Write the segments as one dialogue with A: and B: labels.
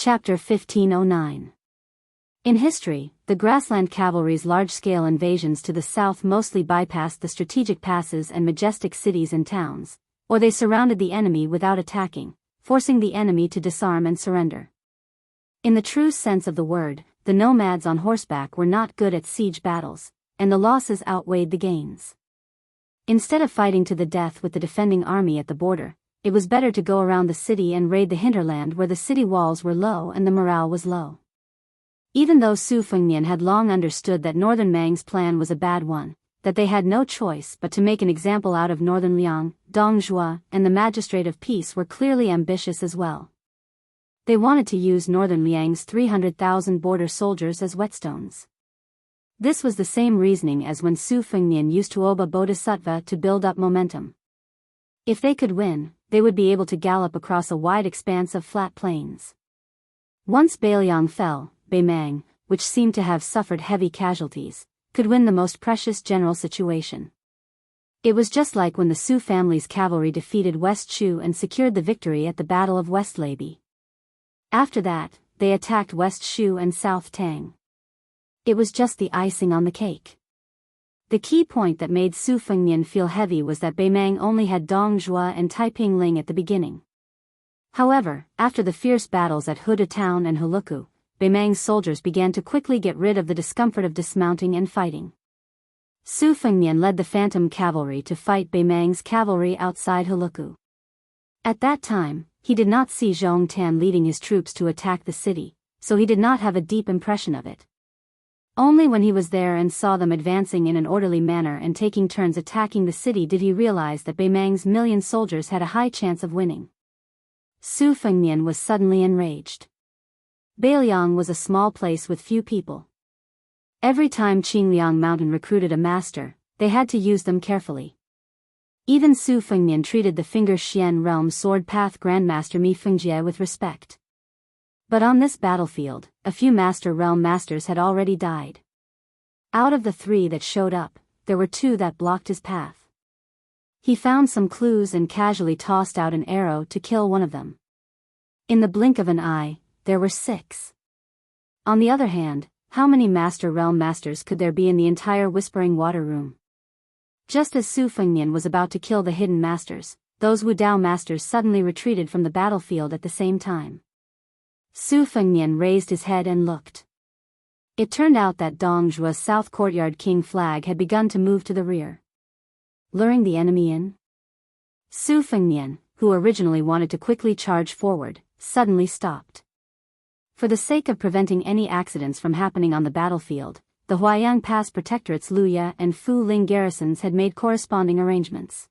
A: Chapter 1509. In history, the grassland cavalry's large-scale invasions to the south mostly bypassed the strategic passes and majestic cities and towns, or they surrounded the enemy without attacking, forcing the enemy to disarm and surrender. In the true sense of the word, the nomads on horseback were not good at siege battles, and the losses outweighed the gains. Instead of fighting to the death with the defending army at the border, it was better to go around the city and raid the hinterland where the city walls were low and the morale was low. Even though Su Fengnian had long understood that Northern Mang's plan was a bad one, that they had no choice but to make an example out of Northern Liang, Dong Zhuo, and the Magistrate of Peace were clearly ambitious as well. They wanted to use Northern Liang's 300,000 border soldiers as whetstones. This was the same reasoning as when Su Fengnian used Tuoba Bodhisattva to build up momentum. If they could win, they would be able to gallop across a wide expanse of flat plains. Once Beiliang fell, Beimang, which seemed to have suffered heavy casualties, could win the most precious general situation. It was just like when the Su family's cavalry defeated West Shu and secured the victory at the Battle of West Leibi. After that, they attacked West Shu and South Tang. It was just the icing on the cake. The key point that made Su Fengnian feel heavy was that Beimang only had Dong Zhuo and Taiping Ling at the beginning. However, after the fierce battles at Huda Town and Huluku, Beimang's soldiers began to quickly get rid of the discomfort of dismounting and fighting. Su Fengnian led the Phantom Cavalry to fight Beimang's cavalry outside Huluku. At that time, he did not see Zhong Tan leading his troops to attack the city, so he did not have a deep impression of it. Only when he was there and saw them advancing in an orderly manner and taking turns attacking the city did he realize that Beimang's million soldiers had a high chance of winning. Su Fengnian was suddenly enraged. Beiliang was a small place with few people. Every time Qingliang Mountain recruited a master, they had to use them carefully. Even Su Fengnian treated the Finger Xian Realm Sword Path Grandmaster Mi Fengjie with respect. But on this battlefield, a few Master Realm Masters had already died. Out of the 3 that showed up, there were 2 that blocked his path. He found some clues and casually tossed out an arrow to kill one of them. In the blink of an eye, there were 6. On the other hand, how many Master Realm Masters could there be in the entire Whispering Water Room? Just as Su Fengnian was about to kill the hidden masters, those Wudao masters suddenly retreated from the battlefield at the same time. Su Fengnian raised his head and looked. It turned out that Dong Zhuo's South Courtyard King flag had begun to move to the rear, luring the enemy in. Su Fengnian, who originally wanted to quickly charge forward, suddenly stopped. For the sake of preventing any accidents from happening on the battlefield, the Huaiyang Pass Protectorate's Luya and Fu Ling garrisons had made corresponding arrangements.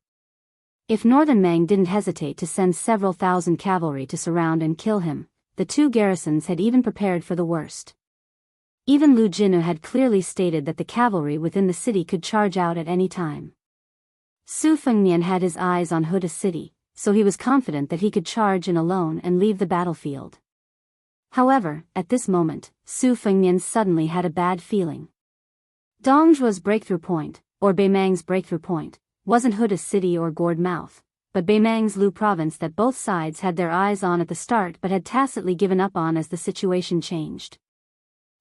A: If Northern Mang didn't hesitate to send several thousand cavalry to surround and kill him, the 2 garrisons had even prepared for the worst. Even Lu Jinu had clearly stated that the cavalry within the city could charge out at any time. Su Fengnian had his eyes on Huda City, so he was confident that he could charge in alone and leave the battlefield. However, at this moment, Su Fengnian suddenly had a bad feeling. Dong Zhuo's breakthrough point, or Beimang's breakthrough point, wasn't Huda City or Gourd Mouth, but Beimang's Lu province that both sides had their eyes on at the start but had tacitly given up on as the situation changed.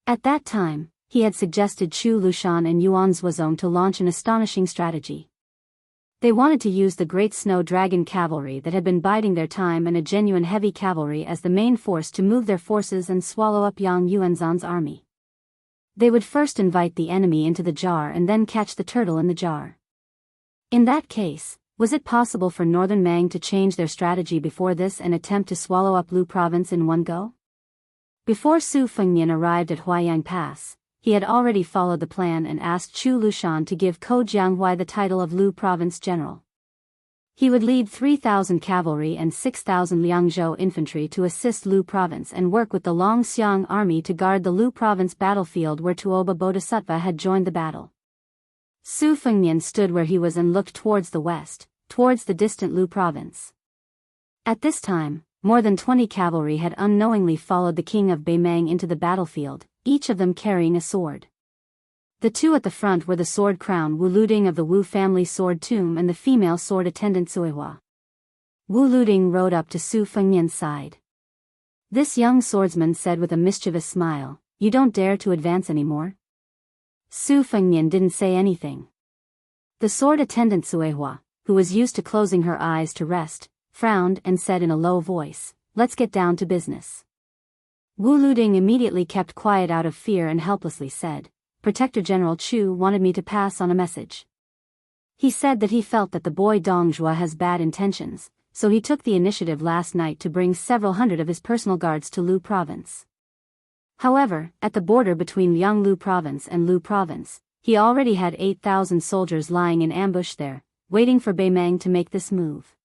A: At that time, he had suggested Chu Lushan and Yuan Zhuozong to launch an astonishing strategy. They wanted to use the Great Snow Dragon cavalry that had been biding their time and a genuine heavy cavalry as the main force to move their forces and swallow up Yang Yuanzhan's army. They would first invite the enemy into the jar and then catch the turtle in the jar. In that case, was it possible for Northern Mang to change their strategy before this and attempt to swallow up Lu province in one go? Before Su Fengnian arrived at Huaiyang Pass, he had already followed the plan and asked Chu Lushan to give Ko Jianghuai the title of Lu province general. He would lead 3,000 cavalry and 6,000 Liangzhou infantry to assist Lu province and work with the Longxiang army to guard the Lu province battlefield where Tuoba Bodhisattva had joined the battle. Su Fengnian stood where he was and looked towards the west, towards the distant Lu province. At this time, more than 20 cavalry had unknowingly followed the king of Beimang into the battlefield, each of them carrying a sword. The 2 at the front were the sword crown Wu Luding of the Wu family sword tomb and the female sword attendant Suihua. Wu Luding rode up to Su Fengnian's side. This young swordsman said with a mischievous smile, "You don't dare to advance anymore?" Su Fengnian didn't say anything. The sword attendant Suehua, who was used to closing her eyes to rest, frowned and said in a low voice, "Let's get down to business." Wu Luding immediately kept quiet out of fear and helplessly said, "Protector General Chu wanted me to pass on a message. He said that he felt that the boy Dongjua has bad intentions, so he took the initiative last night to bring several hundred of his personal guards to Lu Province. However, at the border between Yanglu Province and Lu Province, he already had 8,000 soldiers lying in ambush there, waiting for Beimeng to make this move.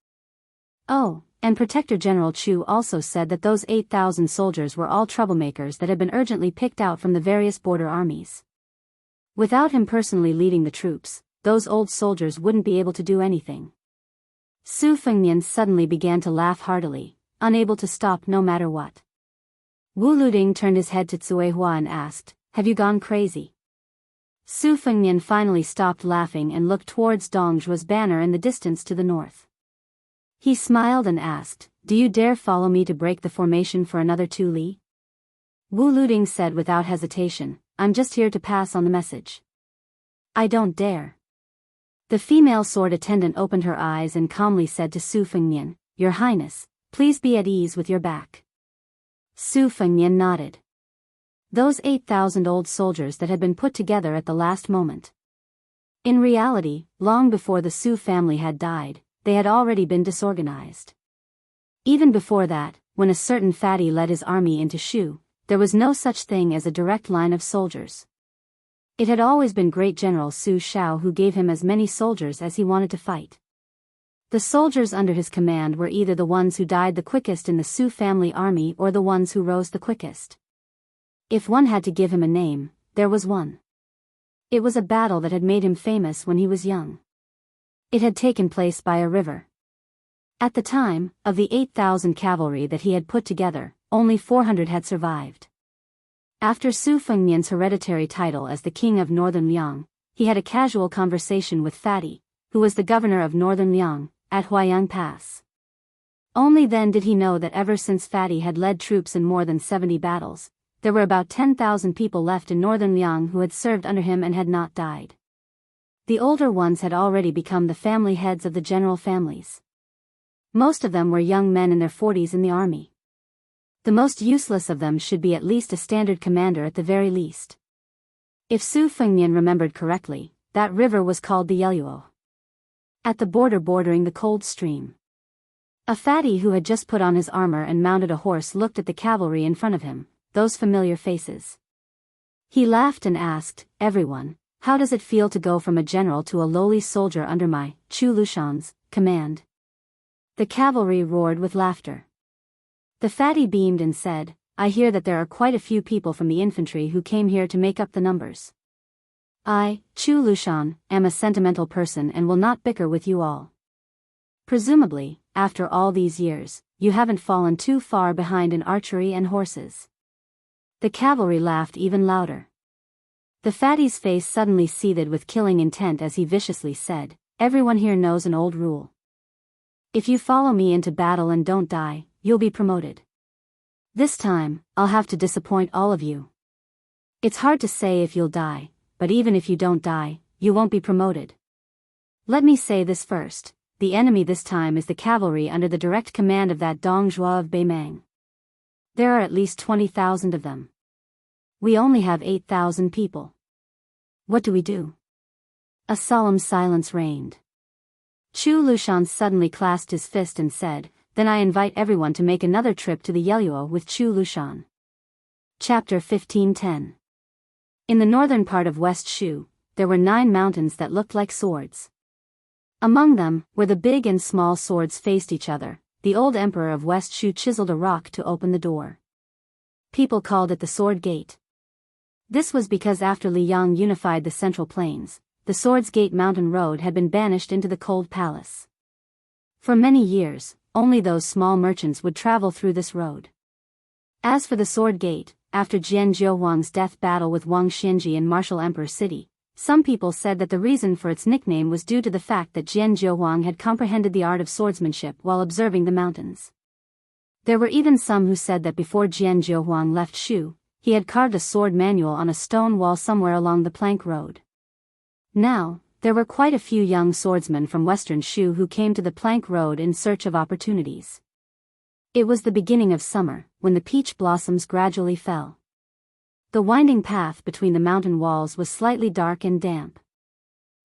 A: Oh, and Protector General Chu also said that those 8,000 soldiers were all troublemakers that had been urgently picked out from the various border armies. Without him personally leading the troops, those old soldiers wouldn't be able to do anything." Su Fengnian suddenly began to laugh heartily, unable to stop no matter what. Wu Luding turned his head to Cuehua and asked, "Have you gone crazy?" Su Fengnian finally stopped laughing and looked towards Dongjua's banner in the distance to the north. He smiled and asked, "Do you dare follow me to break the formation for another 2 li?" Wu Luding said without hesitation, "I'm just here to pass on the message." "I don't dare." The female sword attendant opened her eyes and calmly said to Su Fengnian, "Your Highness, please be at ease with your back." Su Fengnian nodded. Those 8,000 old soldiers that had been put together at the last moment. In reality, long before the Su family had died, they had already been disorganized. Even before that, when a certain fatty led his army into Shu, there was no such thing as a direct line of soldiers. It had always been Great General Su Shao who gave him as many soldiers as he wanted to fight. The soldiers under his command were either the ones who died the quickest in the Su family army or the ones who rose the quickest. If one had to give him a name, there was one. It was a battle that had made him famous when he was young. It had taken place by a river. At the time, of the 8,000 cavalry that he had put together, only 400 had survived. After Su Fengnian's hereditary title as the King of Northern Liang, he had a casual conversation with Fatty, who was the governor of Northern Liang, at Huayang Pass. Only then did he know that ever since Fatty had led troops in more than 70 battles, there were about 10,000 people left in Northern Liang who had served under him and had not died. The older ones had already become the family heads of the general families. Most of them were young men in their 40s in the army. The most useless of them should be at least a standard commander at the very least. If Su Fengnian remembered correctly, that river was called the Yeluo. At the border bordering the cold stream. A fatty who had just put on his armor and mounted a horse looked at the cavalry in front of him, those familiar faces. He laughed and asked, "Everyone, how does it feel to go from a general to a lowly soldier under my, Chu Lushan's, command?" The cavalry roared with laughter. The fatty beamed and said, "I hear that there are quite a few people from the infantry who came here to make up the numbers. I, Chu Lushan, am a sentimental person and will not bicker with you all. Presumably, after all these years, you haven't fallen too far behind in archery and horses." The cavalry laughed even louder. The fatty's face suddenly seethed with killing intent as he viciously said, "Everyone here knows an old rule. If you follow me into battle and don't die, you'll be promoted. This time, I'll have to disappoint all of you. It's hard to say if you'll die, but even if you don't die, you won't be promoted. Let me say this first, the enemy this time is the cavalry under the direct command of that Dongjua of Beimeng. There are at least 20,000 of them. We only have 8,000 people. What do we do?" A solemn silence reigned. Chu Lushan suddenly clasped his fist and said, "Then I invite everyone to make another trip to the Yeluo with Chu Lushan." Chapter 15:10. In the northern part of West Shu, there were 9 mountains that looked like swords. Among them, where the big and small swords faced each other, the old emperor of West Shu chiseled a rock to open the door. People called it the Sword Gate. This was because after Liang unified the Central Plains, the Swords Gate mountain road had been banished into the Cold Palace. For many years, only those small merchants would travel through this road. As for the Sword Gate, after Jian Jiuhuang's death battle with Wang Xianji in Martial Emperor City, some people said that the reason for its nickname was due to the fact that Jian Jiuhuang had comprehended the art of swordsmanship while observing the mountains. There were even some who said that before Jian Zhouhuang left Shu, he had carved a sword manual on a stone wall somewhere along the plank road. Now, there were quite a few young swordsmen from western Shu who came to the plank road in search of opportunities. It was the beginning of summer, when the peach blossoms gradually fell. The winding path between the mountain walls was slightly dark and damp.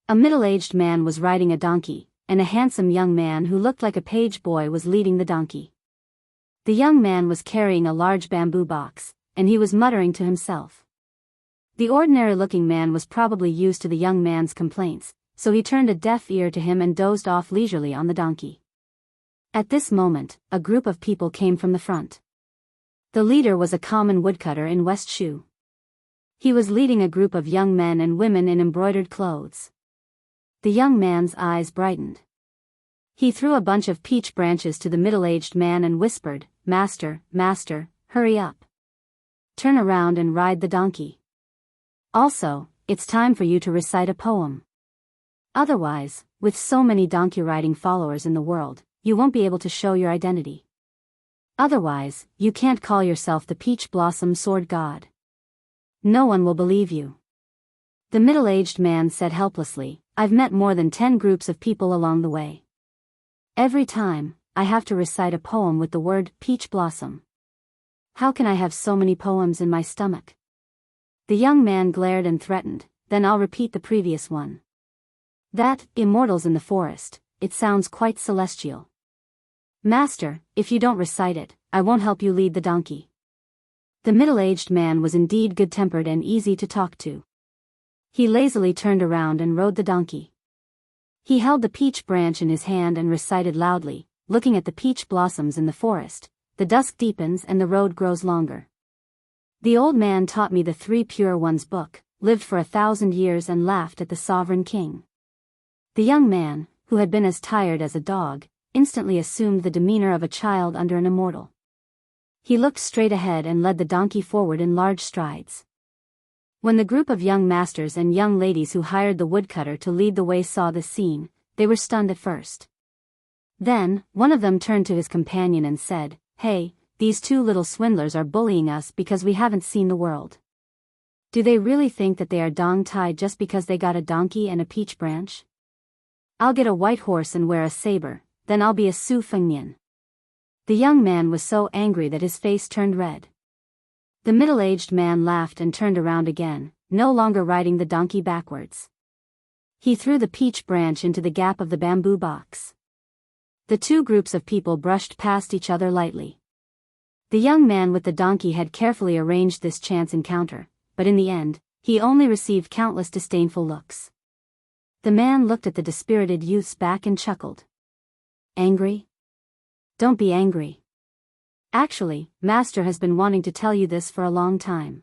A: A middle-aged man was riding a donkey, and a handsome young man who looked like a page boy was leading the donkey. The young man was carrying a large bamboo box, and he was muttering to himself. The ordinary-looking man was probably used to the young man's complaints, so he turned a deaf ear to him and dozed off leisurely on the donkey. At this moment, a group of people came from the front. The leader was a common woodcutter in West Shu. He was leading a group of young men and women in embroidered clothes. The young man's eyes brightened. He threw a bunch of peach branches to the middle-aged man and whispered, "Master, master, hurry up. Turn around and ride the donkey. Also, it's time for you to recite a poem. Otherwise, with so many donkey-riding followers in the world, you won't be able to show your identity. Otherwise, you can't call yourself the Peach Blossom Sword God. No one will believe you." The middle-aged man said helplessly, "I've met more than 10 groups of people along the way. Every time, I have to recite a poem with the word peach blossom. How can I have so many poems in my stomach?" The young man glared and threatened, "Then I'll repeat the previous one. That, immortals in the forest, it sounds quite celestial. Master, if you don't recite it, I won't help you lead the donkey." The middle-aged man was indeed good-tempered and easy to talk to. He lazily turned around and rode the donkey. He held the peach branch in his hand and recited loudly, "Looking at the peach blossoms in the forest, the dusk deepens and the road grows longer. The old man taught me the 3 Pure Ones book, lived for 1,000 years and laughed at the sovereign king." The young man, who had been as tired as a dog, instantly assumed the demeanor of a child under an immortal. He looked straight ahead and led the donkey forward in large strides. When the group of young masters and young ladies who hired the woodcutter to lead the way saw this scene, they were stunned at first. Then, one of them turned to his companion and said, "Hey, these 2 little swindlers are bullying us because we haven't seen the world. Do they really think that they are dong-tied just because they got a donkey and a peach branch? I'll get a white horse and wear a saber, then I'll be a Su Fengnian." The young man was so angry that his face turned red. The middle-aged man laughed and turned around again, no longer riding the donkey backwards. He threw the peach branch into the gap of the bamboo box. The 2 groups of people brushed past each other lightly. The young man with the donkey had carefully arranged this chance encounter, but in the end, he only received countless disdainful looks. The man looked at the dispirited youth's back and chuckled. "Angry? Don't be angry. Actually, Master has been wanting to tell you this for a long time.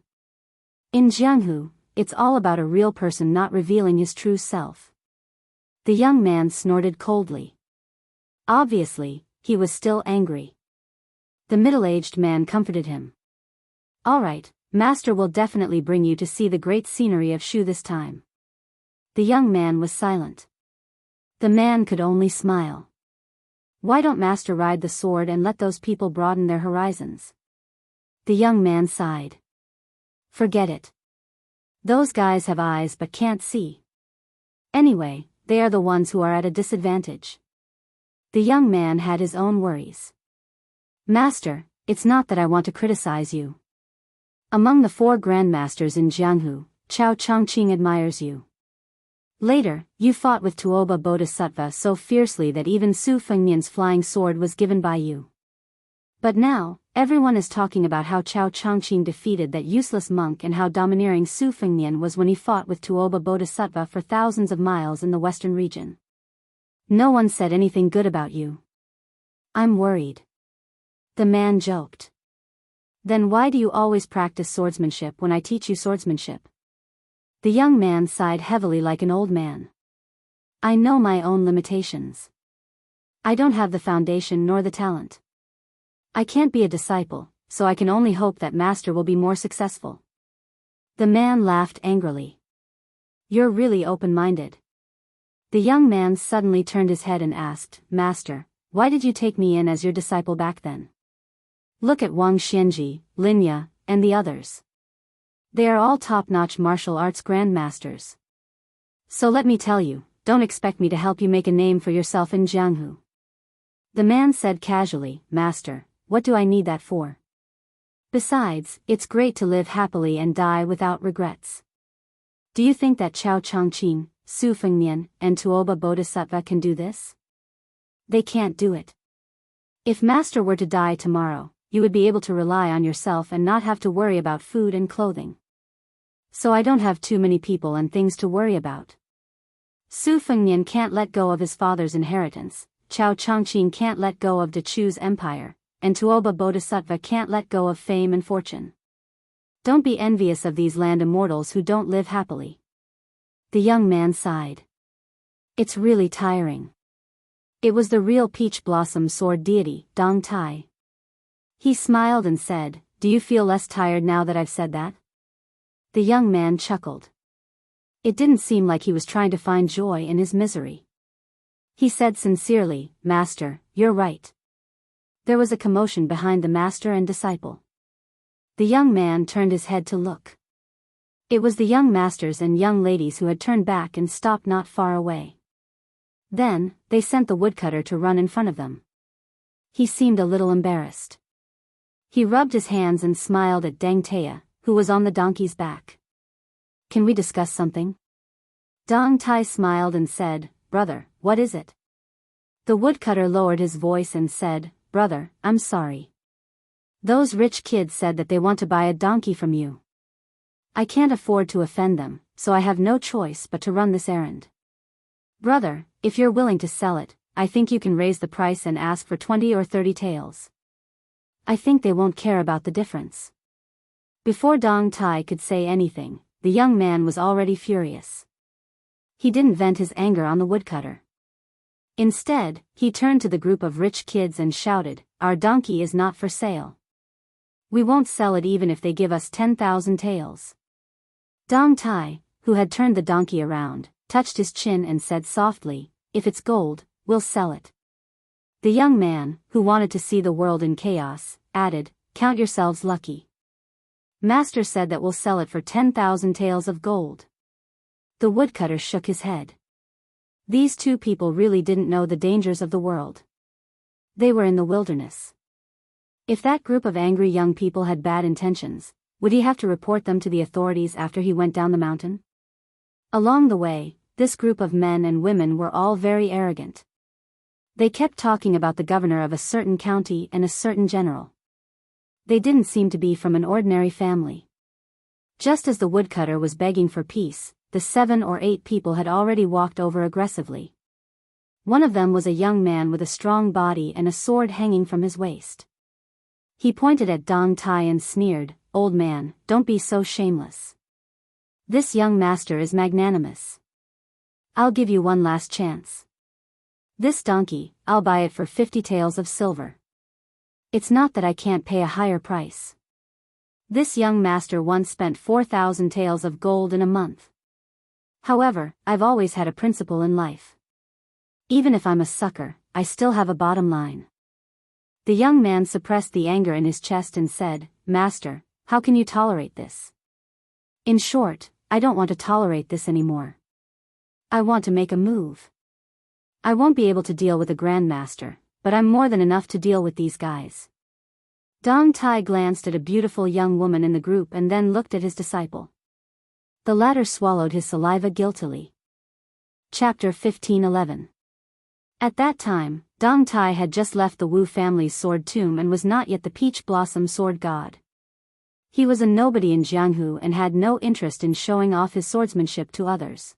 A: In Jianghu, it's all about a real person not revealing his true self." The young man snorted coldly. Obviously, he was still angry. The middle-aged man comforted him. "All right, Master will definitely bring you to see the great scenery of Shu this time." The young man was silent. The man could only smile. "Why don't Master ride the sword and let those people broaden their horizons?" The young man sighed. "Forget it. Those guys have eyes but can't see. Anyway, they are the ones who are at a disadvantage." The young man had his own worries. "Master, it's not that I want to criticize you. Among the 4 grandmasters in Jianghu, Chao Chongqing admires you. Later, you fought with Tuoba Bodhisattva so fiercely that even Su Fengnian's flying sword was given by you. But now, everyone is talking about how Chao Chongqing defeated that useless monk and how domineering Su Fengnian was when he fought with Tuoba Bodhisattva for thousands of miles in the western region. No one said anything good about you. I'm worried." The man joked. "Then why do you always practice swordsmanship when I teach you swordsmanship?" The young man sighed heavily like an old man. "I know my own limitations. I don't have the foundation nor the talent. I can't be a disciple, so I can only hope that Master will be more successful." The man laughed angrily. "You're really open-minded." The young man suddenly turned his head and asked, "Master, why did you take me in as your disciple back then? Look at Wang Xianji, Linya, and the others. They are all top-notch martial arts grandmasters. So let me tell you, don't expect me to help you make a name for yourself in Jianghu. The man said casually, Master, what do I need that for? Besides, it's great to live happily and die without regrets. Do you think that Chao Changqing, Su Fengnian, and Tuoba Bodhisattva can do this? They can't do it. If Master were to die tomorrow, you would be able to rely on yourself and not have to worry about food and clothing. So I don't have too many people and things to worry about. Su Fengnian can't let go of his father's inheritance, Chao Changqing can't let go of Dechu's empire, and Tuoba Bodhisattva can't let go of fame and fortune. Don't be envious of these land immortals who don't live happily. The young man sighed. It's really tiring. It was the real peach blossom sword deity, Dong Tai. He smiled and said, Do you feel less tired now that I've said that? The young man chuckled. It didn't seem like he was trying to find joy in his misery. He said sincerely, Master, you're right. There was a commotion behind the master and disciple. The young man turned his head to look. It was the young masters and young ladies who had turned back and stopped not far away. Then, they sent the woodcutter to run in front of them. He seemed a little embarrassed. He rubbed his hands and smiled at Deng Taya, who was on the donkey's back. Can we discuss something? Dong Tai smiled and said, Brother, what is it? The woodcutter lowered his voice and said, Brother, I'm sorry. Those rich kids said that they want to buy a donkey from you. I can't afford to offend them, so I have no choice but to run this errand. Brother, if you're willing to sell it, I think you can raise the price and ask for 20 or 30 taels. I think they won't care about the difference. Before Dong Tai could say anything, the young man was already furious. He didn't vent his anger on the woodcutter. Instead, he turned to the group of rich kids and shouted, Our donkey is not for sale. We won't sell it even if they give us 10,000 taels. Dong Tai, who had turned the donkey around, touched his chin and said softly, If it's gold, we'll sell it. The young man, who wanted to see the world in chaos, added, Count yourselves lucky. Master said that we'll sell it for 10,000 taels of gold. The woodcutter shook his head. These two people really didn't know the dangers of the world. They were in the wilderness. If that group of angry young people had bad intentions, would he have to report them to the authorities after he went down the mountain? Along the way, this group of men and women were all very arrogant. They kept talking about the governor of a certain county and a certain general. They didn't seem to be from an ordinary family. Just as the woodcutter was begging for peace, the 7 or 8 people had already walked over aggressively. One of them was a young man with a strong body and a sword hanging from his waist. He pointed at Dong Tai and sneered, Old man, don't be so shameless. This young master is magnanimous. I'll give you one last chance. This donkey, I'll buy it for 50 taels of silver. It's not that I can't pay a higher price. This young master once spent 4,000 taels of gold in a month. However, I've always had a principle in life. Even if I'm a sucker, I still have a bottom line. The young man suppressed the anger in his chest and said, Master, how can you tolerate this? In short, I don't want to tolerate this anymore. I want to make a move. I won't be able to deal with a grandmaster, but I'm more than enough to deal with these guys. Dong Tai glanced at a beautiful young woman in the group and then looked at his disciple. The latter swallowed his saliva guiltily. Chapter 15:11. At that time, Dong Tai had just left the Wu family's sword tomb and was not yet the peach blossom sword god. He was a nobody in Jianghu and had no interest in showing off his swordsmanship to others.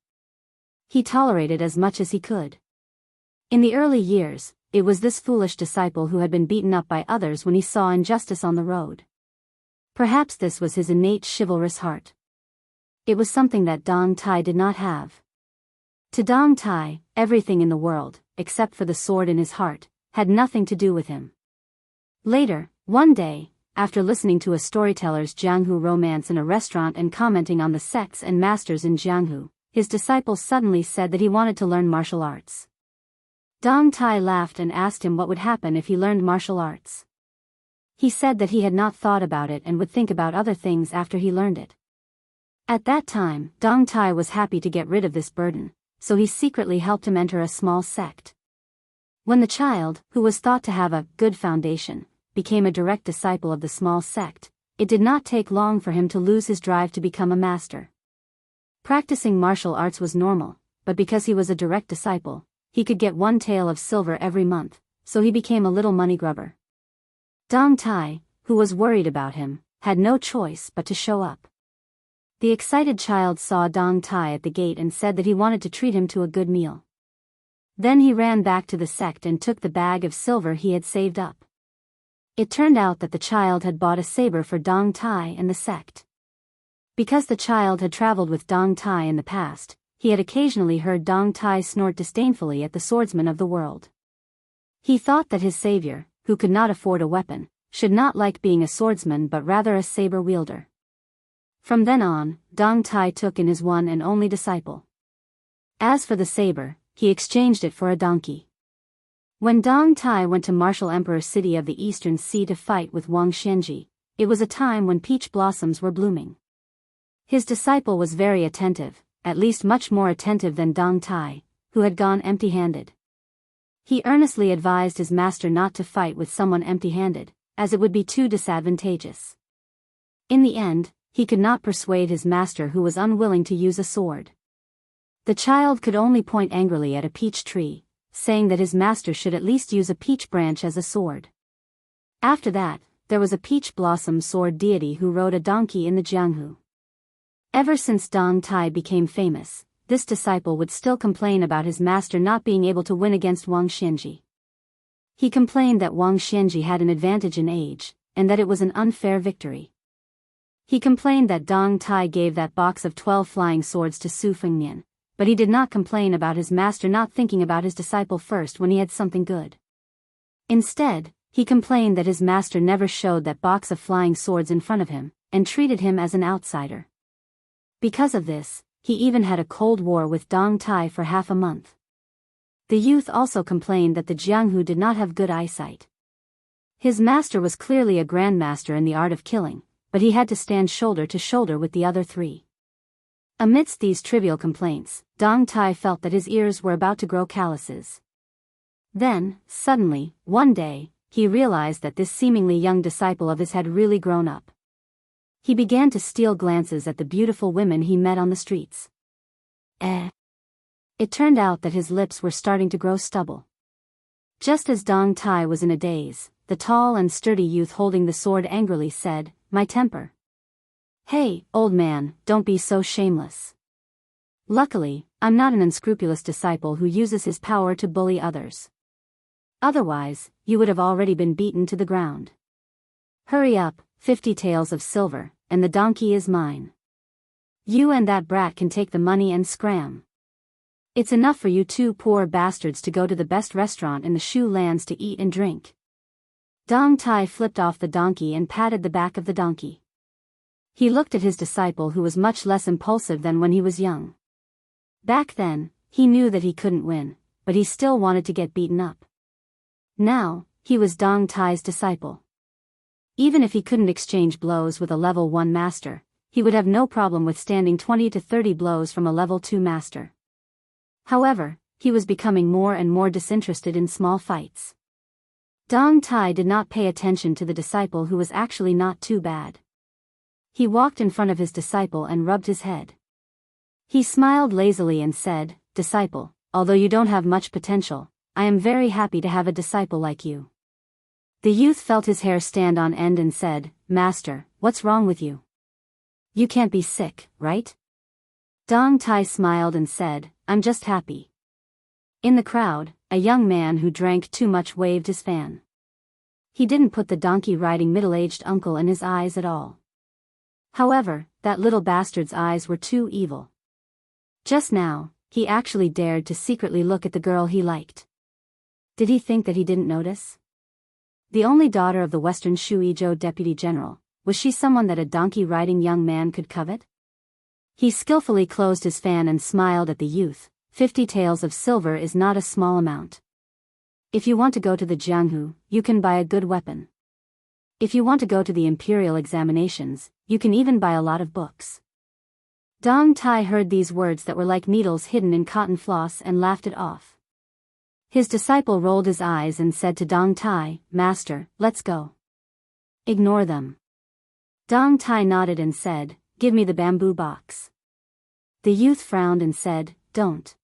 A: He tolerated as much as he could. In the early years, it was this foolish disciple who had been beaten up by others when he saw injustice on the road. Perhaps this was his innate chivalrous heart. It was something that Dong Tai did not have. To Dong Tai, everything in the world, except for the sword in his heart, had nothing to do with him. Later, one day, after listening to a storyteller's Jianghu romance in a restaurant and commenting on the sects and masters in Jianghu, his disciple suddenly said that he wanted to learn martial arts. Dong Tai laughed and asked him what would happen if he learned martial arts. He said that he had not thought about it and would think about other things after he learned it. At that time, Dong Tai was happy to get rid of this burden, so he secretly helped him enter a small sect. When the child, who was thought to have a good foundation, became a direct disciple of the small sect, it did not take long for him to lose his drive to become a master. Practicing martial arts was normal, but because he was a direct disciple, he could get 1 tael of silver every month, so he became a little money grubber. Dong Tai, who was worried about him, had no choice but to show up. The excited child saw Dong Tai at the gate and said that he wanted to treat him to a good meal. Then he ran back to the sect and took the bag of silver he had saved up. It turned out that the child had bought a saber for Dong Tai and the sect. Because the child had traveled with Dong Tai in the past, he had occasionally heard Dong Tai snort disdainfully at the swordsman of the world. He thought that his savior, who could not afford a weapon, should not like being a swordsman but rather a saber wielder. From then on, Dong Tai took in his one and only disciple. As for the saber, he exchanged it for a donkey. When Dong Tai went to Martial Emperor City of the Eastern Sea to fight with Wang Xianji, it was a time when peach blossoms were blooming. His disciple was very attentive, at least much more attentive than Dong Tai, who had gone empty-handed. He earnestly advised his master not to fight with someone empty-handed, as it would be too disadvantageous. In the end, he could not persuade his master, who was unwilling to use a sword. The child could only point angrily at a peach tree, saying that his master should at least use a peach branch as a sword. After that, there was a peach blossom sword deity who rode a donkey in the Jianghu. Ever since Dong Tai became famous, this disciple would still complain about his master not being able to win against Wang Xianji. He complained that Wang Xianji had an advantage in age, and that it was an unfair victory. He complained that Dong Tai gave that box of 12 flying swords to Su Fengnian, but he did not complain about his master not thinking about his disciple first when he had something good. Instead, he complained that his master never showed that box of flying swords in front of him, and treated him as an outsider. Because of this, he even had a cold war with Dong Tai for half a month. The youth also complained that the Jianghu did not have good eyesight. His master was clearly a grandmaster in the art of killing, but he had to stand shoulder to shoulder with the other 3. Amidst these trivial complaints, Dong Tai felt that his ears were about to grow calluses. Then, suddenly, one day, he realized that this seemingly young disciple of his had really grown up. He began to steal glances at the beautiful women he met on the streets. It turned out that his lips were starting to grow stubble. Just as Dong Tai was in a daze, the tall and sturdy youth holding the sword angrily said, "My temper." "Hey, old man, don't be so shameless. Luckily, I'm not an unscrupulous disciple who uses his power to bully others. Otherwise, you would have already been beaten to the ground. Hurry up, 50 taels of silver, and the donkey is mine. You and that brat can take the money and scram. It's enough for you 2 poor bastards to go to the best restaurant in the Shu lands to eat and drink." Dong Tai flipped off the donkey and patted the back of the donkey. He looked at his disciple, who was much less impulsive than when he was young. Back then, he knew that he couldn't win, but he still wanted to get beaten up. Now, he was Dong Tai's disciple. Even if he couldn't exchange blows with a level 1 master, he would have no problem withstanding 20 to 30 blows from a level 2 master. However, he was becoming more and more disinterested in small fights. Dong Tai did not pay attention to the disciple, who was actually not too bad. He walked in front of his disciple and rubbed his head. He smiled lazily and said, "Disciple, although you don't have much potential, I am very happy to have a disciple like you." The youth felt his hair stand on end and said, "Master, what's wrong with you? You can't be sick, right?" Dong Tai smiled and said, "I'm just happy." In the crowd, a young man who drank too much waved his fan. He didn't put the donkey-riding middle-aged uncle in his eyes at all. However, that little bastard's eyes were too evil. Just now, he actually dared to secretly look at the girl he liked. Did he think that he didn't notice? The only daughter of the Western Shuizhou deputy general, was she someone that a donkey-riding young man could covet? He skillfully closed his fan and smiled at the youth. 50 taels of silver is not a small amount. If you want to go to the Jianghu, you can buy a good weapon. If you want to go to the imperial examinations, you can even buy a lot of books. Dong Tai heard these words that were like needles hidden in cotton floss and laughed it off. His disciple rolled his eyes and said to Dong Tai, "Master, let's go." "Ignore them." Dong Tai nodded and said, "Give me the bamboo box." The youth frowned and said, "Don't.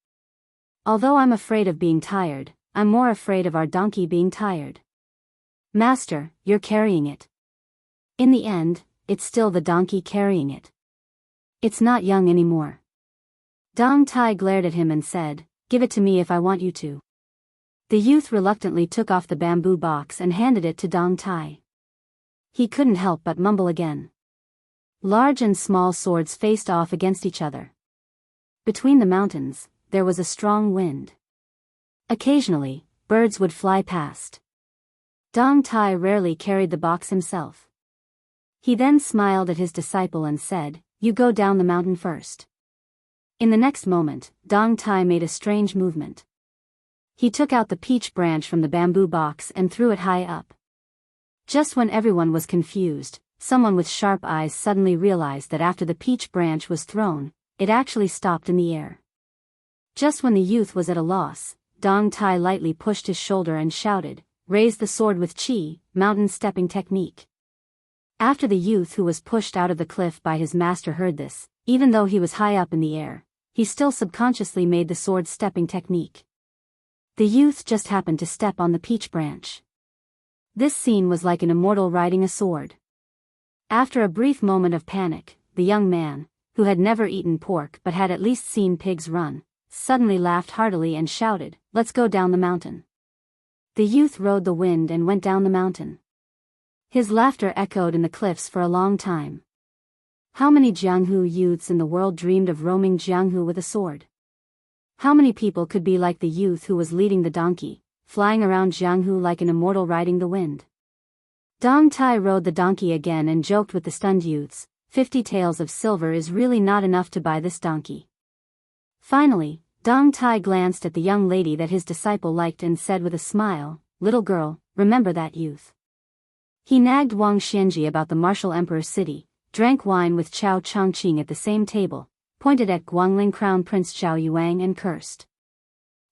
A: Although I'm afraid of being tired, I'm more afraid of our donkey being tired." "Master, you're carrying it." In the end, it's still the donkey carrying it. It's not young anymore. Dong Tai glared at him and said, "Give it to me if I want you to." The youth reluctantly took off the bamboo box and handed it to Dong Tai. He couldn't help but mumble again. Large and small swords faced off against each other. Between the mountains, there was a strong wind. Occasionally, birds would fly past. Dong Tai rarely carried the box himself. He then smiled at his disciple and said, "You go down the mountain first." In the next moment, Dong Tai made a strange movement. He took out the peach branch from the bamboo box and threw it high up. Just when everyone was confused, someone with sharp eyes suddenly realized that after the peach branch was thrown, it actually stopped in the air. Just when the youth was at a loss, Dong Tai lightly pushed his shoulder and shouted, "Raise the sword with chi, mountain stepping technique." After the youth who was pushed out of the cliff by his master heard this, even though he was high up in the air, he still subconsciously made the sword stepping technique. The youth just happened to step on the peach branch. This scene was like an immortal riding a sword. After a brief moment of panic, the young man, who had never eaten pork but had at least seen pigs run, suddenly laughed heartily and shouted, "Let's go down the mountain." The youth rode the wind and went down the mountain. His laughter echoed in the cliffs for a long time. How many Jianghu youths in the world dreamed of roaming Jianghu with a sword? How many people could be like the youth who was leading the donkey, flying around Jianghu like an immortal riding the wind? Dong Tai rode the donkey again and joked with the stunned youths, 50 taels of silver is really not enough to buy this donkey. Finally, Dong Tai glanced at the young lady that his disciple liked and said with a smile, "Little girl, remember that youth." He nagged Wang Xianji about the martial emperor's city, drank wine with Chao Chongqing at the same table, pointed at Guangling Crown Prince Zhao Yuang and cursed.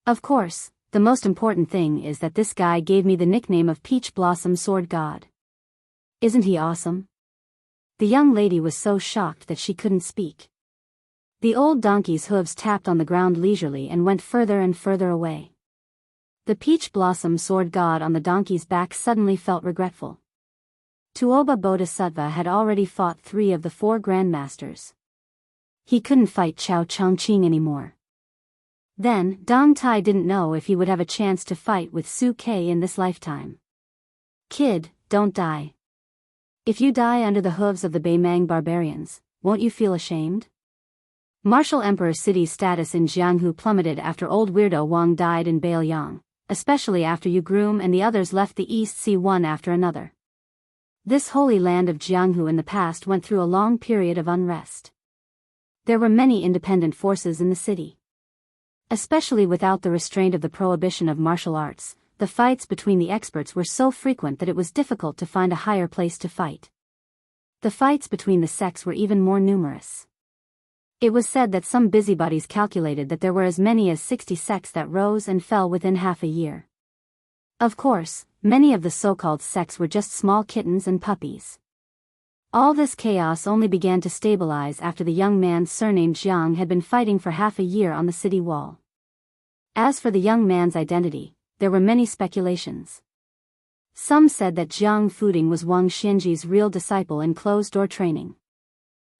A: Of course, the most important thing is that this guy gave me the nickname of Peach Blossom Sword God. Isn't he awesome? The young lady was so shocked that she couldn't speak. The old donkey's hooves tapped on the ground leisurely and went further and further away. The Peach Blossom Sword God on the donkey's back suddenly felt regretful. Tuoba Bodhisattva had already fought 3 of the 4 grandmasters. He couldn't fight Chao Chongqing anymore. Then, Dong Tai didn't know if he would have a chance to fight with Su Ke in this lifetime. "Kid, don't die. If you die under the hooves of the Beimang barbarians, won't you feel ashamed?" Martial Emperor City's status in Jianghu plummeted after old weirdo Wang died in Bailiang, especially after Yu Groom and the others left the East Sea one after another. This holy land of Jianghu in the past went through a long period of unrest. There were many independent forces in the city. Especially without the restraint of the prohibition of martial arts, the fights between the experts were so frequent that it was difficult to find a higher place to fight. The fights between the sects were even more numerous. It was said that some busybodies calculated that there were as many as 60 sects that rose and fell within half a year. Of course, many of the so-called sects were just small kittens and puppies. All this chaos only began to stabilize after the young man surnamed Jiang had been fighting for half a year on the city wall. As for the young man's identity, there were many speculations. Some said that Jiang Fuding was Wang Xianji's real disciple in closed-door training.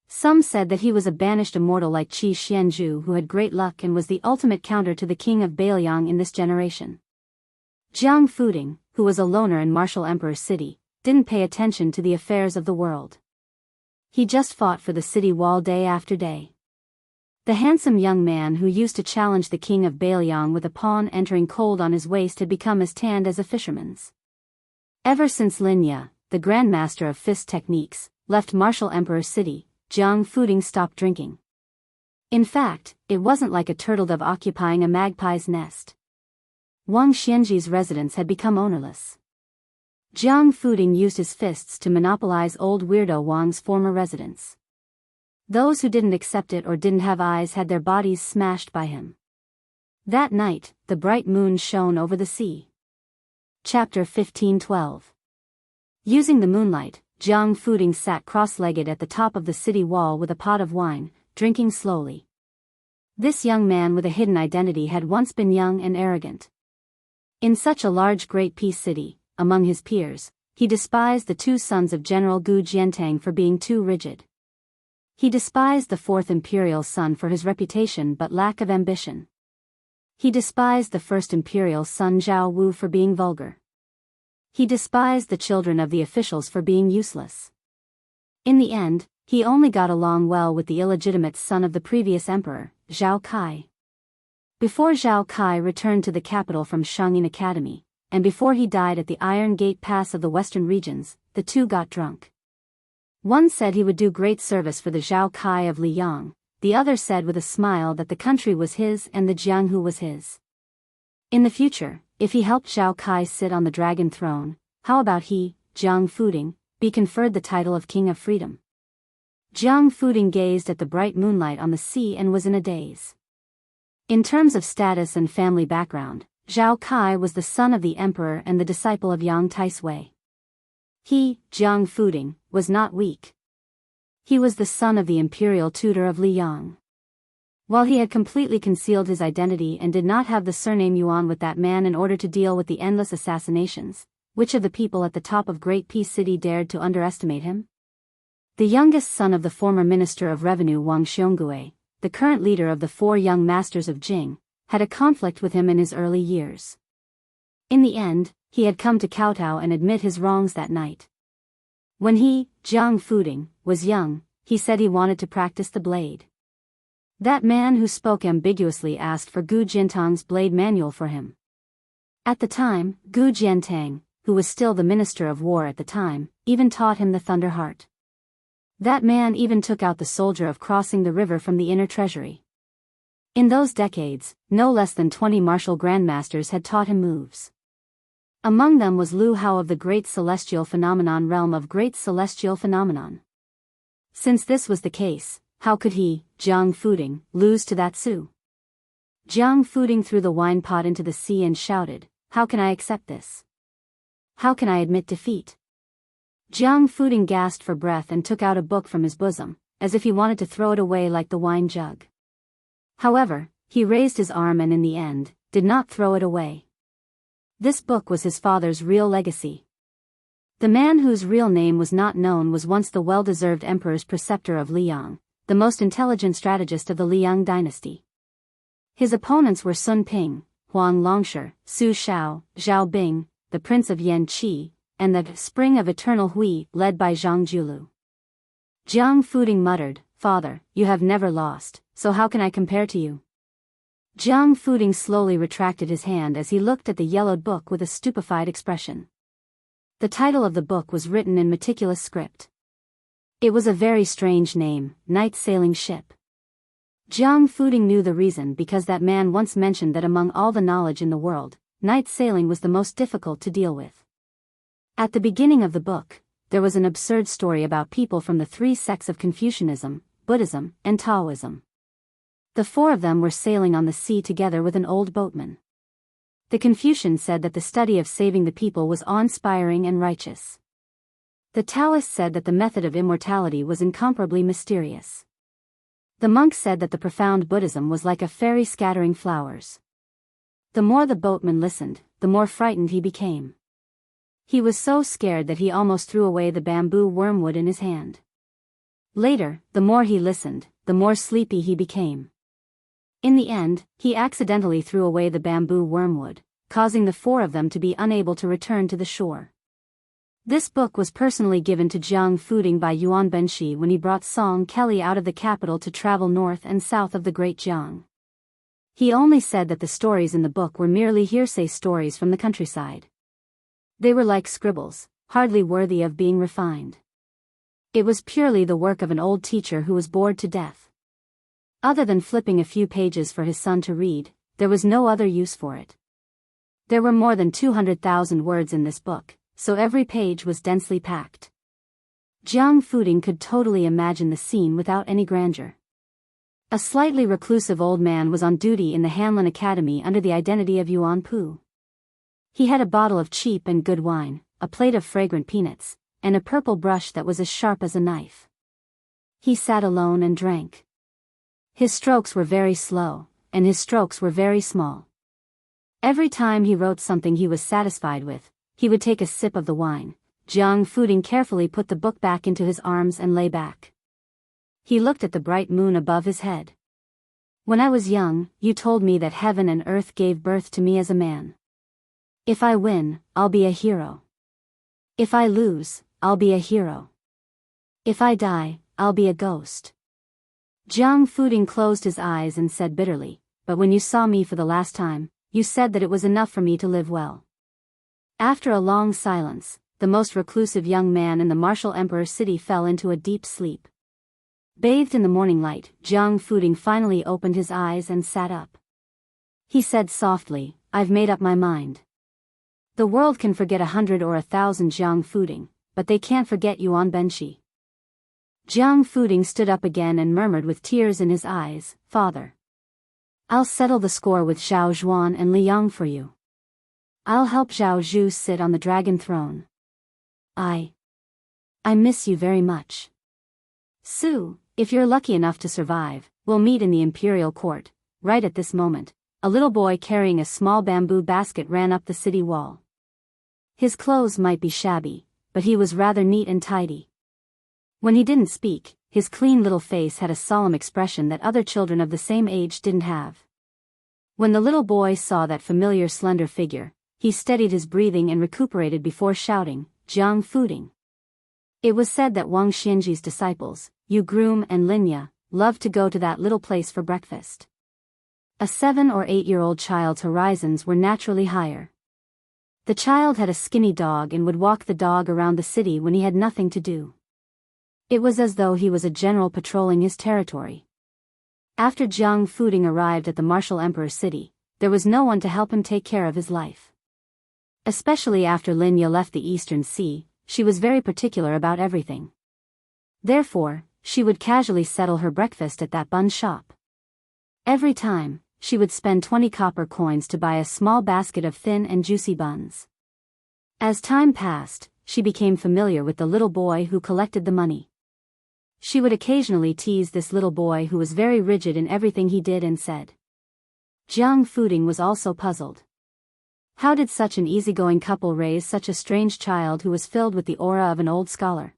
A: Some said that he was a banished immortal like Qi Xianzhu who had great luck and was the ultimate counter to the king of Bailiang in this generation. Jiang Fuding, who was a loner in martial emperor's city, didn't pay attention to the affairs of the world. He just fought for the city wall day after day. The handsome young man who used to challenge the king of Bailiang with a pawn entering cold on his waist had become as tanned as a fisherman's. Ever since Linya, the grandmaster of fist techniques, left martial emperor's city, Jiang Fuding stopped drinking. In fact, it wasn't like a turtledove occupying a magpie's nest. Wang Xianji's residence had become ownerless. Jiang Fuding used his fists to monopolize old weirdo Wang's former residence. Those who didn't accept it or didn't have eyes had their bodies smashed by him. That night, the bright moon shone over the sea. Chapter 15:12. Using the moonlight, Jiang Fuding sat cross-legged at the top of the city wall with a pot of wine, drinking slowly. This young man with a hidden identity had once been young and arrogant. In such a large great peace city, among his peers, he despised the two sons of General Gu Jiantang for being too rigid. He despised the fourth imperial son for his reputation but lack of ambition. He despised the first imperial son Zhao Wu for being vulgar. He despised the children of the officials for being useless. In the end, he only got along well with the illegitimate son of the previous emperor, Zhao Kai. Before Zhao Kai returned to the capital from Shangyin Academy, and before he died at the Iron Gate Pass of the western regions, the two got drunk. One said he would do great service for the Zhao Kai of Liyang. The other said with a smile that the country was his and the Jianghu was his. In the future, if he helped Zhao Kai sit on the dragon throne, how about he, Jiang Fuding, be conferred the title of King of Freedom? Jiang Fuding gazed at the bright moonlight on the sea and was in a daze. In terms of status and family background, Zhao Kai was the son of the emperor and the disciple of Yang Taisui. He, Jiang Fuding, was not weak. He was the son of the imperial tutor of Liyang. While he had completely concealed his identity and did not have the surname Yuan with that man in order to deal with the endless assassinations, which of the people at the top of Great Peace City dared to underestimate him? The youngest son of the former Minister of Revenue Wang Xiongui, the current leader of the four young masters of Jing, had a conflict with him in his early years. In the end, he had come to kowtow and admit his wrongs that night. When he, Jiang Fuding, was young, he said he wanted to practice the blade. That man who spoke ambiguously asked for Gu Jiantang's blade manual for him. At the time, Gu Jiantang, who was still the Minister of War at the time, even taught him the Thunder Heart. That man even took out the soldier of crossing the river from the inner treasury. In those decades, no less than 20 martial grandmasters had taught him moves. Among them was Lu Hao of the Great Celestial Phenomenon realm of Great Celestial Phenomenon. Since this was the case, how could he, Jiang Fuding, lose to that Su? Jiang Fuding threw the wine pot into the sea and shouted, "How can I accept this? How can I admit defeat?" Jiang Fuding gasped for breath and took out a book from his bosom, as if he wanted to throw it away like the wine jug. However, he raised his arm and in the end, did not throw it away. This book was his father's real legacy. The man whose real name was not known was once the well-deserved emperor's preceptor of Liyang, the most intelligent strategist of the Liyang dynasty. His opponents were Sun Ping, Huang Longshi, Su Shao, Zhao Bing, the Prince of Yanqi, and the Spring of Eternal Hui, led by Zhang Julu. Jiang Fuding muttered, "Father, you have never lost, so how can I compare to you?" Jiang Fuding slowly retracted his hand as he looked at the yellowed book with a stupefied expression. The title of the book was written in meticulous script. It was a very strange name, Night Sailing Ship. Jiang Fuding knew the reason because that man once mentioned that among all the knowledge in the world, night sailing was the most difficult to deal with. At the beginning of the book, there was an absurd story about people from the three sects of Confucianism, Buddhism, and Taoism. The four of them were sailing on the sea together with an old boatman. The Confucians said that the study of saving the people was awe-inspiring and righteous. The Taoists said that the method of immortality was incomparably mysterious. The monks said that the profound Buddhism was like a fairy scattering flowers. The more the boatman listened, the more frightened he became. He was so scared that he almost threw away the bamboo wormwood in his hand. Later, the more he listened, the more sleepy he became. In the end, he accidentally threw away the bamboo wormwood, causing the four of them to be unable to return to the shore. This book was personally given to Jiang Fuding by Yuan Benshi when he brought Song Kelly out of the capital to travel north and south of the Great Jiang. He only said that the stories in the book were merely hearsay stories from the countryside. They were like scribbles, hardly worthy of being refined. It was purely the work of an old teacher who was bored to death. Other than flipping a few pages for his son to read, there was no other use for it. There were more than 200,000 words in this book, so every page was densely packed. Jiang Fuding could totally imagine the scene without any grandeur. A slightly reclusive old man was on duty in the Hanlin Academy under the identity of Yuan Pu. He had a bottle of cheap and good wine, a plate of fragrant peanuts, and a purple brush that was as sharp as a knife. He sat alone and drank. His strokes were very slow, and his strokes were very small. Every time he wrote something he was satisfied with, he would take a sip of the wine. Jiang Fuding carefully put the book back into his arms and lay back. He looked at the bright moon above his head. When I was young, you told me that heaven and earth gave birth to me as a man. If I win, I'll be a hero. If I lose, I'll be a hero. If I die, I'll be a ghost. Jiang Fuding closed his eyes and said bitterly, but when you saw me for the last time, you said that it was enough for me to live well. After a long silence, the most reclusive young man in the martial emperor city fell into a deep sleep. Bathed in the morning light, Jiang Fuding finally opened his eyes and sat up. He said softly, I've made up my mind. The world can forget 100 or 1,000 Jiang Fuding, but they can't forget Yuan Benshi. Jiang Fuding stood up again and murmured with tears in his eyes, Father. I'll settle the score with Zhao Zhuan and Li Yang for you. I'll help Zhao Zhu sit on the dragon throne. I miss you very much. Su, if you're lucky enough to survive, we'll meet in the imperial court. Right at this moment, a little boy carrying a small bamboo basket ran up the city wall. His clothes might be shabby, but he was rather neat and tidy. When he didn't speak, his clean little face had a solemn expression that other children of the same age didn't have. When the little boy saw that familiar slender figure, he steadied his breathing and recuperated before shouting, Jiang Fuding. It was said that Wang Xianji's disciples, Yu Groom and Linya, loved to go to that little place for breakfast. A 7 or 8-year-old child's horizons were naturally higher. The child had a skinny dog and would walk the dog around the city when he had nothing to do. It was as though he was a general patrolling his territory. After Jiang Fuding arrived at the martial emperor city, there was no one to help him take care of his life. Especially after Linya left the Eastern Sea, she was very particular about everything. Therefore, she would casually settle her breakfast at that bun shop. Every time, she would spend 20 copper coins to buy a small basket of thin and juicy buns. As time passed, she became familiar with the little boy who collected the money. She would occasionally tease this little boy who was very rigid in everything he did and said. Jiang Fuding was also puzzled. How did such an easygoing couple raise such a strange child who was filled with the aura of an old scholar?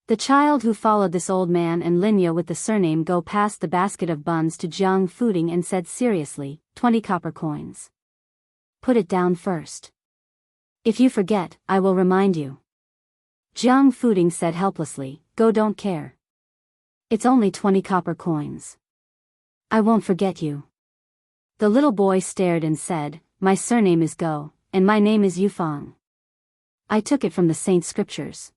A: The child who followed this old man and Linya with the surname Go passed the basket of buns to Jiang Fuding and said seriously, 20 copper coins. Put it down first. If you forget, I will remind you. Jiang Fuding said helplessly, Go don't care. It's only 20 copper coins. I won't forget you. The little boy stared and said, My surname is Go, and my name is Yufang. I took it from the saint scriptures.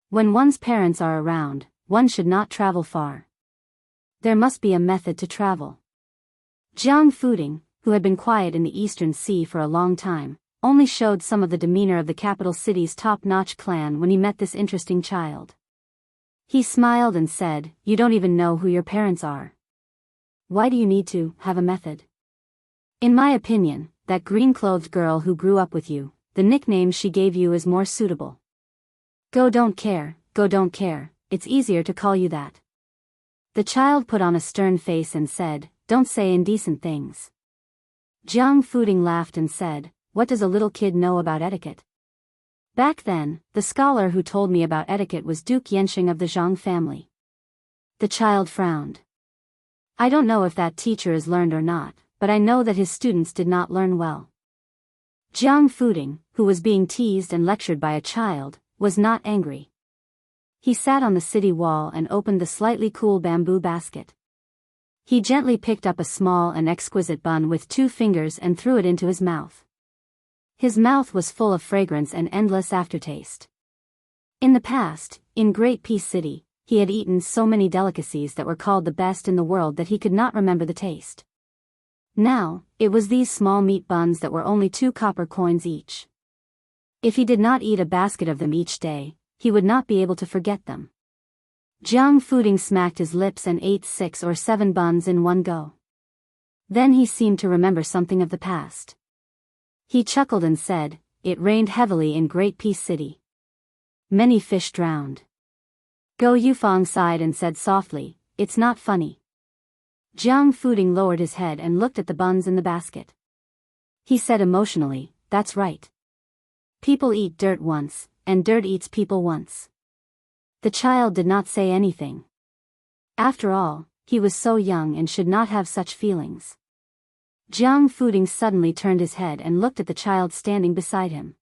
A: When one's parents are around, one should not travel far. There must be a method to travel. Jiang Fuding, who had been quiet in the Eastern Sea for a long time, only showed some of the demeanor of the capital city's top-notch clan when he met this interesting child. He smiled and said, You don't even know who your parents are. Why do you need to have a method? In my opinion, that green-clothed girl who grew up with you, the nickname she gave you is more suitable. Go don't care, it's easier to call you that. The child put on a stern face and said, Don't say indecent things. Jiang Fuding laughed and said, What does a little kid know about etiquette? Back then, the scholar who told me about etiquette was Duke Yensheng of the Zhang family. The child frowned. I don't know if that teacher is learned or not, but I know that his students did not learn well. Jiang Fuding, who was being teased and lectured by a child, was not angry. He sat on the city wall and opened the slightly cool bamboo basket. He gently picked up a small and exquisite bun with 2 fingers and threw it into his mouth. His mouth was full of fragrance and endless aftertaste. In the past, in Great Peace City, he had eaten so many delicacies that were called the best in the world that he could not remember the taste. Now, it was these small meat buns that were only 2 copper coins each. If he did not eat a basket of them each day, he would not be able to forget them. Jiang Fuding smacked his lips and ate 6 or 7 buns in one go. Then he seemed to remember something of the past. He chuckled and said, "It rained heavily in Great Peace City. Many fish drowned." Go Yufeng sighed and said softly, "It's not funny." Jiang Fuding lowered his head and looked at the buns in the basket. He said emotionally, "That's right. People eat dirt once, and dirt eats people once." The child did not say anything. After all, he was so young and should not have such feelings. Jiang Fuding suddenly turned his head and looked at the child standing beside him.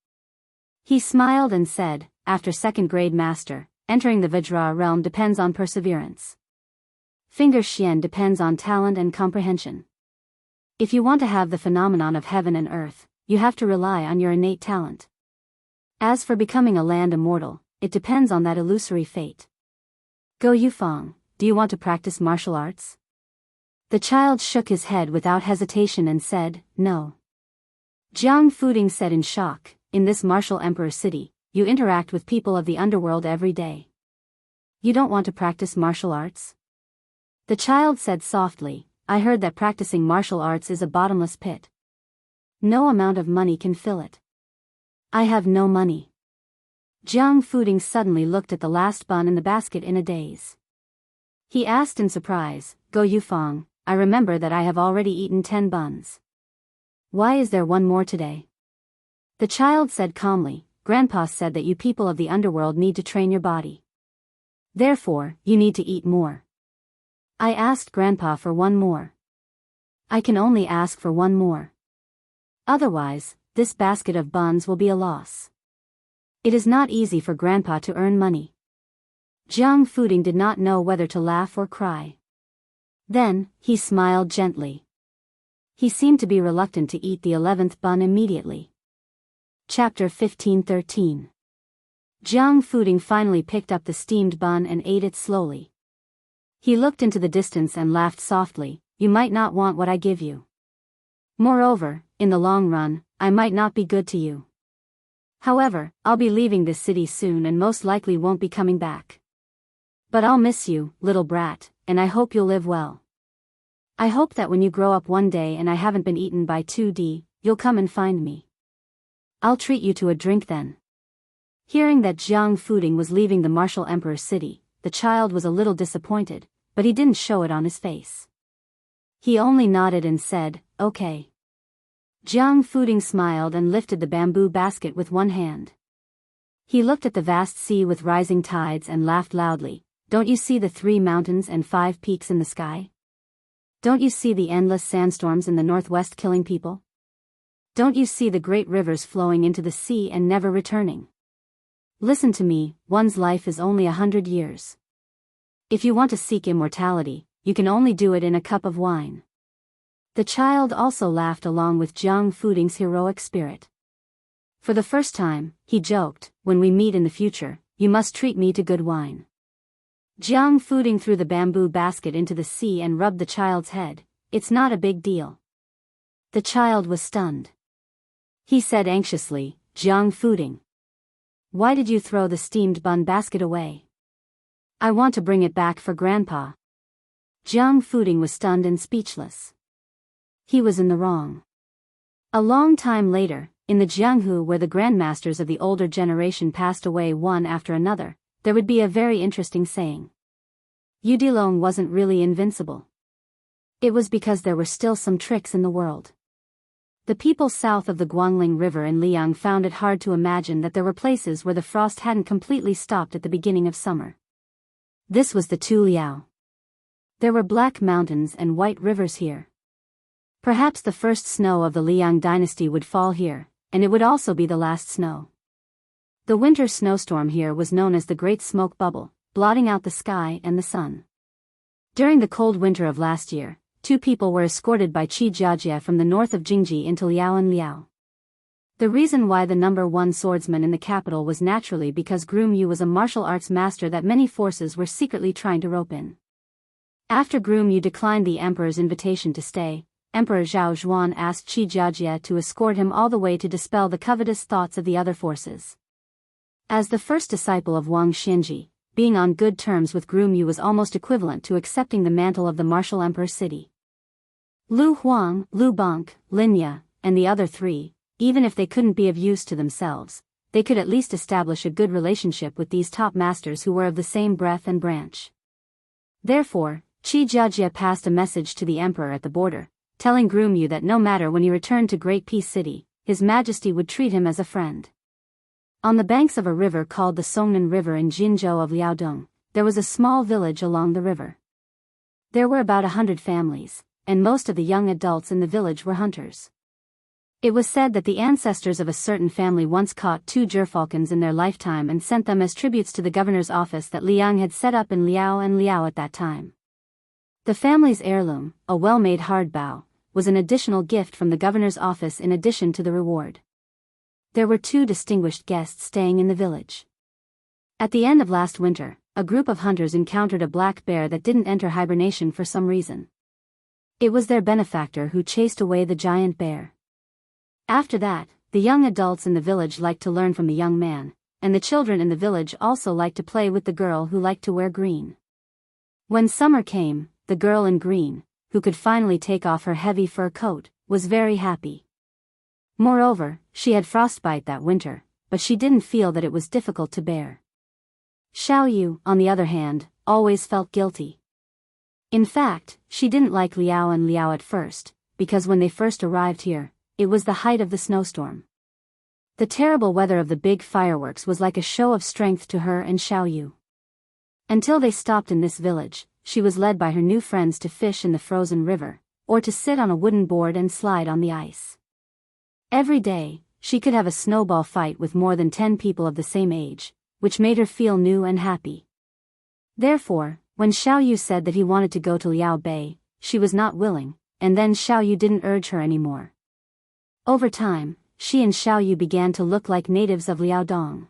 A: He smiled and said, "After second grade master, entering the Vajra realm depends on perseverance. Finger Xian depends on talent and comprehension. If you want to have the phenomenon of heaven and earth, you have to rely on your innate talent. As for becoming a land immortal, it depends on that illusory fate. Go Yufeng, do you want to practice martial arts?" The child shook his head without hesitation and said, "No." Jiang Fuding said in shock, "In this martial emperor city, you interact with people of the underworld every day. You don't want to practice martial arts?" The child said softly, "I heard that practicing martial arts is a bottomless pit. No amount of money can fill it. I have no money." Jiang Fuding suddenly looked at the last bun in the basket in a daze. He asked in surprise, "Go Yufeng, I remember that I have already eaten 10 buns. Why is there one more today?" The child said calmly, "Grandpa said that you people of the underworld need to train your body. Therefore, you need to eat more. I asked Grandpa for one more. I can only ask for one more. Otherwise, this basket of buns will be a loss. It is not easy for Grandpa to earn money." Jiang Fuding did not know whether to laugh or cry. Then, he smiled gently. He seemed to be reluctant to eat the 11th bun immediately. Chapter 15:13. Jiang Fuding finally picked up the steamed bun and ate it slowly. He looked into the distance and laughed softly, "You might not want what I give you. Moreover, in the long run, I might not be good to you. However, I'll be leaving this city soon and most likely won't be coming back. But I'll miss you, little brat, and I hope you'll live well. I hope that when you grow up one day and I haven't been eaten by 2D, you'll come and find me. I'll treat you to a drink then." Hearing that Jiang Fuding was leaving the martial emperor's city, the child was a little disappointed, but he didn't show it on his face. He only nodded and said, "Okay." Jiang Fuding smiled and lifted the bamboo basket with one hand. He looked at the vast sea with rising tides and laughed loudly. "Don't you see the 3 mountains and 5 peaks in the sky? Don't you see the endless sandstorms in the northwest killing people? Don't you see the great rivers flowing into the sea and never returning? Listen to me, one's life is only 100 years. If you want to seek immortality, you can only do it in a cup of wine." The child also laughed along with Jiang Fuding's heroic spirit. For the first time, he joked, "When we meet in the future, you must treat me to good wine." Jiang Fuding threw the bamboo basket into the sea and rubbed the child's head. "It's not a big deal." The child was stunned. He said anxiously, "Jiang Fuding, why did you throw the steamed bun basket away? I want to bring it back for Grandpa." Jiang Fuding was stunned and speechless. He was in the wrong. A long time later, in the Jianghu where the grandmasters of the older generation passed away one after another, there would be a very interesting saying. Yudilong wasn't really invincible. It was because there were still some tricks in the world. The people south of the Guangling River in Liang found it hard to imagine that there were places where the frost hadn't completely stopped at the beginning of summer. This was the Tuliao. There were black mountains and white rivers here. Perhaps the first snow of the Liang dynasty would fall here, and it would also be the last snow. The winter snowstorm here was known as the Great Smoke Bubble, blotting out the sky and the sun. During the cold winter of last year, 2 people were escorted by Qi Jiajie from the north of Jingji into Liao and Liao. The reason why the number 1 swordsman in the capital was naturally because Groom Yu was a martial arts master that many forces were secretly trying to rope in. After Groom Yu declined the emperor's invitation to stay, Emperor Zhao Zhuan asked Qi Jiajie to escort him all the way to dispel the covetous thoughts of the other forces. As the first disciple of Wang Xianji, being on good terms with Groom Yu was almost equivalent to accepting the mantle of the martial emperor city. Lu Huang, Lu Bang, Lin Ye, and the other three, even if they couldn't be of use to themselves, they could at least establish a good relationship with these top masters who were of the same breath and branch. Therefore, Qi Jiajie passed a message to the emperor at the border, telling Groom Yu that no matter when he returned to Great Peace City, His Majesty would treat him as a friend. On the banks of a river called the Songnan River in Jinzhou of Liaodong, there was a small village along the river. There were about 100 families, and most of the young adults in the village were hunters. It was said that the ancestors of a certain family once caught 2 gerfalcons in their lifetime and sent them as tributes to the governor's office that Liang had set up in Liao and Liao at that time. The family's heirloom, a well-made hardbow, was an additional gift from the governor's office in addition to the reward. There were 2 distinguished guests staying in the village. At the end of last winter, a group of hunters encountered a black bear that didn't enter hibernation for some reason. It was their benefactor who chased away the giant bear. After that, the young adults in the village liked to learn from the young man, and the children in the village also liked to play with the girl who liked to wear green. When summer came, the girl in green, who could finally take off her heavy fur coat, was very happy. Moreover, she had frostbite that winter, but she didn't feel that it was difficult to bear. Xiao Yu, on the other hand, always felt guilty. In fact, she didn't like Liao and Liao at first, because when they first arrived here, it was the height of the snowstorm. The terrible weather of the big fireworks was like a show of strength to her and Xiao Yu. Until they stopped in this village, she was led by her new friends to fish in the frozen river, or to sit on a wooden board and slide on the ice. Every day, she could have a snowball fight with more than 10 people of the same age, which made her feel new and happy. Therefore, when Xiao Yu said that he wanted to go to Liao Bay, she was not willing, and then Xiao Yu didn't urge her anymore. Over time, she and Xiao Yu began to look like natives of Liaodong.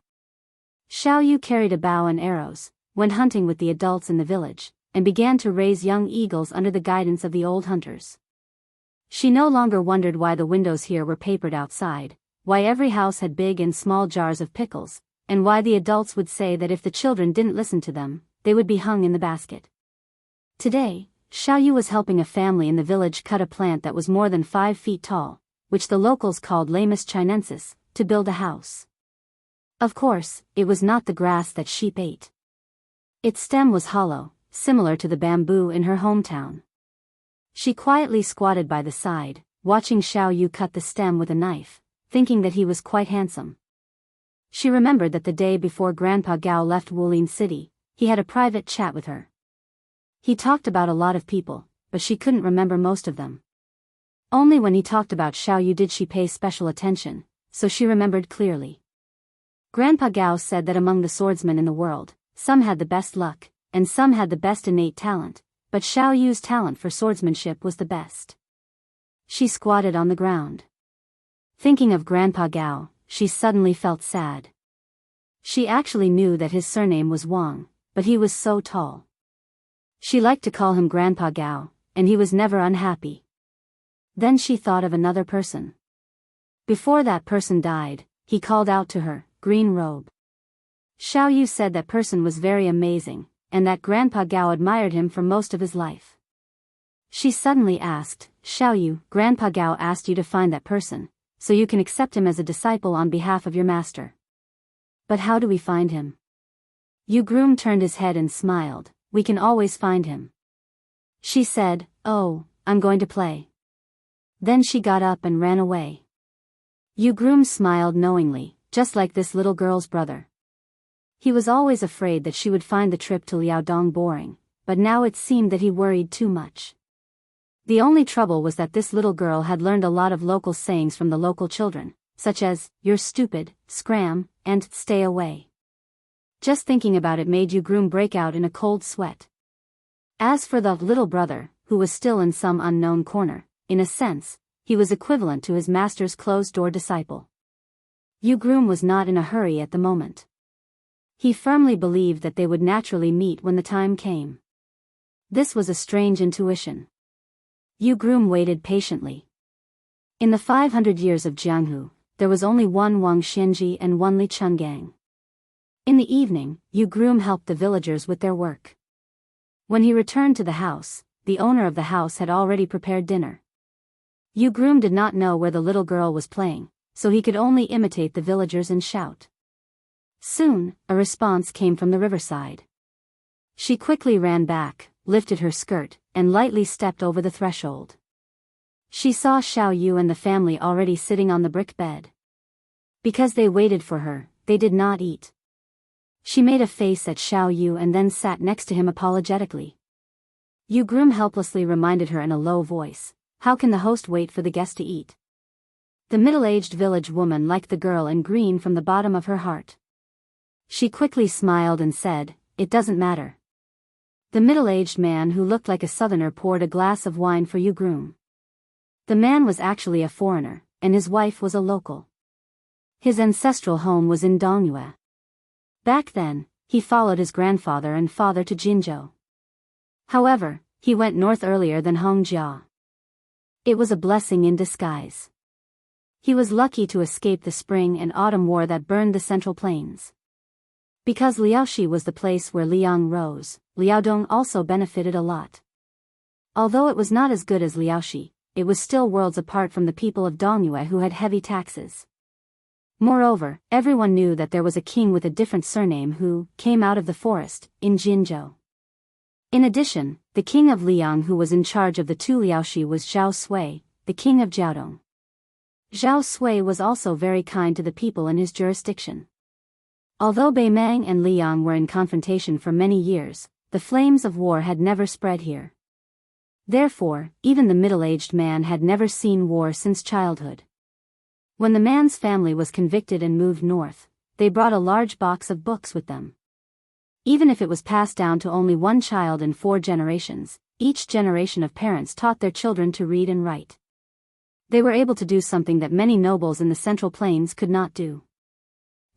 A: Xiao Yu carried a bow and arrows, went hunting with the adults in the village, and began to raise young eagles under the guidance of the old hunters. She no longer wondered why the windows here were papered outside, why every house had big and small jars of pickles, and why the adults would say that if the children didn't listen to them, they would be hung in the basket. Today, Xiao Yu was helping a family in the village cut a plant that was more than 5 feet tall, which the locals called Lamus chinensis, to build a house. Of course, it was not the grass that sheep ate. Its stem was hollow, similar to the bamboo in her hometown. She quietly squatted by the side, watching Xiao Yu cut the stem with a knife, thinking that he was quite handsome. She remembered that the day before Grandpa Gao left Wulin City, he had a private chat with her. He talked about a lot of people, but she couldn't remember most of them. Only when he talked about Xiao Yu did she pay special attention, so she remembered clearly. Grandpa Gao said that among the swordsmen in the world, some had the best luck, and some had the best innate talent, but Xiao Yu's talent for swordsmanship was the best. She squatted on the ground. Thinking of Grandpa Gao, she suddenly felt sad. She actually knew that his surname was Wang, but he was so tall. She liked to call him Grandpa Gao, and he was never unhappy. Then she thought of another person. Before that person died, he called out to her, "Green robe." Xiao Yu said that person was very amazing, and that Grandpa Gao admired him for most of his life. She suddenly asked, "Xiao Yu, Grandpa Gao asked you to find that person, so you can accept him as a disciple on behalf of your master. But how do we find him?" Yu Groom turned his head and smiled. "We can always find him." She said, "Oh, I'm going to play." Then she got up and ran away. Yu Groom smiled knowingly, just like this little girl's brother. He was always afraid that she would find the trip to Liaodong boring, but now it seemed that he worried too much. The only trouble was that this little girl had learned a lot of local sayings from the local children, such as, "You're stupid," "Scram," and "Stay away." Just thinking about it made Yu Groom break out in a cold sweat. As for the little brother, who was still in some unknown corner, in a sense, he was equivalent to his master's closed-door disciple. Yu Groom was not in a hurry at the moment. He firmly believed that they would naturally meet when the time came. This was a strange intuition. Yu Groom waited patiently. In the 500 years of Jianghu, there was only one Wang Xianji and one Li Chungang. In the evening, Yu Groom helped the villagers with their work. When he returned to the house, the owner of the house had already prepared dinner. Yu Groom did not know where the little girl was playing, so he could only imitate the villagers and shout. Soon, a response came from the riverside. She quickly ran back, lifted her skirt, and lightly stepped over the threshold. She saw Xiao Yu and the family already sitting on the brick bed. Because they waited for her, they did not eat. She made a face at Xiao Yu and then sat next to him apologetically. Yu Groom helplessly reminded her in a low voice, "How can the host wait for the guest to eat?" The middle-aged village woman liked the girl in green from the bottom of her heart. She quickly smiled and said, "It doesn't matter." The middle-aged man who looked like a southerner poured a glass of wine for Yu Groom. The man was actually a foreigner, and his wife was a local. His ancestral home was in Dongyue. Back then, he followed his grandfather and father to Jinzhou. However, he went north earlier than Hongjia. It was a blessing in disguise. He was lucky to escape the spring and autumn war that burned the central plains. Because Liaoxi was the place where Liang rose, Liaodong also benefited a lot. Although it was not as good as Liaoxi, it was still worlds apart from the people of Dongyue who had heavy taxes. Moreover, everyone knew that there was a king with a different surname who came out of the forest, in Jinzhou. In addition, the king of Liang who was in charge of the two Liaoxi was Zhao Sui, the king of Jiaodong. Zhao Sui was also very kind to the people in his jurisdiction. Although Beimang and Liang were in confrontation for many years, the flames of war had never spread here. Therefore, even the middle-aged man had never seen war since childhood. When the man's family was convicted and moved north, they brought a large box of books with them. Even if it was passed down to only one child in 4 generations, each generation of parents taught their children to read and write. They were able to do something that many nobles in the Central Plains could not do.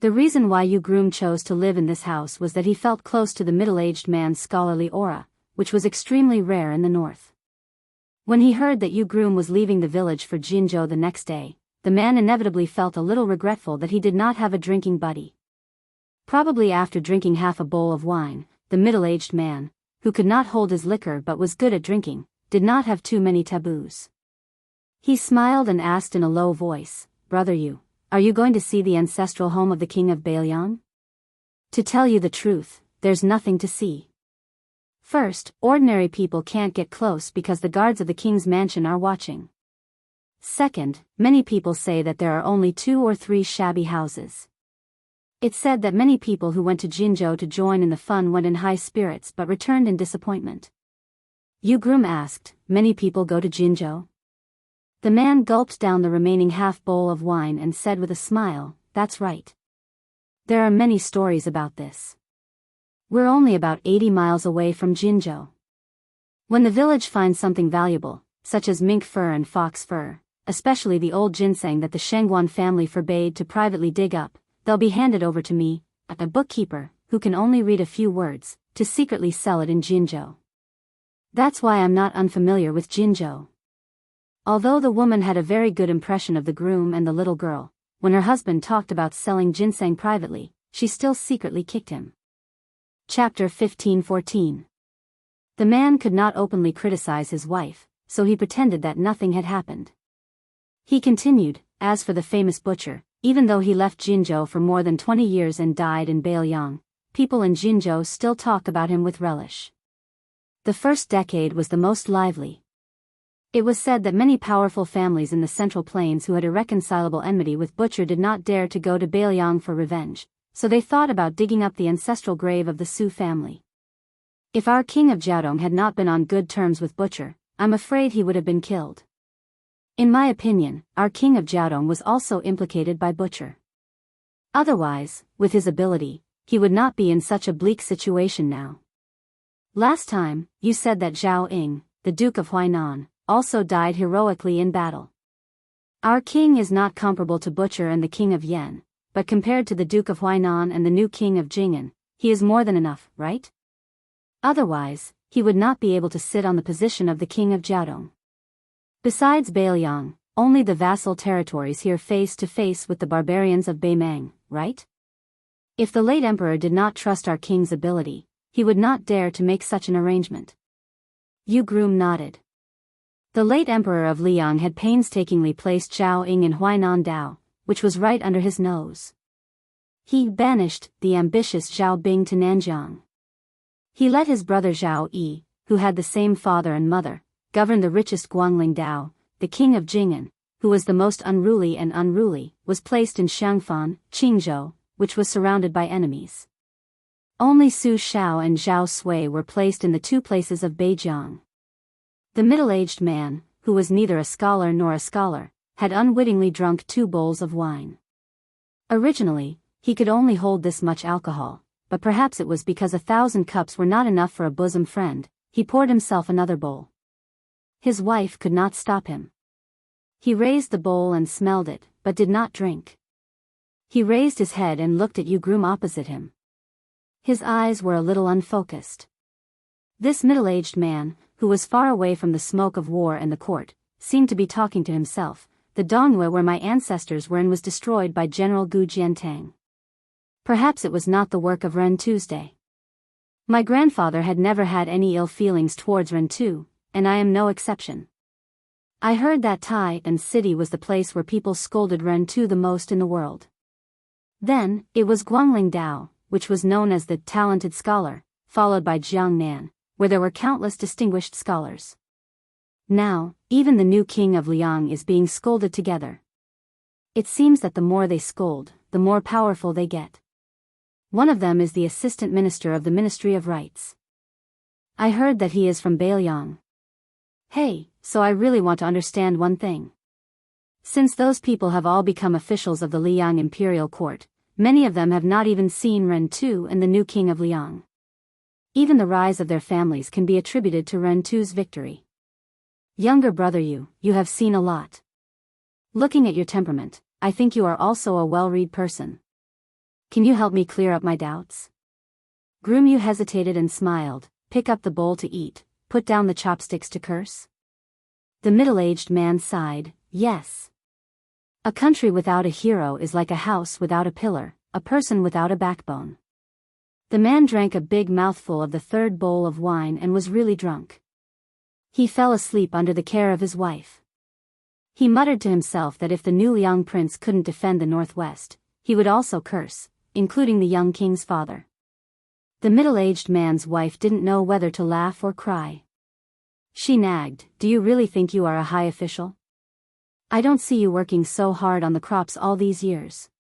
A: The reason why Yu Groom chose to live in this house was that he felt close to the middle-aged man's scholarly aura, which was extremely rare in the north. When he heard that Yu Groom was leaving the village for Jinzhou the next day, the man inevitably felt a little regretful that he did not have a drinking buddy. Probably after drinking half a bowl of wine, the middle-aged man, who could not hold his liquor but was good at drinking, did not have too many taboos. He smiled and asked in a low voice, "Brother Yu, are you going to see the ancestral home of the king of Beiliang?" "To tell you the truth, there's nothing to see. First, ordinary people can't get close because the guards of the king's mansion are watching. Second, many people say that there are only 2 or 3 shabby houses. It's said that many people who went to Jinzhou to join in the fun went in high spirits but returned in disappointment." Yu Groom asked, "Many people go to Jinzhou?" The man gulped down the remaining half bowl of wine and said with a smile, "That's right. There are many stories about this. We're only about 80 miles away from Jinzhou. When the village finds something valuable, such as mink fur and fox fur, especially the old ginseng that the Shengguan family forbade to privately dig up, they'll be handed over to me, a bookkeeper, who can only read a few words, to secretly sell it in Jinzhou. That's why I'm not unfamiliar with Jinzhou." Although the woman had a very good impression of the groom and the little girl, when her husband talked about selling ginseng privately, she still secretly kicked him. Chapter 15:14. The man could not openly criticize his wife, so he pretended that nothing had happened. He continued, "As for the famous butcher, even though he left Jinzhou for more than 20 years and died in Beiliang, people in Jinzhou still talk about him with relish. The first decade was the most lively. It was said that many powerful families in the Central Plains who had irreconcilable enmity with Butcher did not dare to go to Beiliang for revenge, so they thought about digging up the ancestral grave of the Su family. If our king of Jiaodong had not been on good terms with Butcher, I'm afraid he would have been killed. In my opinion, our king of Jiaodong was also implicated by Butcher. Otherwise, with his ability, he would not be in such a bleak situation now. Last time, you said that Zhao Ying, the Duke of Huainan, also died heroically in battle. Our king is not comparable to Butcher and the king of Yan, but compared to the Duke of Huainan and the new king of Jing'an, he is more than enough, right? Otherwise, he would not be able to sit on the position of the king of Jiaodong. Besides Bailiang, only the vassal territories here face to face with the barbarians of Beimang, right? If the late emperor did not trust our king's ability, he would not dare to make such an arrangement. Yu Groom nodded. The late emperor of Liang had painstakingly placed Zhao Ying in Huainan Dao, which was right under his nose. He banished the ambitious Zhao Bing to Nanjiang. He let his brother Zhao Yi, who had the same father and mother, govern the richest Guangling Dao. The king of Jing'an, who was the most unruly, was placed in Xiangfan, Qingzhou, which was surrounded by enemies. Only Su Shao and Zhao Sui were placed in the two places of Beijiang. The middle-aged man, who was neither a scholar nor a scholar, had unwittingly drunk 2 bowls of wine. Originally, he could only hold this much alcohol, but perhaps it was because 1,000 cups were not enough for a bosom friend. He poured himself another bowl. His wife could not stop him. He raised the bowl and smelled it, but did not drink. He raised his head and looked at Yu Groom opposite him. His eyes were a little unfocused. This middle-aged man, who was far away from the smoke of war and the court, seemed to be talking to himself. The Dongwei where my ancestors were in was destroyed by General Gu Jiantang. Perhaps it was not the work of Ren Tuesday. My grandfather had never had any ill feelings towards Ren Tu, and I am no exception. I heard that Tai and city was the place where people scolded Ren Tu the most in the world. Then, it was Guangling Dao, which was known as the talented scholar, followed by Jiangnan, where there were countless distinguished scholars. Now, even the new king of Liang is being scolded together. It seems that the more they scold, the more powerful they get. One of them is the assistant minister of the Ministry of Rights. I heard that he is from Bailiang. Hey, so I really want to understand one thing. Since those people have all become officials of the Liang imperial court, many of them have not even seen Ren Tu and the new king of Liang. Even the rise of their families can be attributed to Ren Tu's victory. Younger brother, you have seen a lot. Looking at your temperament, I think you are also a well-read person. Can you help me clear up my doubts? Groom Yu hesitated and smiled. Pick up the bowl to eat, put down the chopsticks to curse. The middle-aged man sighed. Yes. A country without a hero is like a house without a pillar, a person without a backbone. The man drank a big mouthful of the 3rd bowl of wine and was really drunk. He fell asleep under the care of his wife. He muttered to himself that if the new Liang prince couldn't defend the northwest, he would also curse, including the young king's father. The middle-aged man's wife didn't know whether to laugh or cry. She nagged, "Do you really think you are a high official? I don't see you working so hard on the crops all these years."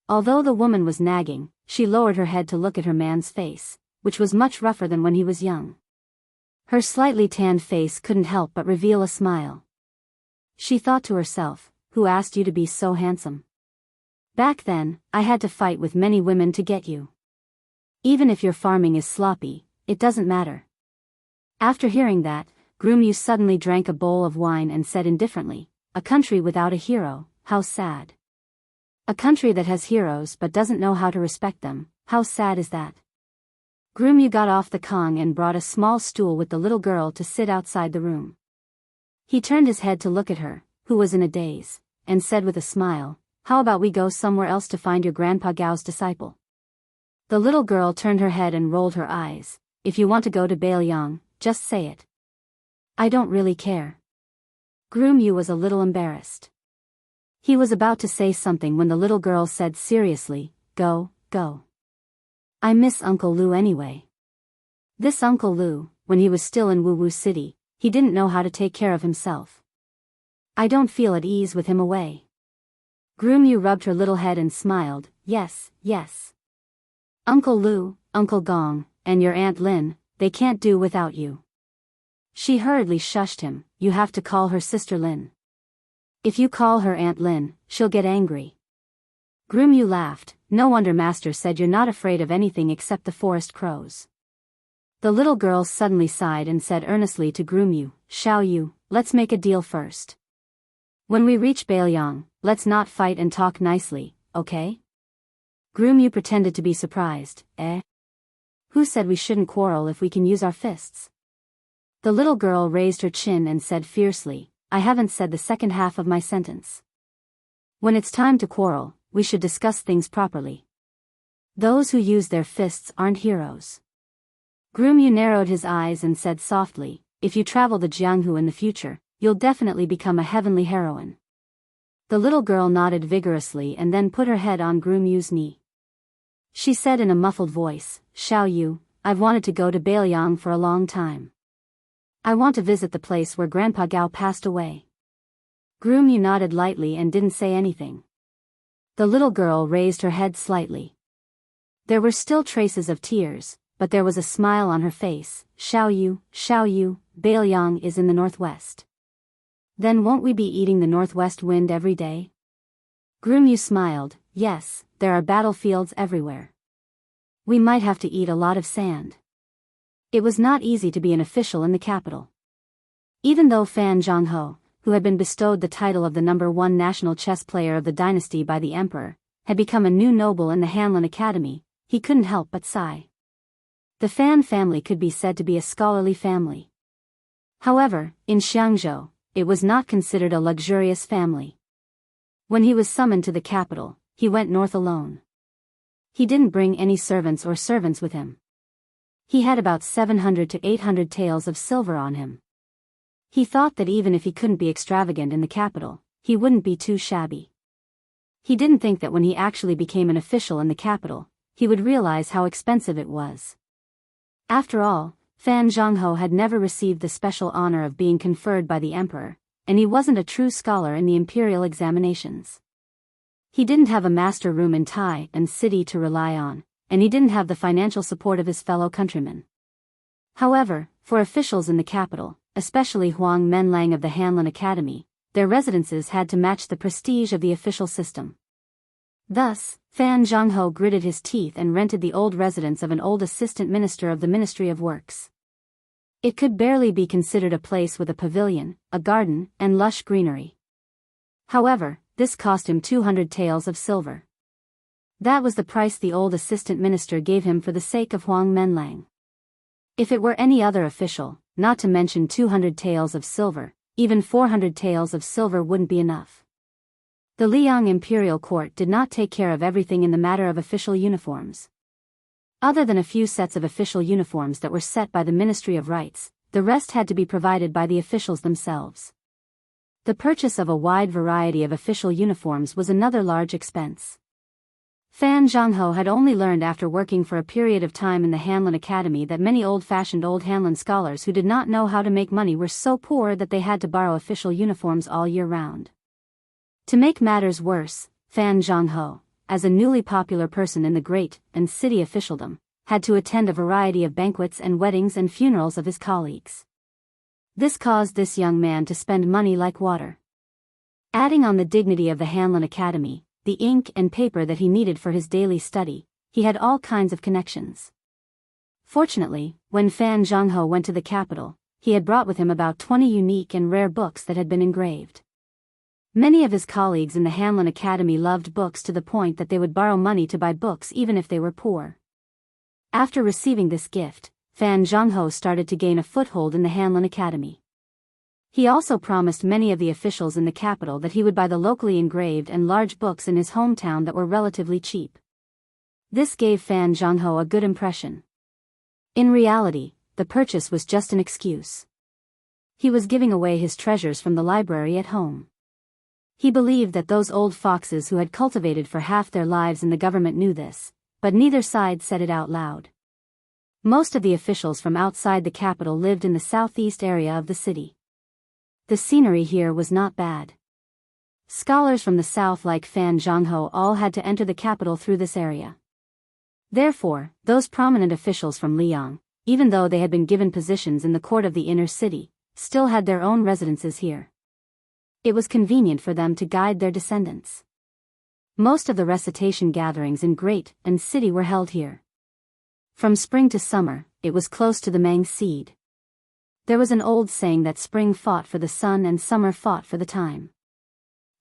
A: Although the woman was nagging, she lowered her head to look at her man's face, which was much rougher than when he was young. Her slightly tanned face couldn't help but reveal a smile. She thought to herself, "Who asked you to be so handsome? Back then, I had to fight with many women to get you. Even if your farming is sloppy, it doesn't matter." After hearing that, Groom Yu suddenly drank a bowl of wine and said indifferently, "A country without a hero, how sad. A country that has heroes but doesn't know how to respect them, how sad is that?" Groom Yu got off the kong and brought a small stool with the little girl to sit outside the room. He turned his head to look at her, who was in a daze, and said with a smile, "How about we go somewhere else to find your Grandpa Gao's disciple?" The little girl turned her head and rolled her eyes. "If you want to go to Bailiang, just say it. I don't really care." Groom Yu was a little embarrassed. He was about to say something when the little girl said seriously, Go. I miss Uncle Lu anyway." This Uncle Lu, when he was still in Wu City, he didn't know how to take care of himself. "I don't feel at ease with him away." Groom Yu rubbed her little head and smiled. Yes. Uncle Lu, Uncle Gong, and your Aunt Lin, they can't do without you." She hurriedly shushed him. "You have to call her Sister Lin. If you call her Aunt Lin, she'll get angry." Groom Yu laughed. "No wonder Master said you're not afraid of anything except the forest crows." The little girl suddenly sighed and said earnestly to Groom Yu, "Xiao Yu, let's make a deal first. When we reach Bailiang, let's not fight and talk nicely, okay?" Groom Yu pretended to be surprised. Who said we shouldn't quarrel if we can use our fists?" The little girl raised her chin and said fiercely, I haven't said the second half of my sentence. When it's time to quarrel, we should discuss things properly. Those who use their fists aren't heroes. Groomyu narrowed his eyes and said softly, if you travel the Jianghu in the future, you'll definitely become a heavenly heroine. The little girl nodded vigorously and then put her head on Groomyu's knee. She said in a muffled voice, Xiao Yu, I've wanted to go to Bailiang for a long time. I want to visit the place where Grandpa Gao passed away. Groomyu nodded lightly and didn't say anything. The little girl raised her head slightly. There were still traces of tears, but there was a smile on her face. Xiao Yu, Bailiang is in the northwest. Then won't we be eating the northwest wind every day? Groomyu smiled, yes, there are battlefields everywhere. We might have to eat a lot of sand. It was not easy to be an official in the capital. Even though Fan Zhongho, who had been bestowed the title of the #1 national chess player of the dynasty by the emperor, had become a new noble in the Hanlin Academy, he couldn't help but sigh. The Fan family could be said to be a scholarly family. However, in Xiangzhou, it was not considered a luxurious family. When he was summoned to the capital, he went north alone. He didn't bring any servants with him. He had about 700 to 800 taels of silver on him. He thought that even if he couldn't be extravagant in the capital, he wouldn't be too shabby. He didn't think that when he actually became an official in the capital, he would realize how expensive it was. After all, Fan Zhongho had never received the special honor of being conferred by the emperor, and he wasn't a true scholar in the imperial examinations. He didn't have a master room in Tai and city to rely on, and he didn't have the financial support of his fellow countrymen. However, for officials in the capital, especially Huang Menlang of the Hanlin Academy, their residences had to match the prestige of the official system. Thus, Fan Zhongho gritted his teeth and rented the old residence of an old assistant minister of the Ministry of Works. It could barely be considered a place with a pavilion, a garden, and lush greenery. However, this cost him 200 taels of silver. That was the price the old assistant minister gave him for the sake of Huang Menlang. If it were any other official, not to mention 200 taels of silver, even 400 taels of silver wouldn't be enough. The Liang imperial court did not take care of everything in the matter of official uniforms. Other than a few sets of official uniforms that were set by the Ministry of Rites, the rest had to be provided by the officials themselves. The purchase of a wide variety of official uniforms was another large expense. Fan Zhongho had only learned after working for a period of time in the Hanlin Academy that many old-fashioned old Hanlin scholars who did not know how to make money were so poor that they had to borrow official uniforms all year round. To make matters worse, Fan Zhongho, as a newly popular person in the great and city officialdom, had to attend a variety of banquets and weddings and funerals of his colleagues. This caused this young man to spend money like water. Adding on the dignity of the Hanlin Academy, the ink and paper that he needed for his daily study, he had all kinds of connections. Fortunately, when Fan Zhongho went to the capital, he had brought with him about 20 unique and rare books that had been engraved. Many of his colleagues in the Hanlin Academy loved books to the point that they would borrow money to buy books even if they were poor. After receiving this gift, Fan Zhongho started to gain a foothold in the Hanlin Academy. He also promised many of the officials in the capital that he would buy the locally engraved and large books in his hometown that were relatively cheap. This gave Fan Zhongho a good impression. In reality, the purchase was just an excuse. He was giving away his treasures from the library at home. He believed that those old foxes who had cultivated for half their lives in the government knew this, but neither side said it out loud. Most of the officials from outside the capital lived in the southeast area of the city. The scenery here was not bad. Scholars from the south like Fan Zhongho all had to enter the capital through this area. Therefore, those prominent officials from Liang, even though they had been given positions in the court of the inner city, still had their own residences here. It was convenient for them to guide their descendants. Most of the recitation gatherings in Great and City were held here. From spring to summer, it was close to the Mang seed. There was an old saying that spring fought for the sun and summer fought for the time.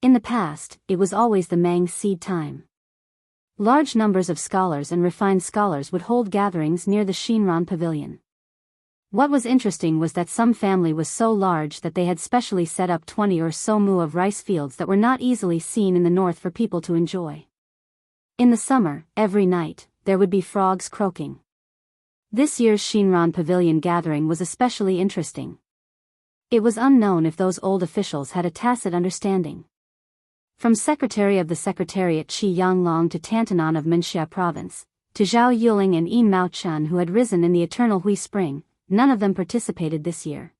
A: In the past, it was always the Mang seed time. Large numbers of scholars and refined scholars would hold gatherings near the Shinran Pavilion. What was interesting was that some family was so large that they had specially set up 20 or so mu of rice fields that were not easily seen in the north for people to enjoy. In the summer, every night, there would be frogs croaking. This year's Shinran Pavilion gathering was especially interesting. It was unknown if those old officials had a tacit understanding. From Secretary of the Secretariat Qi Yanglong to Tantanan of Menxia Province, to Zhao Yuling and Yin Mao Chun who had risen in the eternal Hui Spring, none of them participated this year.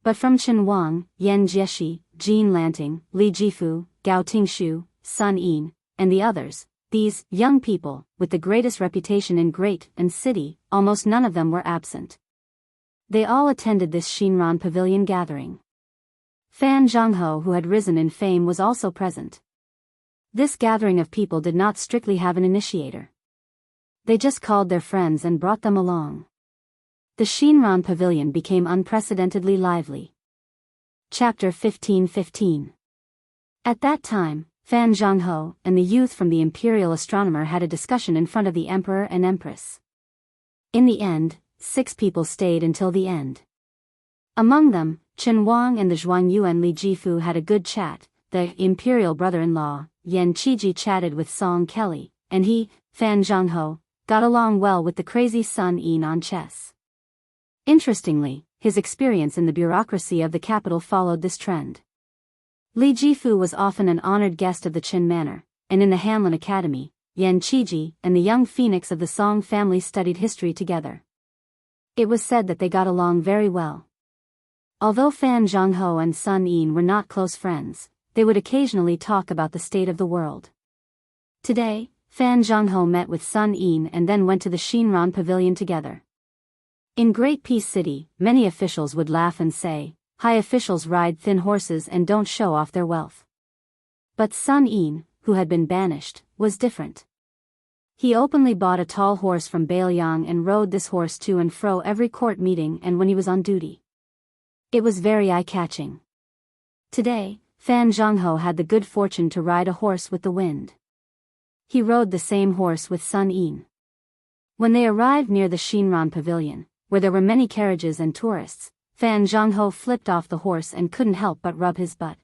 A: But from Chen Wang, Yan Jieshi, Jean Lanting, Li Jifu, Gao Tingshu, Sun Yin, and the others, these young people, with the greatest reputation in Great and City, almost none of them were absent. They all attended this Shinran Pavilion gathering. Fan Zhongho, who had risen in fame, was also present. This gathering of people did not strictly have an initiator. They just called their friends and brought them along. The Shinran Pavilion became unprecedentedly lively. Chapter 15:15. At that time, Fan Zhongho and the youth from the Imperial Astronomer had a discussion in front of the Emperor and Empress. In the end, 6 people stayed until the end. Among them, Chen Wang and the Zhuangyuan Li Jifu had a good chat. The imperial brother-in-law, Yan Qiji, chatted with Song Kelly, and he, Fan Zhongho, got along well with the crazy Sun Yin on chess. Interestingly, his experience in the bureaucracy of the capital followed this trend. Li Jifu was often an honored guest of the Qin Manor, and in the Hanlin Academy, Yan Qiji and the young phoenix of the Song family studied history together. It was said that they got along very well. Although Fan Zhongho and Sun Yin were not close friends, they would occasionally talk about the state of the world. Today, Fan Zhongho met with Sun Yin and then went to the Shinran Pavilion together. In Great Peace City, many officials would laugh and say, high officials ride thin horses and don't show off their wealth. But Sun Yin, who had been banished, was different. He openly bought a tall horse from Bailiang and rode this horse to and fro every court meeting and when he was on duty. It was very eye-catching. Today, Fan Zhongho had the good fortune to ride a horse with the wind. He rode the same horse with Sun Yin. When they arrived near the Shinran Pavilion, where there were many carriages and tourists, Fan Zhongho flipped off the horse and couldn't help but rub his butt.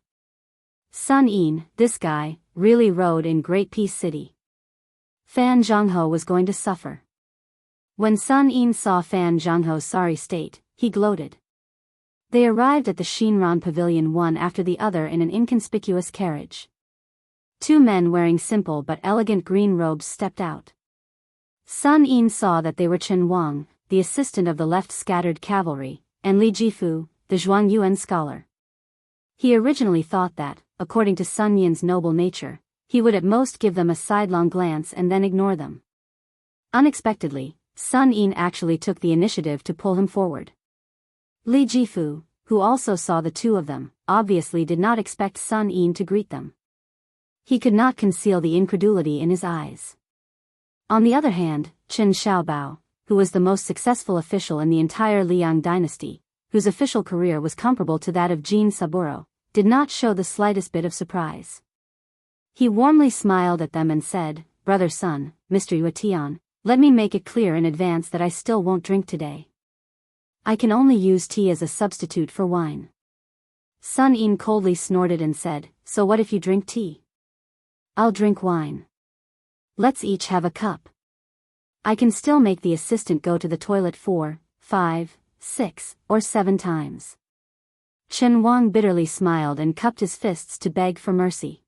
A: Sun Yin, this guy, really rode in Great Peace City. Fan Zhongho was going to suffer. When Sun Yin saw Fan Zhongho's sorry state, he gloated. They arrived at the Shinran Pavilion one after the other in an inconspicuous carriage. 2 men wearing simple but elegant green robes stepped out. Sun Yin saw that they were Chen Wang, the assistant of the left scattered cavalry, and Li Jifu, the Zhuangyuan scholar. He originally thought that, according to Sun Yin's noble nature, he would at most give them a sidelong glance and then ignore them. Unexpectedly, Sun Yin actually took the initiative to pull him forward. Li Jifu, who also saw the 2 of them, obviously did not expect Sun Yin to greet them. He could not conceal the incredulity in his eyes. On the other hand, Chen Xiaobao, who was the most successful official in the entire Liang dynasty, whose official career was comparable to that of Jin Saburo, did not show the slightest bit of surprise. He warmly smiled at them and said, "Brother Sun, Mr. Yuetian, let me make it clear in advance that I still won't drink today. I can only use tea as a substitute for wine." Sun Yin coldly snorted and said, "So what if you drink tea? I'll drink wine. Let's each have a cup. I can still make the assistant go to the toilet 4, 5, 6, or 7 times." Chen Wang bitterly smiled and cupped his fists to beg for mercy.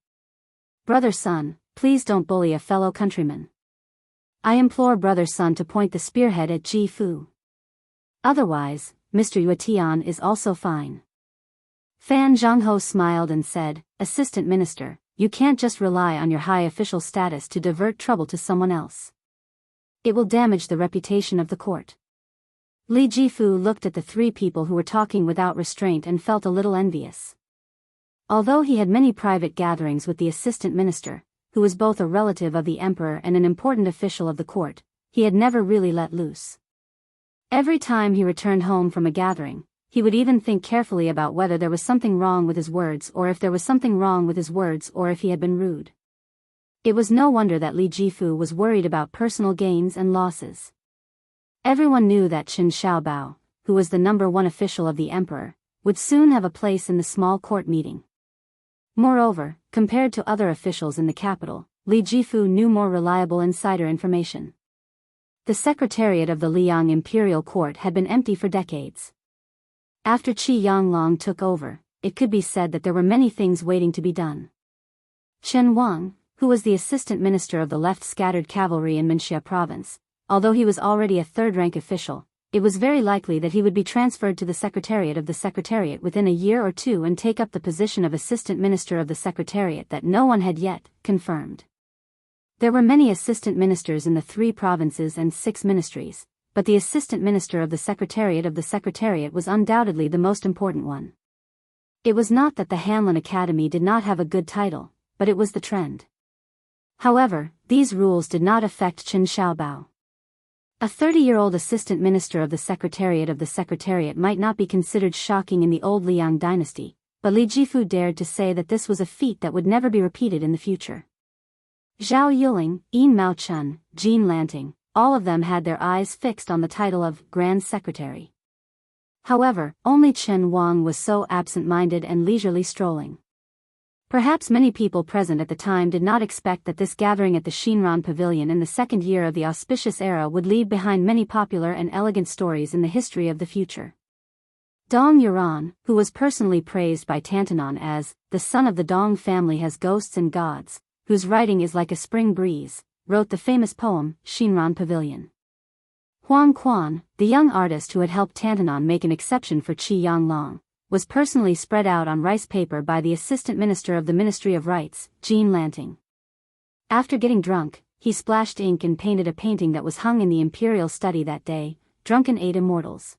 A: "Brother Sun, please don't bully a fellow countryman. I implore Brother Sun to point the spearhead at Ji Fu. Otherwise, Mr. Yuetian is also fine." Fan Zhongho smiled and said, "Assistant Minister, you can't just rely on your high official status to divert trouble to someone else. It will damage the reputation of the court." Li Jifu looked at the 3 people who were talking without restraint and felt a little envious. Although he had many private gatherings with the assistant minister, who was both a relative of the emperor and an important official of the court, he had never really let loose. Every time he returned home from a gathering, he would even think carefully about whether there was something wrong with his words or if there was something wrong with his words or if he had been rude. It was no wonder that Li Jifu was worried about personal gains and losses. Everyone knew that Chen Xiaobao, who was the #1 official of the emperor, would soon have a place in the small court meeting. Moreover, compared to other officials in the capital, Li Jifu knew more reliable insider information. The secretariat of the Liang imperial court had been empty for decades. After Qi Yanglong took over, it could be said that there were many things waiting to be done. Chen Wang, who was the assistant minister of the left scattered cavalry in Minxia province, although he was already a third-rank official, it was very likely that he would be transferred to the secretariat of the secretariat within a year or two and take up the position of assistant minister of the secretariat that no one had yet confirmed. There were many assistant ministers in the 3 provinces and 6 ministries, but the assistant minister of the secretariat was undoubtedly the most important one. It was not that the Hanlin Academy did not have a good title, but it was the trend. However, these rules did not affect Chen Xiaobao. A 30-year-old assistant minister of the secretariat might not be considered shocking in the old Liang dynasty, but Li Jifu dared to say that this was a feat that would never be repeated in the future. Zhao Yuling, Yin Maochun, Jean Lanting, all of them had their eyes fixed on the title of Grand Secretary. However, only Chen Wang was so absent-minded and leisurely strolling. Perhaps many people present at the time did not expect that this gathering at the Shinran Pavilion in the second year of the auspicious era would leave behind many popular and elegant stories in the history of the future. Dong Yuran, who was personally praised by Tantanon as the son of the Dong family has ghosts and gods, whose writing is like a spring breeze, wrote the famous poem, Shinran Pavilion. Huang Quan, the young artist who had helped Tantanon make an exception for Qi Yanglong, was personally spread out on rice paper by the assistant minister of the Ministry of Rites, Jean Lanting. After getting drunk, he splashed ink and painted a painting that was hung in the imperial study that day, Drunken 8 Immortals.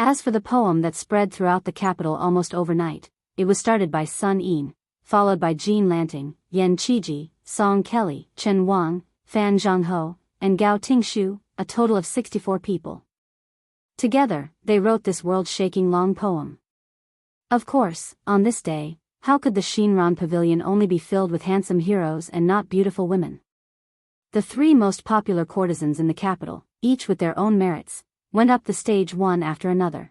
A: As for the poem that spread throughout the capital almost overnight, it was started by Sun Yin, followed by Jean Lanting, Yan Qiji, Song Kelly, Chen Wang, Fan Zhongho, and Gao Tingshu, a total of 64 people. Together, they wrote this world-shaking long poem. Of course, on this day, how could the Shinran Pavilion only be filled with handsome heroes and not beautiful women? The 3 most popular courtesans in the capital, each with their own merits, went up the stage one after another.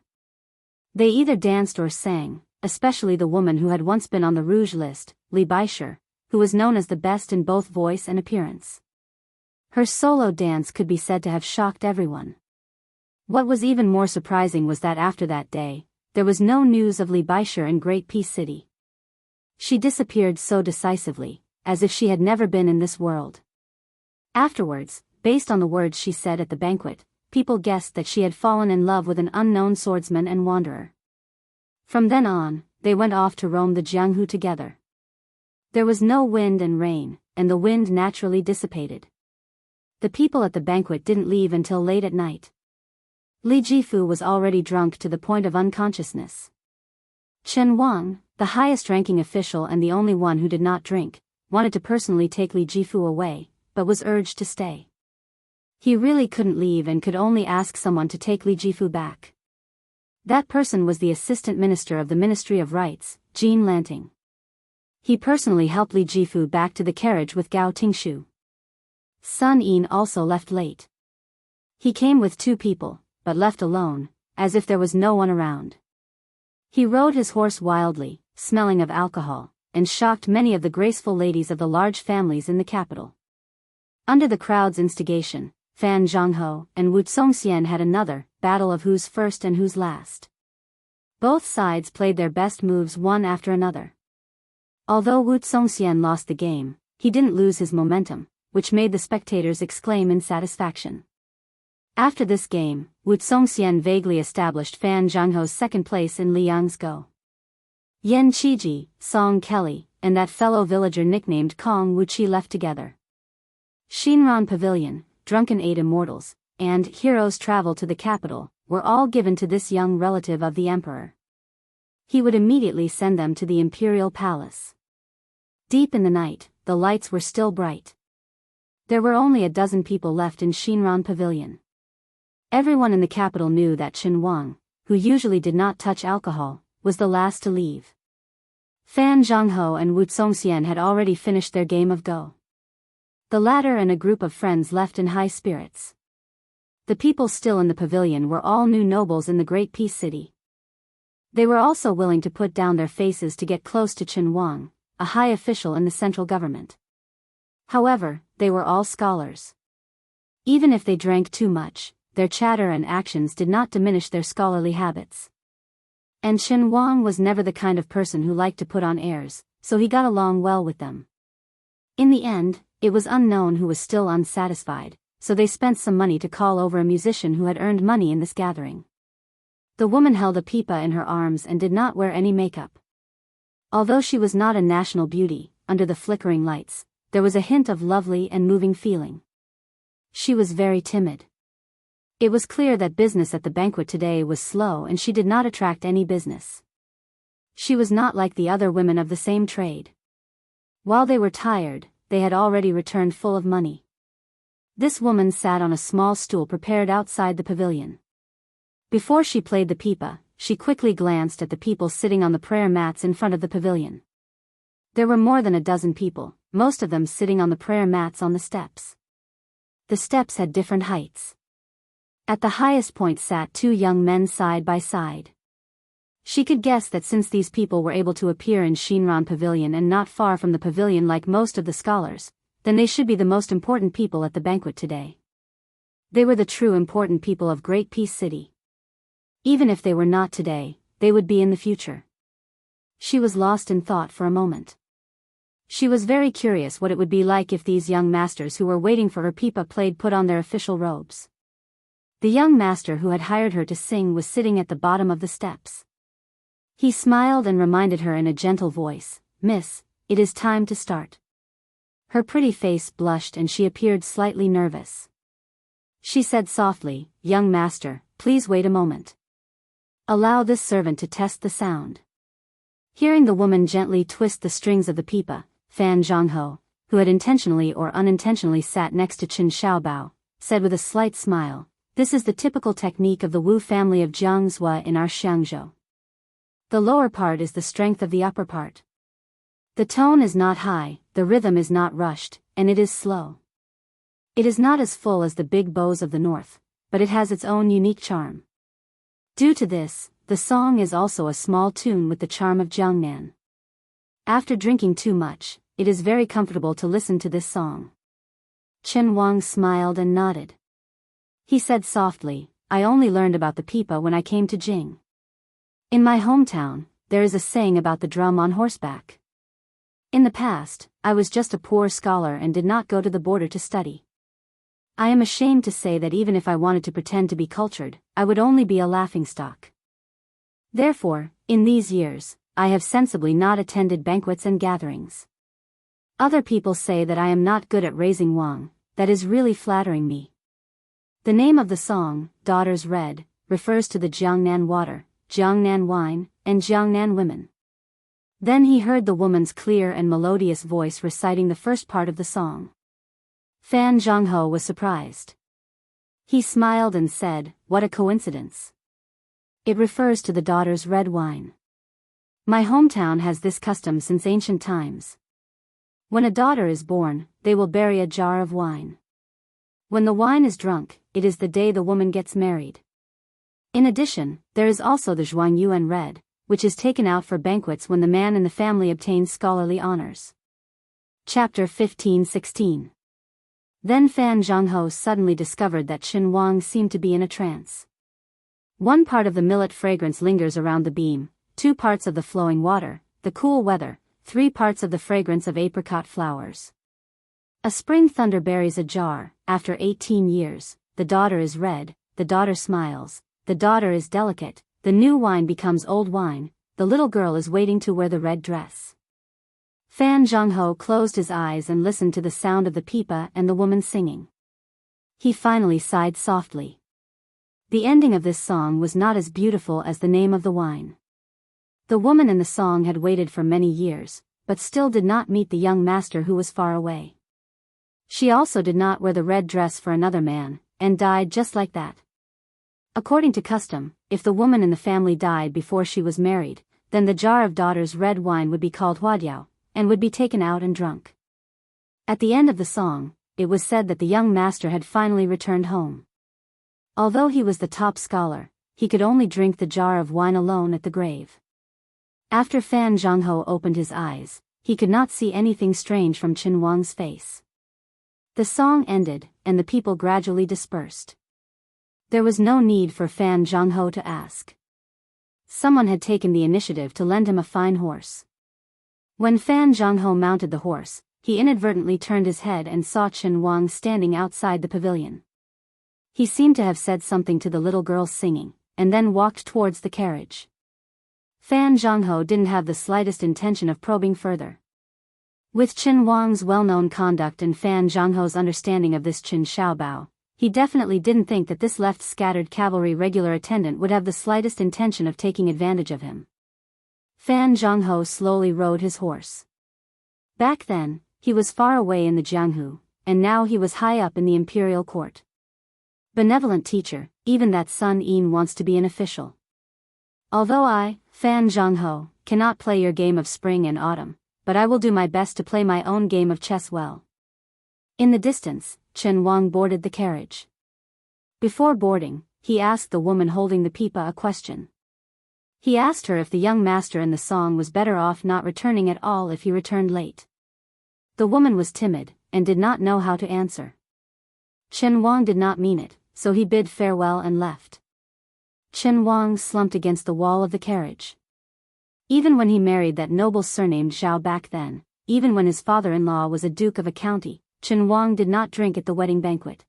A: They either danced or sang, especially the woman who had once been on the rouge list, Li Baisher, who was known as the best in both voice and appearance. Her solo dance could be said to have shocked everyone. What was even more surprising was that after that day, there was no news of Li Baisher in Great Peace City. She disappeared so decisively, as if she had never been in this world. Afterwards, based on the words she said at the banquet, people guessed that she had fallen in love with an unknown swordsman and wanderer. From then on, they went off to roam the Jianghu together. There was no wind and rain, and the wind naturally dissipated. The people at the banquet didn't leave until late at night. Li Jifu was already drunk to the point of unconsciousness. Chen Wang, the highest-ranking official and the only one who did not drink, wanted to personally take Li Jifu away, but was urged to stay. He really couldn't leave and could only ask someone to take Li Jifu back. That person was the assistant minister of the Ministry of Rites, Jean Lanting. He personally helped Li Jifu back to the carriage with Gao Tingshu. Sun Yin also left late. He came with 2 people, but left alone, as if there was no one around. He rode his horse wildly, smelling of alcohol, and shocked many of the graceful ladies of the large families in the capital. Under the crowd's instigation, Fan Zhongho and Wu Songxian had another battle of who's first and who's last. Both sides played their best moves one after another. Although Wu Songxian lost the game, he didn't lose his momentum, which made the spectators exclaim in satisfaction. After this game, Wu Songxian vaguely established Fan Zhongho's second place in Liang's Go. Yan Qiji, Song Kelly, and that fellow villager nicknamed Kong Wuqi left together. Shinran Pavilion, Drunken 8 Immortals, and Heroes Travel to the Capital, were all given to this young relative of the emperor. He would immediately send them to the imperial palace. Deep in the night, the lights were still bright. There were only a dozen people left in Shinran Pavilion. Everyone in the capital knew that Chen Wang, who usually did not touch alcohol, was the last to leave. Fan Zhongho and Wu Songxian had already finished their game of Go. The latter and a group of friends left in high spirits. The people still in the pavilion were all new nobles in the great peace city. They were also willing to put down their faces to get close to Chen Wang, a high official in the central government. However, they were all scholars. Even if they drank too much, their chatter and actions did not diminish their scholarly habits. And Chen Wang was never the kind of person who liked to put on airs, so he got along well with them. In the end, it was unknown who was still unsatisfied, so they spent some money to call over a musician who had earned money in this gathering. The woman held a pipa in her arms and did not wear any makeup. Although she was not a national beauty, under the flickering lights, there was a hint of lovely and moving feeling. She was very timid. It was clear that business at the banquet today was slow and she did not attract any business. She was not like the other women of the same trade. While they were tired, they had already returned full of money. This woman sat on a small stool prepared outside the pavilion. Before she played the pipa, she quickly glanced at the people sitting on the prayer mats in front of the pavilion. There were more than a dozen people, most of them sitting on the prayer mats on the steps. The steps had different heights. At the highest point sat two young men side by side. She could guess that since these people were able to appear in Shinran Pavilion and not far from the pavilion like most of the scholars, then they should be the most important people at the banquet today. They were the true important people of Great Peace City. Even if they were not today, they would be in the future. She was lost in thought for a moment. She was very curious what it would be like if these young masters who were waiting for her pipa put on their official robes. The young master who had hired her to sing was sitting at the bottom of the steps. He smiled and reminded her in a gentle voice, "Miss, it is time to start." Her pretty face blushed and she appeared slightly nervous. She said softly, "Young master, please wait a moment. Allow this servant to test the sound." Hearing the woman gently twist the strings of the pipa, Fan Zhongho, who had intentionally or unintentionally sat next to Chen Xiaobao, said with a slight smile, "This is the typical technique of the Wu family of Jiangzhou in our Xiangzhou. The lower part is the strength of the upper part. The tone is not high, the rhythm is not rushed, and it is slow. It is not as full as the big bows of the north, but it has its own unique charm. Due to this, the song is also a small tune with the charm of Jiangnan. After drinking too much, it is very comfortable to listen to this song." Chen Wang smiled and nodded. He said softly, "I only learned about the pipa when I came to Jing. In my hometown, there is a saying about the drum on horseback. In the past, I was just a poor scholar and did not go to the border to study. I am ashamed to say that even if I wanted to pretend to be cultured, I would only be a laughingstock. Therefore, in these years, I have sensibly not attended banquets and gatherings. Other people say that I am not good at raising wang, that is really flattering me." The name of the song, Daughters Red, refers to the Jiangnan water, Jiangnan wine, and Jiangnan women. Then he heard the woman's clear and melodious voice reciting the first part of the song. Fan Zhongho was surprised. He smiled and said, "What a coincidence. It refers to the Daughters Red wine. My hometown has this custom since ancient times. When a daughter is born, they will bury a jar of wine. When the wine is drunk, it is the day the woman gets married. In addition, there is also the Zhuang Yuan Red, which is taken out for banquets when the man in the family obtains scholarly honors." Chapter 15-16. Then Fan Zhongho suddenly discovered that Chen Wang seemed to be in a trance. One part of the millet fragrance lingers around the beam, 2 parts of the flowing water, the cool weather, 3 parts of the fragrance of apricot flowers. A spring thunder buries a jar, after 18 years, the daughter is red, the daughter smiles, the daughter is delicate, the new wine becomes old wine, the little girl is waiting to wear the red dress. Fan Zhongho closed his eyes and listened to the sound of the pipa and the woman singing. He finally sighed softly. The ending of this song was not as beautiful as the name of the wine. The woman in the song had waited for many years, but still did not meet the young master who was far away. She also did not wear the red dress for another man, and died just like that. According to custom, if the woman in the family died before she was married, then the jar of daughter's red wine would be called huadiao, and would be taken out and drunk. At the end of the song, it was said that the young master had finally returned home. Although he was the top scholar, he could only drink the jar of wine alone at the grave. After Fan Zhongho opened his eyes, he could not see anything strange from Qin Wang's face. The song ended, and the people gradually dispersed. There was no need for Fan Zhongho to ask. Someone had taken the initiative to lend him a fine horse. When Fan Zhongho mounted the horse, he inadvertently turned his head and saw Qin Wang standing outside the pavilion. He seemed to have said something to the little girl singing, and then walked towards the carriage. Fan Zhongho didn't have the slightest intention of probing further. With Qin Wang's well-known conduct and Fan Zhongho's understanding of this Qin Xiaobao, he definitely didn't think that this left scattered cavalry regular attendant would have the slightest intention of taking advantage of him. Fan Zhongho slowly rode his horse. Back then, he was far away in the Jianghu, and now he was high up in the imperial court. Benevolent teacher, even that Sun Yin wants to be an official. Although I, Fan Zhongho, cannot play your game of spring and autumn, but I will do my best to play my own game of chess well. In the distance, Qin Wang boarded the carriage. Before boarding, he asked the woman holding the pipa a question. He asked her if the young master in the song was better off not returning at all if he returned late. The woman was timid, and did not know how to answer. Qin Wang did not mean it, so he bid farewell and left. Qin Wang slumped against the wall of the carriage. Even when he married that noble surnamed Zhao back then, even when his father-in-law was a duke of a county, Qin Wang did not drink at the wedding banquet.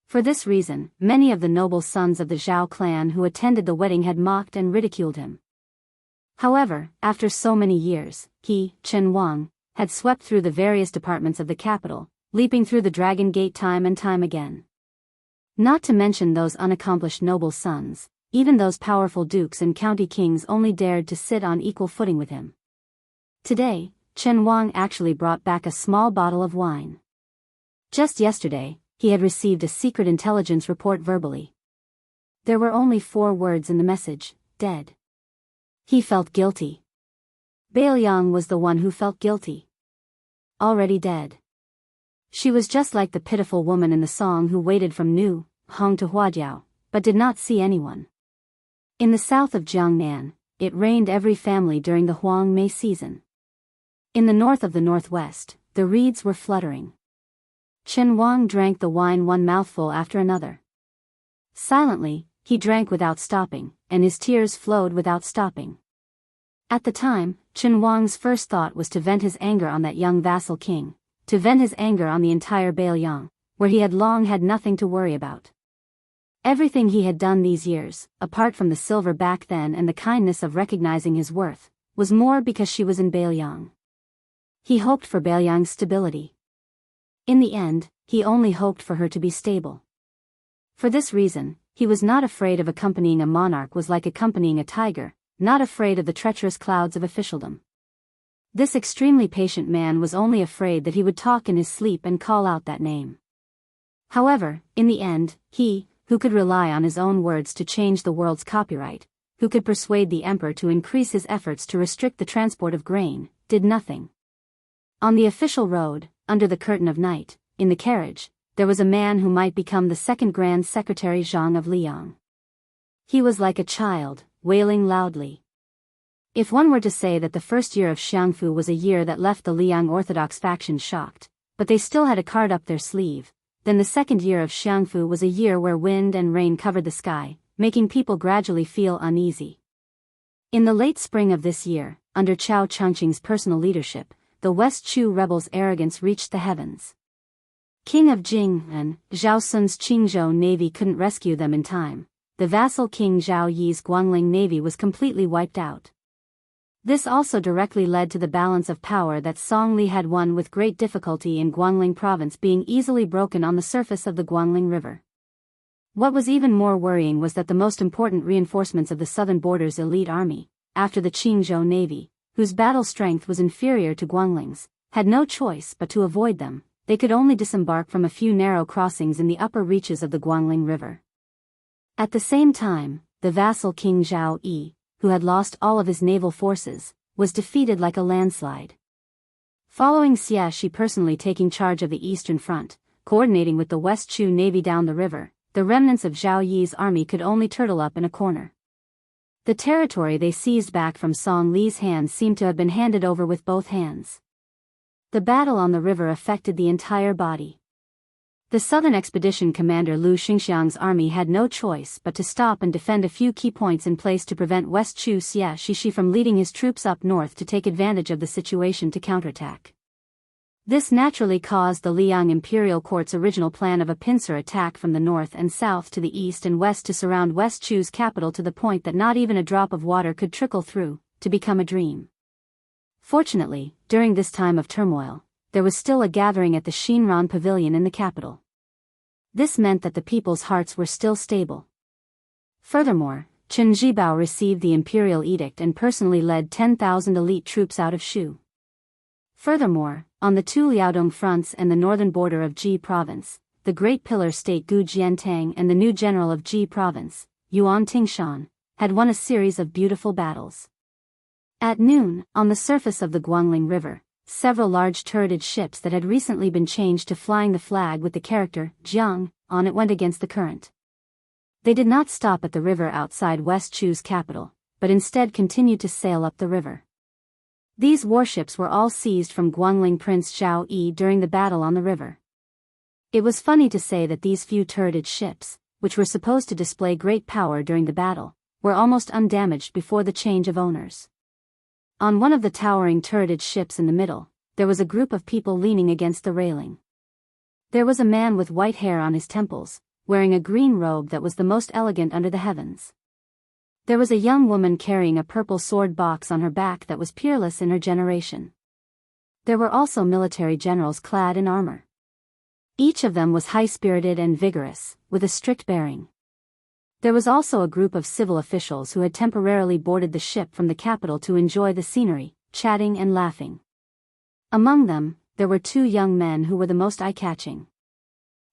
A: For this reason, many of the noble sons of the Zhao clan who attended the wedding had mocked and ridiculed him. However, after so many years, he, Qin Wang, had swept through the various departments of the capital, leaping through the Dragon Gate time and time again. Not to mention those unaccomplished noble sons, even those powerful dukes and county kings only dared to sit on equal footing with him. Today, Qin Wang actually brought back a small bottle of wine. Just yesterday, he had received a secret intelligence report verbally. There were only 4 words in the message: dead. He felt guilty. Bailiang was the one who felt guilty. Already dead. She was just like the pitiful woman in the song who waited from Nu, Hong to Huadiao, but did not see anyone. In the south of Jiangnan, it rained every family during the Huang Mei season. In the north of the northwest, the reeds were fluttering. Qin Wang drank the wine one mouthful after another. Silently, he drank without stopping, and his tears flowed without stopping. At the time, Qin Wang's first thought was to vent his anger on that young vassal king, to vent his anger on the entire Bailiang, where he had long had nothing to worry about. Everything he had done these years, apart from the silver back then and the kindness of recognizing his worth, was more because she was in Bailiang. He hoped for Bailiang's stability. In the end, he only hoped for her to be stable. For this reason, he was not afraid of accompanying a monarch was like accompanying a tiger, not afraid of the treacherous clouds of officialdom. This extremely patient man was only afraid that he would talk in his sleep and call out that name. However, in the end, he, who could rely on his own words to change the world's copyright, who could persuade the emperor to increase his efforts to restrict the transport of grain, did nothing. On the official road, under the curtain of night, in the carriage, there was a man who might become the second Grand Secretary Zhang of Liang. He was like a child, wailing loudly. If one were to say that the first year of Xiangfu was a year that left the Liang Orthodox faction shocked, but they still had a card up their sleeve, then the second year of Xiangfu was a year where wind and rain covered the sky, making people gradually feel uneasy. In the late spring of this year, under Chao Chengqing's personal leadership, the West Chu rebels' arrogance reached the heavens. King of Jing and Zhao Sun's Qingzhou navy couldn't rescue them in time. The vassal King Zhao Yi's Guangling navy was completely wiped out. This also directly led to the balance of power that Song Li had won with great difficulty in Guangling province being easily broken on the surface of the Guangling River. What was even more worrying was that the most important reinforcements of the southern border's elite army, after the Qingzhou navy, whose battle strength was inferior to Guangling's, had no choice but to avoid them. They could only disembark from a few narrow crossings in the upper reaches of the Guangling River. At the same time, the vassal King Zhao Yi, who had lost all of his naval forces, was defeated like a landslide. Following Xie Shi personally taking charge of the Eastern Front, coordinating with the West Chu Navy down the river, the remnants of Zhao Yi's army could only turtle up in a corner. The territory they seized back from Song Li's hands seemed to have been handed over with both hands. The battle on the river affected the entire body. The Southern Expedition commander Lu Xingxiang's army had no choice but to stop and defend a few key points in place to prevent West Chu Xia Shishi from leading his troops up north to take advantage of the situation to counterattack. This naturally caused the Liang imperial court's original plan of a pincer attack from the north and south to the east and west to surround West Chu's capital to the point that not even a drop of water could trickle through, to become a dream. Fortunately, during this time of turmoil, there was still a gathering at the Xinran Pavilion in the capital. This meant that the people's hearts were still stable. Furthermore, Chen Zhibao received the imperial edict and personally led 10,000 elite troops out of Shu. Furthermore, on the two Liaodong fronts and the northern border of Ji province, the great pillar state Gu Jiantang and the new general of Ji province, Yuan Tingshan, had won a series of beautiful battles. At noon, on the surface of the Guangling River, several large turreted ships that had recently been changed to flying the flag with the character Jiang on it went against the current. They did not stop at the river outside West Chu's capital, but instead continued to sail up the river. These warships were all seized from Guangling Prince Zhao Yi during the battle on the river. It was funny to say that these few turreted ships, which were supposed to display great power during the battle, were almost undamaged before the change of owners. On one of the towering turreted ships in the middle, there was a group of people leaning against the railing. There was a man with white hair on his temples, wearing a green robe that was the most elegant under the heavens. There was a young woman carrying a purple sword box on her back that was peerless in her generation. There were also military generals clad in armor. Each of them was high-spirited and vigorous, with a strict bearing. There was also a group of civil officials who had temporarily boarded the ship from the capital to enjoy the scenery, chatting and laughing. Among them, there were two young men who were the most eye-catching.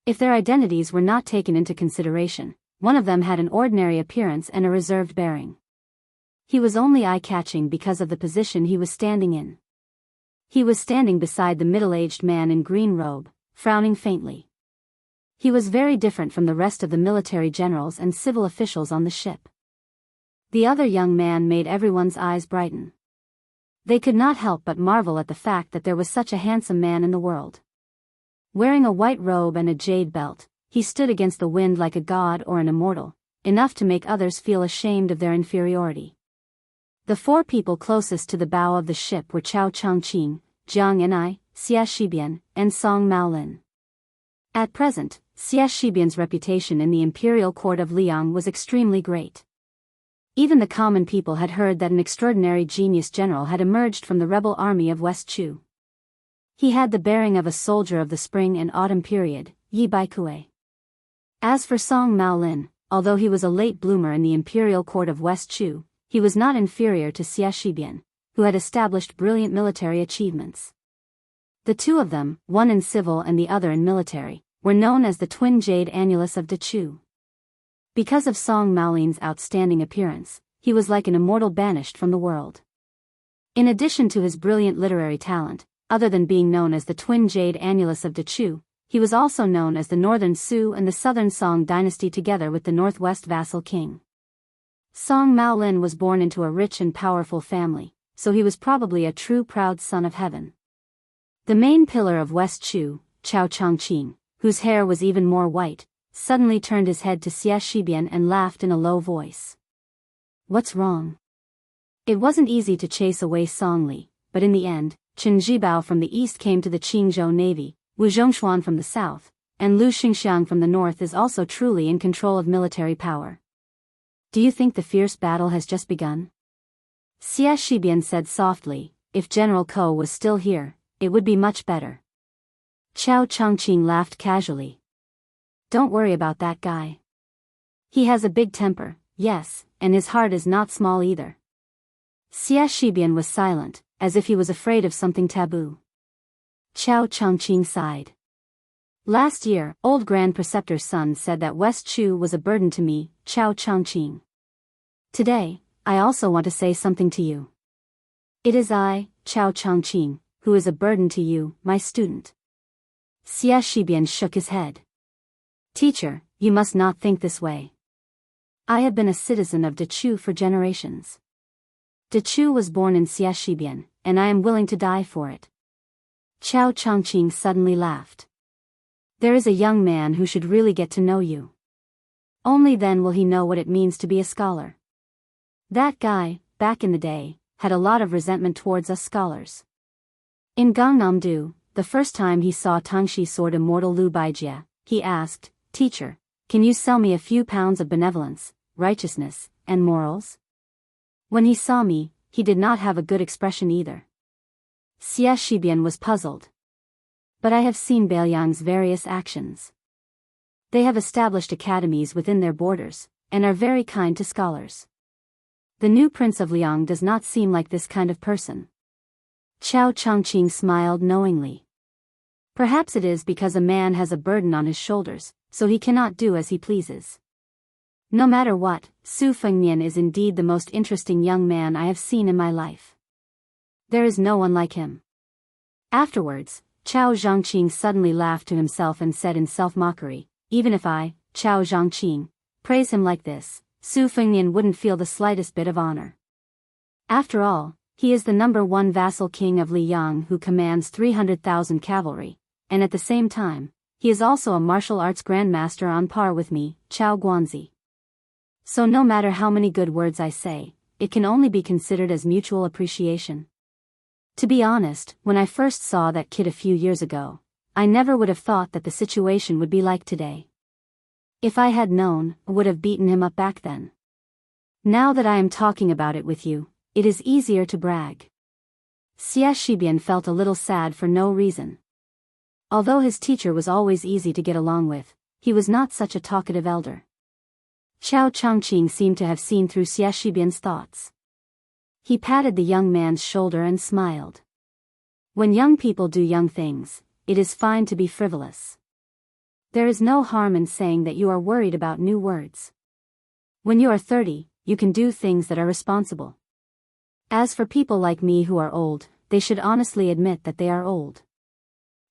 A: If their identities were not taken into consideration, one of them had an ordinary appearance and a reserved bearing. He was only eye-catching because of the position he was standing in. He was standing beside the middle-aged man in green robe, frowning faintly. He was very different from the rest of the military generals and civil officials on the ship. The other young man made everyone's eyes brighten. They could not help but marvel at the fact that there was such a handsome man in the world. Wearing a white robe and a jade belt, he stood against the wind like a god or an immortal, enough to make others feel ashamed of their inferiority. The four people closest to the bow of the ship were Chao Changqing, Jiang Enai, Xia Shibian, and Song Maolin. At present, Xia Shibian's reputation in the imperial court of Liang was extremely great. Even the common people had heard that an extraordinary genius general had emerged from the rebel army of West Chu. He had the bearing of a soldier of the spring and autumn period, Yi Baikue. As for Song Maolin, although he was a late bloomer in the imperial court of West Chu, he was not inferior to Xia Shibian, who had established brilliant military achievements. The two of them, one in civil and the other in military, were known as the twin jade annulus of Dechu. Because of Song Maolin's outstanding appearance, he was like an immortal banished from the world. In addition to his brilliant literary talent, other than being known as the twin jade annulus of Dechu, he was also known as the Northern Su and the Southern Song dynasty together with the Northwest vassal king. Song Maolin was born into a rich and powerful family, so he was probably a true proud son of heaven. The main pillar of West Chu, Chao Changqing, whose hair was even more white, suddenly turned his head to Xia Shibian and laughed in a low voice. "What's wrong?" It wasn't easy to chase away Song Li, but in the end, Chen Zhibao from the east came to the Qingzhou navy, Wu Zhongshuan from the south, and Lu Xingxiang from the north is also truly in control of military power. "Do you think the fierce battle has just begun?" Xia Shibian said softly, "If General Ko was still here, it would be much better." Chao Changqing laughed casually. "Don't worry about that guy. He has a big temper, yes, and his heart is not small either." Xia Shibian was silent, as if he was afraid of something taboo. Chao Changqing sighed. "Last year, old Grand Preceptor's son said that West Chu was a burden to me, Chao Changqing. Today, I also want to say something to you. It is I, Chao Changqing, who is a burden to you, my student." Xia Shibian shook his head. "Teacher, you must not think this way. I have been a citizen of Dechu for generations. Dechu was born in Xiaxibian, and I am willing to die for it. Chao Chongqing suddenly laughed. There is a young man who should really get to know you. Only then will he know what it means to be a scholar. That guy, back in the day, had a lot of resentment towards us scholars. In Gangnam-do, the first time he saw Tangshi sword immortal Lu Baijie, he asked, "Teacher, can you sell me a few pounds of benevolence, righteousness, and morals?" When he saw me, he did not have a good expression either. Xie Shibian was puzzled. But I have seen Beiliang's various actions. They have established academies within their borders, and are very kind to scholars. The new Prince of Liang does not seem like this kind of person. Chao Chongqing smiled knowingly. Perhaps it is because a man has a burden on his shoulders, so he cannot do as he pleases. No matter what, Su Fengnian is indeed the most interesting young man I have seen in my life. There is no one like him. Afterwards, Chao Zhangqing suddenly laughed to himself and said in self-mockery, even if I, Chao Zhangqing, praise him like this, Su Fengnian wouldn't feel the slightest bit of honor. After all, he is the #1 vassal king of Liyang who commands 300,000 cavalry, and at the same time, he is also a martial arts grandmaster on par with me, Chao Guanzi. So no matter how many good words I say, it can only be considered as mutual appreciation. To be honest, when I first saw that kid a few years ago, I never would have thought that the situation would be like today. If I had known, I would have beaten him up back then. Now that I am talking about it with you, it is easier to brag. Xie Shibian felt a little sad for no reason. Although his teacher was always easy to get along with, he was not such a talkative elder. Chao Chongqing seemed to have seen through Xie Shibian's thoughts. He patted the young man's shoulder and smiled. When young people do young things, it is fine to be frivolous. There is no harm in saying that you are worried about new words. When you are 30, you can do things that are responsible. As for people like me who are old, they should honestly admit that they are old.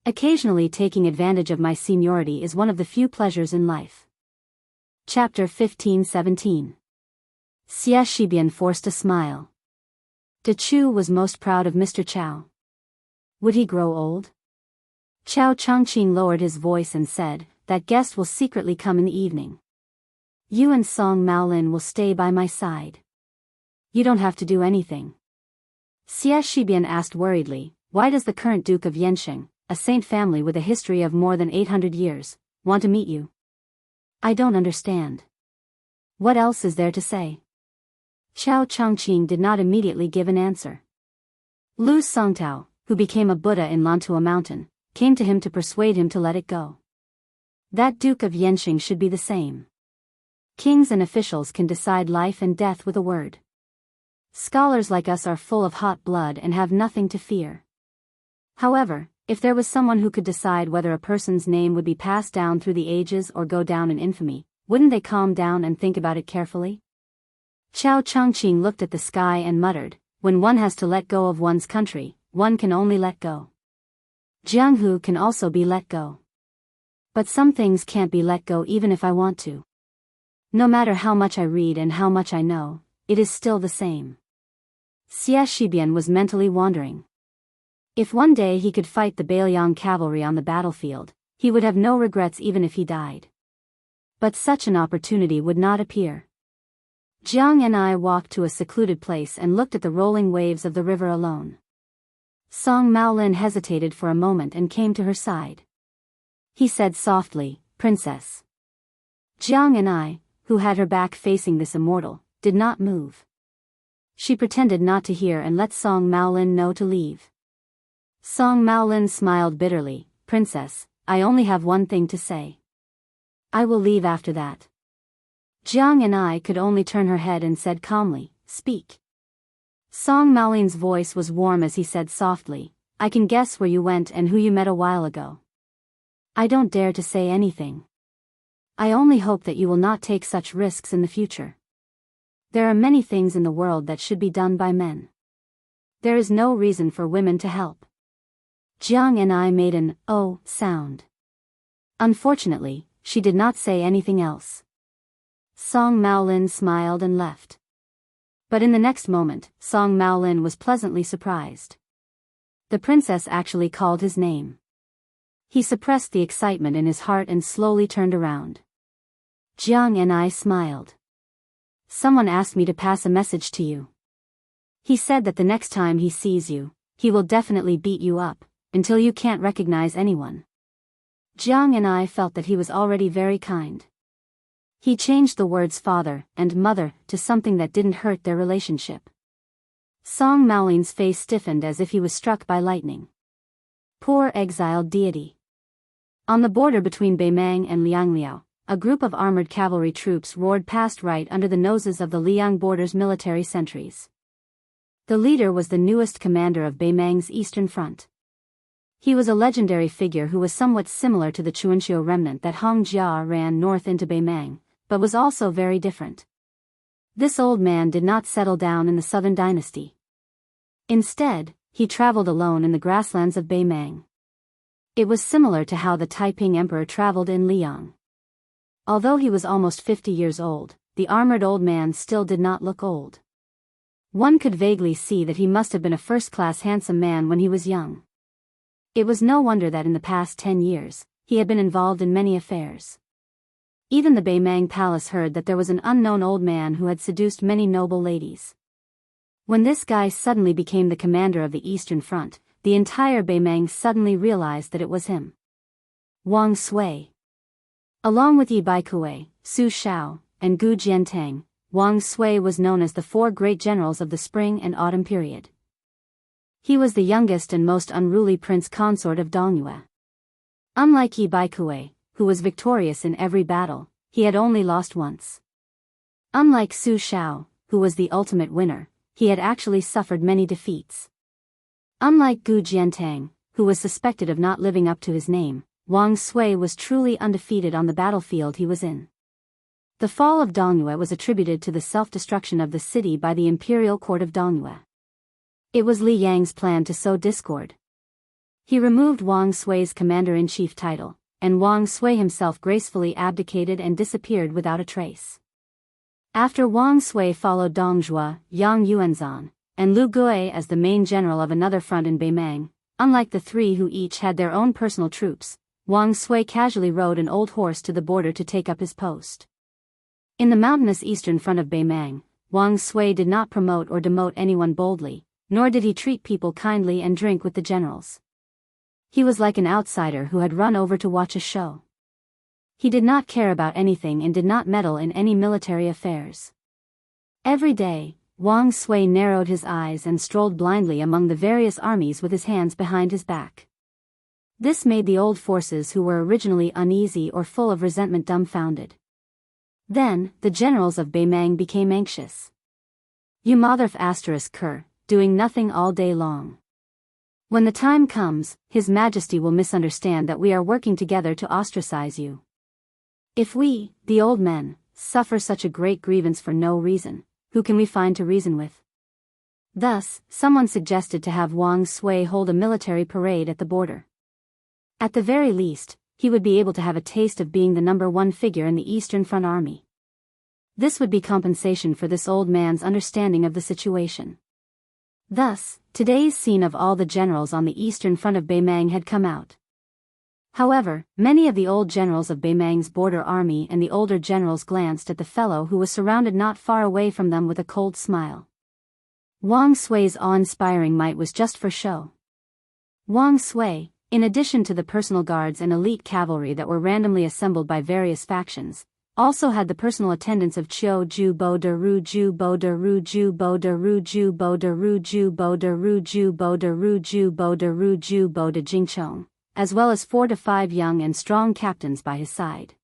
A: Occasionally taking advantage of my seniority is one of the few pleasures in life. Chapter 15-17. Xie Shibian forced a smile. Dechu was most proud of Mr. Chao. Would he grow old? Chao Chongqing lowered his voice and said, "That guest will secretly come in the evening. You and Song Maolin will stay by my side. You don't have to do anything." Xie Shibian asked worriedly, "Why does the current Duke of Yensheng, a saint family with a history of more than 800 years, want to meet you?" "I don't understand. What else is there to say?" Chao Chongqing did not immediately give an answer. Lu Songtao, who became a Buddha in Lantua Mountain, came to him to persuade him to let it go. That Duke of Yensheng should be the same. Kings and officials can decide life and death with a word. Scholars like us are full of hot blood and have nothing to fear. However, if there was someone who could decide whether a person's name would be passed down through the ages or go down in infamy, wouldn't they calm down and think about it carefully? Chao Chongqing looked at the sky and muttered, "When one has to let go of one's country, one can only let go. Jianghu can also be let go. But some things can't be let go even if I want to. No matter how much I read and how much I know, it is still the same." Xie Shibian was mentally wandering. If one day he could fight the Beiliang cavalry on the battlefield, he would have no regrets even if he died. But such an opportunity would not appear. Jiang and I walked to a secluded place and looked at the rolling waves of the river alone. Song Maolin hesitated for a moment and came to her side. He said softly, "Princess." Jiang and I, who had her back facing this immortal, did not move. She pretended not to hear and let Song Maolin know to leave. Song Maolin smiled bitterly, "Princess, I only have one thing to say. I will leave after that." Jiang and I could only turn her head and said calmly, "Speak." Song Maolin's voice was warm as he said softly, "I can guess where you went and who you met a while ago. I don't dare to say anything. I only hope that you will not take such risks in the future. There are many things in the world that should be done by men. There is no reason for women to help." Jiang and I made an "oh" sound. Unfortunately, she did not say anything else. Song Maolin smiled and left. But in the next moment, Song Maolin was pleasantly surprised. The princess actually called his name. He suppressed the excitement in his heart and slowly turned around. Jiang and I smiled. Someone asked me to pass a message to you. He said that the next time he sees you, he will definitely beat you up, until you can't recognize anyone. Jiang and I felt that he was already very kind. He changed the words father and mother to something that didn't hurt their relationship. Song Maolin's face stiffened as if he was struck by lightning. Poor exiled deity. On the border between Beimang and Liangliao, a group of armored cavalry troops roared past right under the noses of the Liang border's military sentries. The leader was the newest commander of Beimang's eastern front. He was a legendary figure who was somewhat similar to the Chuanqiu remnant that Hong Jia ran north into Beimang, but was also very different. This old man did not settle down in the southern dynasty. Instead, he traveled alone in the grasslands of Beimang. It was similar to how the Taiping emperor traveled in Liang. Although he was almost 50 years old, the armored old man still did not look old. One could vaguely see that he must have been a first-class handsome man when he was young. It was no wonder that in the past 10 years, he had been involved in many affairs. Even the Beimang palace heard that there was an unknown old man who had seduced many noble ladies. When this guy suddenly became the commander of the Eastern Front, the entire Beimang suddenly realized that it was him. Wang Sui. Along with Yi Baikue, Su Shao, and Gu Jiantang, Wang Sui was known as the four great generals of the spring and autumn period. He was the youngest and most unruly prince consort of Dongyue. Unlike Yi Baikue, who was victorious in every battle, he had only lost once. Unlike Su Shao, who was the ultimate winner, he had actually suffered many defeats. Unlike Gu Jiantang, who was suspected of not living up to his name, Wang Sui was truly undefeated on the battlefield he was in. The fall of Dongyue was attributed to the self-destruction of the city by the imperial court of Dongyue. It was Li Yang's plan to sow discord. He removed Wang Sui's commander-in-chief title, and Wang Sui himself gracefully abdicated and disappeared without a trace. After Wang Sui followed Dong Zhuo, Yang Yuanzhan, and Lu Gui as the main general of another front in Beimang. Unlike the three who each had their own personal troops, Wang Sui casually rode an old horse to the border to take up his post. In the mountainous eastern front of Beimang, Wang Sui did not promote or demote anyone boldly, nor did he treat people kindly and drink with the generals. He was like an outsider who had run over to watch a show. He did not care about anything and did not meddle in any military affairs. Every day, Wang Sui narrowed his eyes and strolled blindly among the various armies with his hands behind his back. This made the old forces who were originally uneasy or full of resentment dumbfounded. Then, the generals of Beimang became anxious. You motherf ***, doing nothing all day long. When the time comes, His Majesty will misunderstand that we are working together to ostracize you. If we, the old men, suffer such a great grievance for no reason, who can we find to reason with? Thus, someone suggested to have Wang Sui hold a military parade at the border. At the very least, he would be able to have a taste of being the number one figure in the Eastern Front Army. This would be compensation for this old man's understanding of the situation. Thus, today's scene of all the generals on the Eastern Front of Beimang had come out. However, many of the old generals of Beimang's border army and the older generals glanced at the fellow who was surrounded not far away from them with a cold smile. Wang Sui's awe-inspiring might was just for show. Wang Sui, in addition to the personal guards and elite cavalry that were randomly assembled by various factions, also had the personal attendants of Qiu Ju Bo De Ru Ju Bo De Ru Ju Bo De Ru Ju Bo De Ru Ju Bo De Ru Ju Bo De Ru Ju Bo De Ru Ju Bo De Jingchong, as well as 4 to 5 young and strong captains by his side.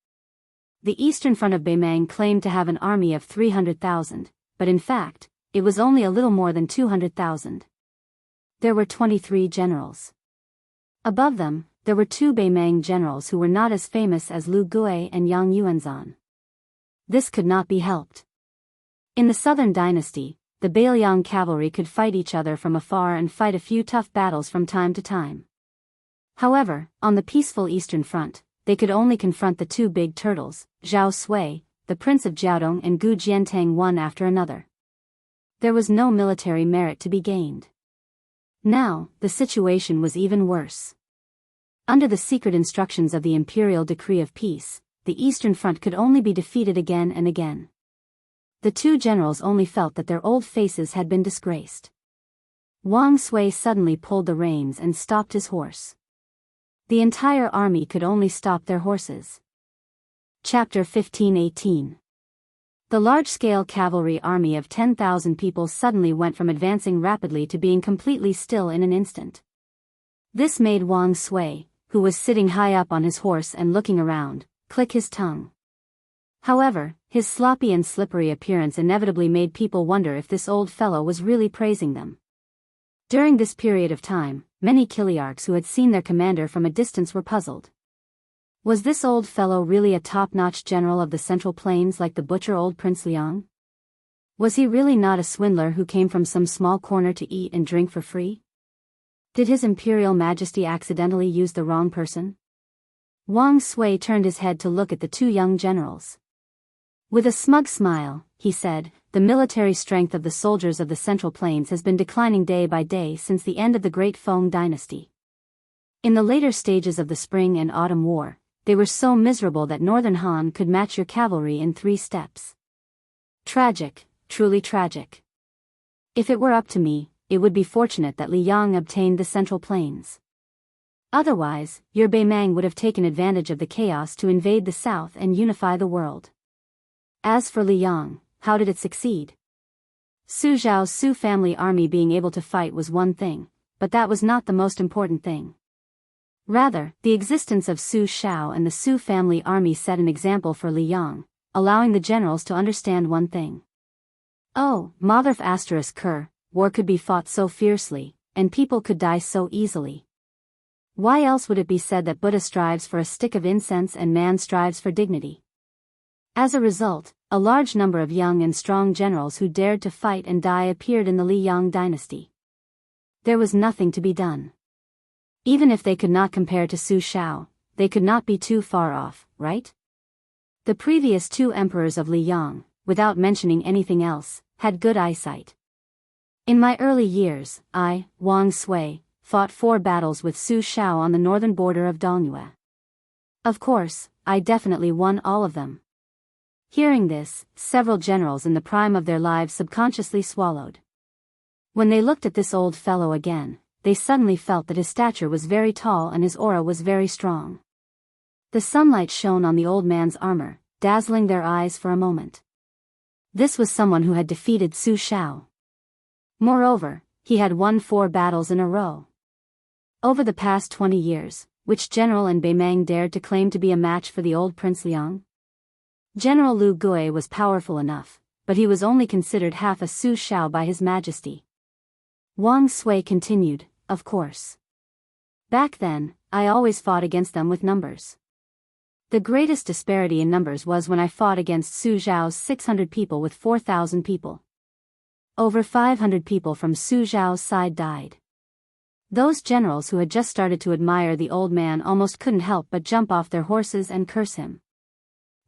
A: The Eastern Front of Beimang claimed to have an army of 300,000, but in fact, it was only a little more than 200,000. There were 23 generals. Above them, there were 2 Beimang generals who were not as famous as Lu Gui and Yang Yuanzhan. This could not be helped. In the Southern Dynasty, the Bailiang cavalry could fight each other from afar and fight a few tough battles from time to time. However, on the peaceful Eastern Front, they could only confront the two big turtles, Zhao Sui, the prince of Jiaodong, and Gu Jiantang, one after another. There was no military merit to be gained. Now, the situation was even worse. Under the secret instructions of the imperial decree of peace, the Eastern Front could only be defeated again and again. The two generals only felt that their old faces had been disgraced. Wang Sui suddenly pulled the reins and stopped his horse. The entire army could only stop their horses. Chapter 15:18. The large-scale cavalry army of 10,000 people suddenly went from advancing rapidly to being completely still in an instant. This made Wang Sui, who was sitting high up on his horse and looking around, click his tongue. However, his sloppy and slippery appearance inevitably made people wonder if this old fellow was really praising them. During this period of time, many Kiliarchs who had seen their commander from a distance were puzzled. Was this old fellow really a top-notch general of the Central Plains like the butcher old Prince Liang? Was he really not a swindler who came from some small corner to eat and drink for free? Did His Imperial Majesty accidentally use the wrong person? Wang Sui turned his head to look at the two young generals. With a smug smile, he said, "The military strength of the soldiers of the Central Plains has been declining day by day since the end of the Great Feng dynasty. In the later stages of the Spring and Autumn War, they were so miserable that Northern Han could match your cavalry in 3 steps. Tragic, truly tragic. If it were up to me, it would be fortunate that Liang obtained the Central Plains. Otherwise, your Beimang would have taken advantage of the chaos to invade the south and unify the world. As for Liang, how did it succeed? Su Zhao's Su family army being able to fight was one thing, but that was not the most important thing. Rather, the existence of Su Shao and the Su family army set an example for Liang, allowing the generals to understand one thing. Oh, Motherf *Ker, war could be fought so fiercely, and people could die so easily. Why else would it be said that Buddha strives for a stick of incense and man strives for dignity? As a result, a large number of young and strong generals who dared to fight and die appeared in the Liang dynasty. There was nothing to be done. Even if they could not compare to Su Shao, they could not be too far off, right? The previous 2 emperors of Liang, without mentioning anything else, had good eyesight. In my early years, I, Wang Sui, fought 4 battles with Su Shao on the northern border of Dongyue. Of course, I definitely won all of them. Hearing this, several generals in the prime of their lives subconsciously swallowed. When they looked at this old fellow again, they suddenly felt that his stature was very tall and his aura was very strong. The sunlight shone on the old man's armor, dazzling their eyes for a moment. This was someone who had defeated Su Shao. Moreover, he had won 4 battles in a row. Over the past 20 years, which general in Beimang dared to claim to be a match for the old Prince Liang? General Lu Gui was powerful enough, but he was only considered half a Su Shao by His Majesty. Wang Sui continued, of course. Back then, I always fought against them with numbers. The greatest disparity in numbers was when I fought against Su Zhao's 600 people with 4,000 people. Over 500 people from Su Zhao's side died. Those generals who had just started to admire the old man almost couldn't help but jump off their horses and curse him.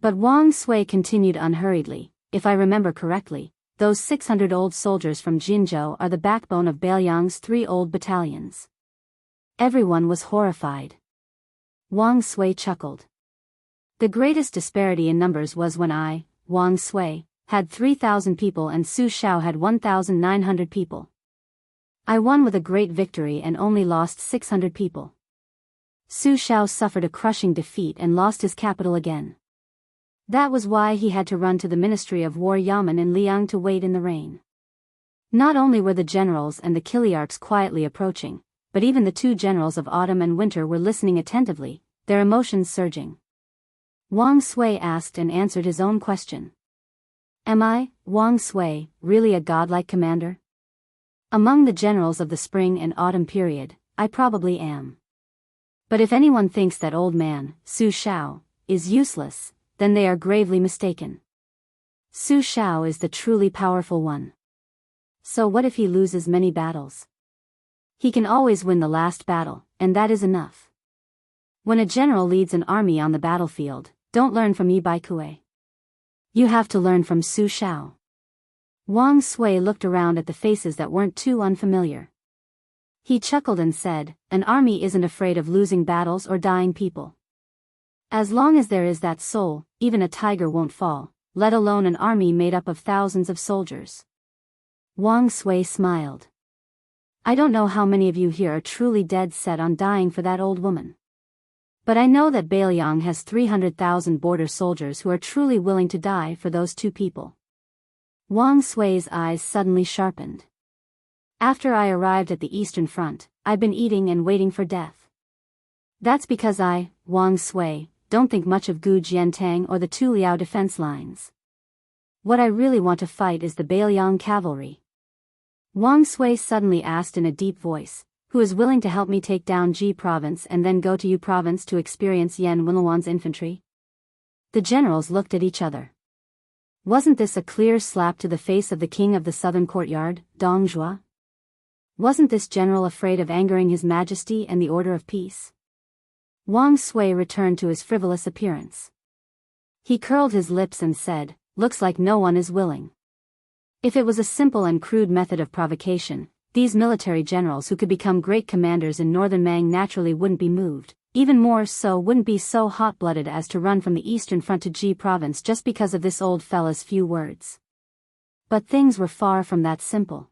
A: But Wang Sui continued unhurriedly, if I remember correctly, those 600 old soldiers from Jinzhou are the backbone of Beiliang's 3 old battalions. Everyone was horrified. Wang Sui chuckled. The greatest disparity in numbers was when I, Wang Sui, had 3,000 people and Su Shao had 1,900 people. I won with a great victory and only lost 600 people. Su Shao suffered a crushing defeat and lost his capital again. That was why he had to run to the Ministry of War Yamen in Liang to wait in the rain. Not only were the generals and the Kiliarchs quietly approaching, but even the 2 generals of autumn and winter were listening attentively, their emotions surging. Wang Sui asked and answered his own question. Am I, Wang Sui, really a godlike commander? Among the generals of the spring and autumn period, I probably am. But if anyone thinks that old man, Su Shao, is useless, then they are gravely mistaken. Su Shao is the truly powerful one. So what if he loses many battles? He can always win the last battle, and that is enough. When a general leads an army on the battlefield, don't learn from Yi Baikue. You have to learn from Su Shao. Wang Sui looked around at the faces that weren't too unfamiliar. He chuckled and said, an army isn't afraid of losing battles or dying people. As long as there is that soul, even a tiger won't fall, let alone an army made up of thousands of soldiers. Wang Sui smiled. I don't know how many of you here are truly dead set on dying for that old woman. But I know that Bailiang has 300,000 border soldiers who are truly willing to die for those two people. Wang Sui's eyes suddenly sharpened. After I arrived at the Eastern Front, I've been eating and waiting for death. That's because I, Wang Sui, don't think much of Gu Jiantang or the Tu Liao defense lines. What I really want to fight is the Bailiang cavalry. Wang Sui suddenly asked in a deep voice, who is willing to help me take down Ji province and then go to Yu province to experience Yan Winluan's infantry? The generals looked at each other. Wasn't this a clear slap to the face of the king of the southern courtyard, Dong Zhuo? Wasn't this general afraid of angering his majesty and the order of peace? Wang Sui returned to his frivolous appearance. He curled his lips and said, looks like no one is willing. If it was a simple and crude method of provocation, these military generals who could become great commanders in northern Mang naturally wouldn't be moved, even more so wouldn't be so hot-blooded as to run from the Eastern Front to Ji province just because of this old fella's few words. But things were far from that simple.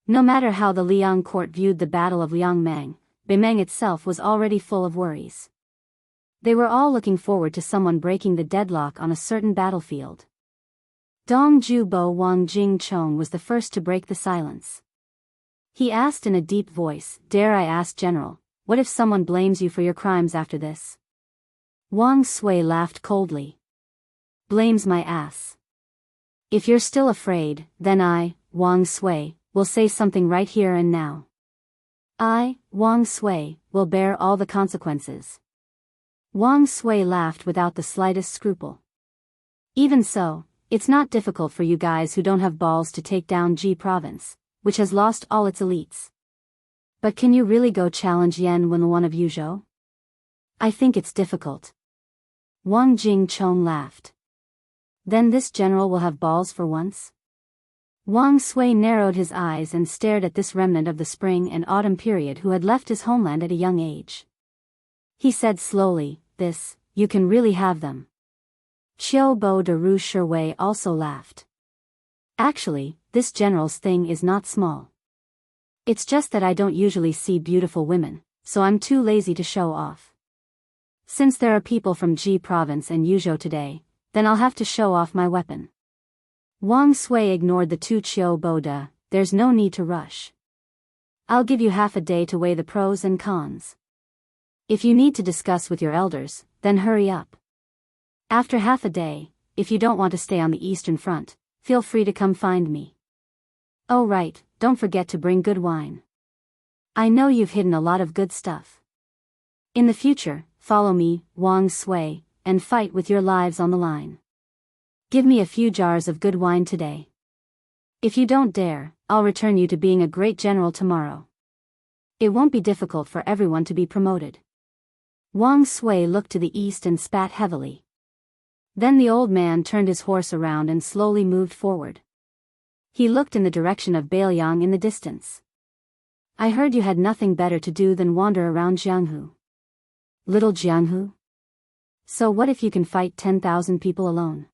A: No matter how the Liang court viewed the Battle of Liangmang, Beimang itself was already full of worries. They were all looking forward to someone breaking the deadlock on a certain battlefield. Dong Jubo Wang Jingchong was the first to break the silence. He asked in a deep voice, dare I ask, General, what if someone blames you for your crimes after this? Wang Sui laughed coldly. Blames my ass. If you're still afraid, then I, Wang Sui, will say something right here and now. I, Wang Sui, will bear all the consequences. Wang Sui laughed without the slightest scruple. Even so, it's not difficult for you guys who don't have balls to take down Ji province, which has lost all its elites. But can you really go challenge Yan Winluan of Yuzhou? I think it's difficult. Wang Jingchong laughed. Then this general will have balls for once? Wang Sui narrowed his eyes and stared at this remnant of the spring and autumn period who had left his homeland at a young age. He said slowly, you can really have them. Qiu Bo de Ru Shiwei also laughed. Actually, this general's thing is not small. It's just that I don't usually see beautiful women, so I'm too lazy to show off. Since there are people from Ji province and Yuzhou today, then I'll have to show off my weapon. Wang Sui ignored the two Qiu Bo de, there's no need to rush. I'll give you half a day to weigh the pros and cons. If you need to discuss with your elders, then hurry up. After half a day, if you don't want to stay on the Eastern Front, feel free to come find me. Oh right, don't forget to bring good wine. I know you've hidden a lot of good stuff. In the future, follow me, Wang Sui, and fight with your lives on the line. Give me a few jars of good wine today. If you don't dare, I'll return you to being a great general tomorrow. It won't be difficult for everyone to be promoted. Wang Sui looked to the east and spat heavily. Then the old man turned his horse around and slowly moved forward. He looked in the direction of Bailiang in the distance. I heard you had nothing better to do than wander around Jianghu. Little Jianghu? So what if you can fight 10,000 people alone?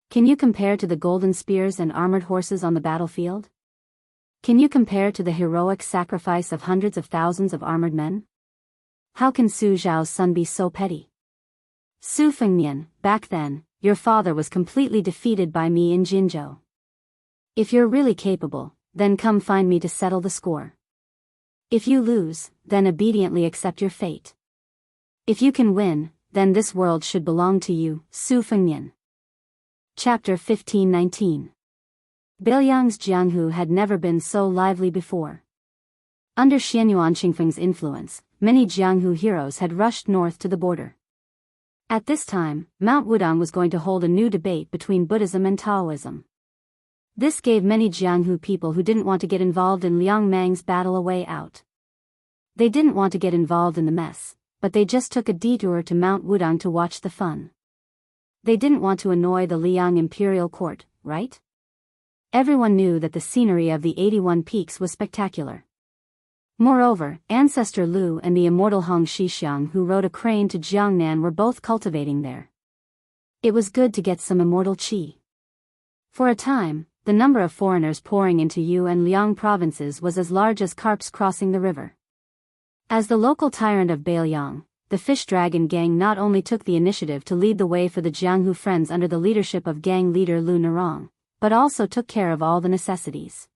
A: Can you compare to the golden spears and armored horses on the battlefield? Can you compare to the heroic sacrifice of hundreds of thousands of armored men? How can Su Zhao's son be so petty? Su Fengmian, back then, your father was completely defeated by me in Jinzhou. If you're really capable, then come find me to settle the score. If you lose, then obediently accept your fate. If you can win, then this world should belong to you, Su Fengmian. Chapter 1519. Bailiang's Jianghu had never been so lively before. Under Xianyuan Qingfeng's influence, many Jianghu heroes had rushed north to the border. At this time, Mount Wudang was going to hold a new debate between Buddhism and Taoism. This gave many Jianghu people who didn't want to get involved in Liang Mang's battle a way out. They didn't want to get involved in the mess, but they just took a detour to Mount Wudang to watch the fun. They didn't want to annoy the Liang imperial court, right? Everyone knew that the scenery of the 81 peaks was spectacular. Moreover, ancestor Lu and the immortal Hong Shixiang who rode a crane to Jiangnan were both cultivating there. It was good to get some immortal qi. For a time, the number of foreigners pouring into Yu and Liang provinces was as large as carps crossing the river. As the local tyrant of Beiliang, the Fish Dragon Gang not only took the initiative to lead the way for the Jianghu Friends under the leadership of gang leader Lu Nerong, but also took care of all the necessities.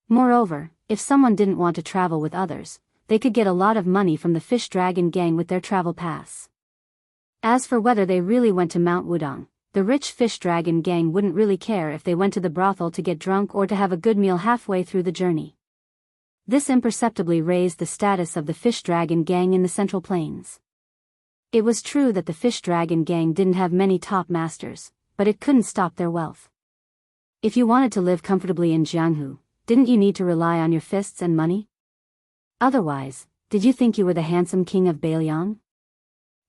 A: Moreover, if someone didn't want to travel with others, they could get a lot of money from the Fish Dragon Gang with their travel pass. As for whether they really went to Mount Wudang, the rich Fish Dragon Gang wouldn't really care if they went to the brothel to get drunk or to have a good meal halfway through the journey. This imperceptibly raised the status of the Fish Dragon Gang in the Central Plains. It was true that the Fish Dragon Gang didn't have many top masters, but it couldn't stop their wealth. If you wanted to live comfortably in Jianghu, didn't you need to rely on your fists and money? Otherwise, did you think you were the handsome king of Beiliang?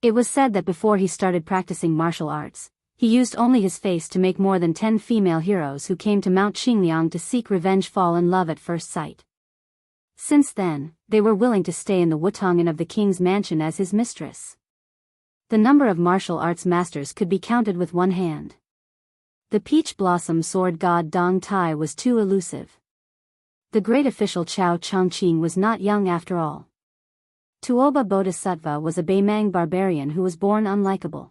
A: It was said that before he started practicing martial arts, he used only his face to make more than 10 female heroes who came to Mount Qingliang to seek revenge fall in love at first sight. Since then, they were willing to stay in the Wutongan of the king's mansion as his mistress. The number of martial arts masters could be counted with one hand. The peach blossom sword god Dong Tai was too elusive. The great official Chao Chongqing was not young after all. Tuoba Bodhisattva was a Beimang barbarian who was born unlikable.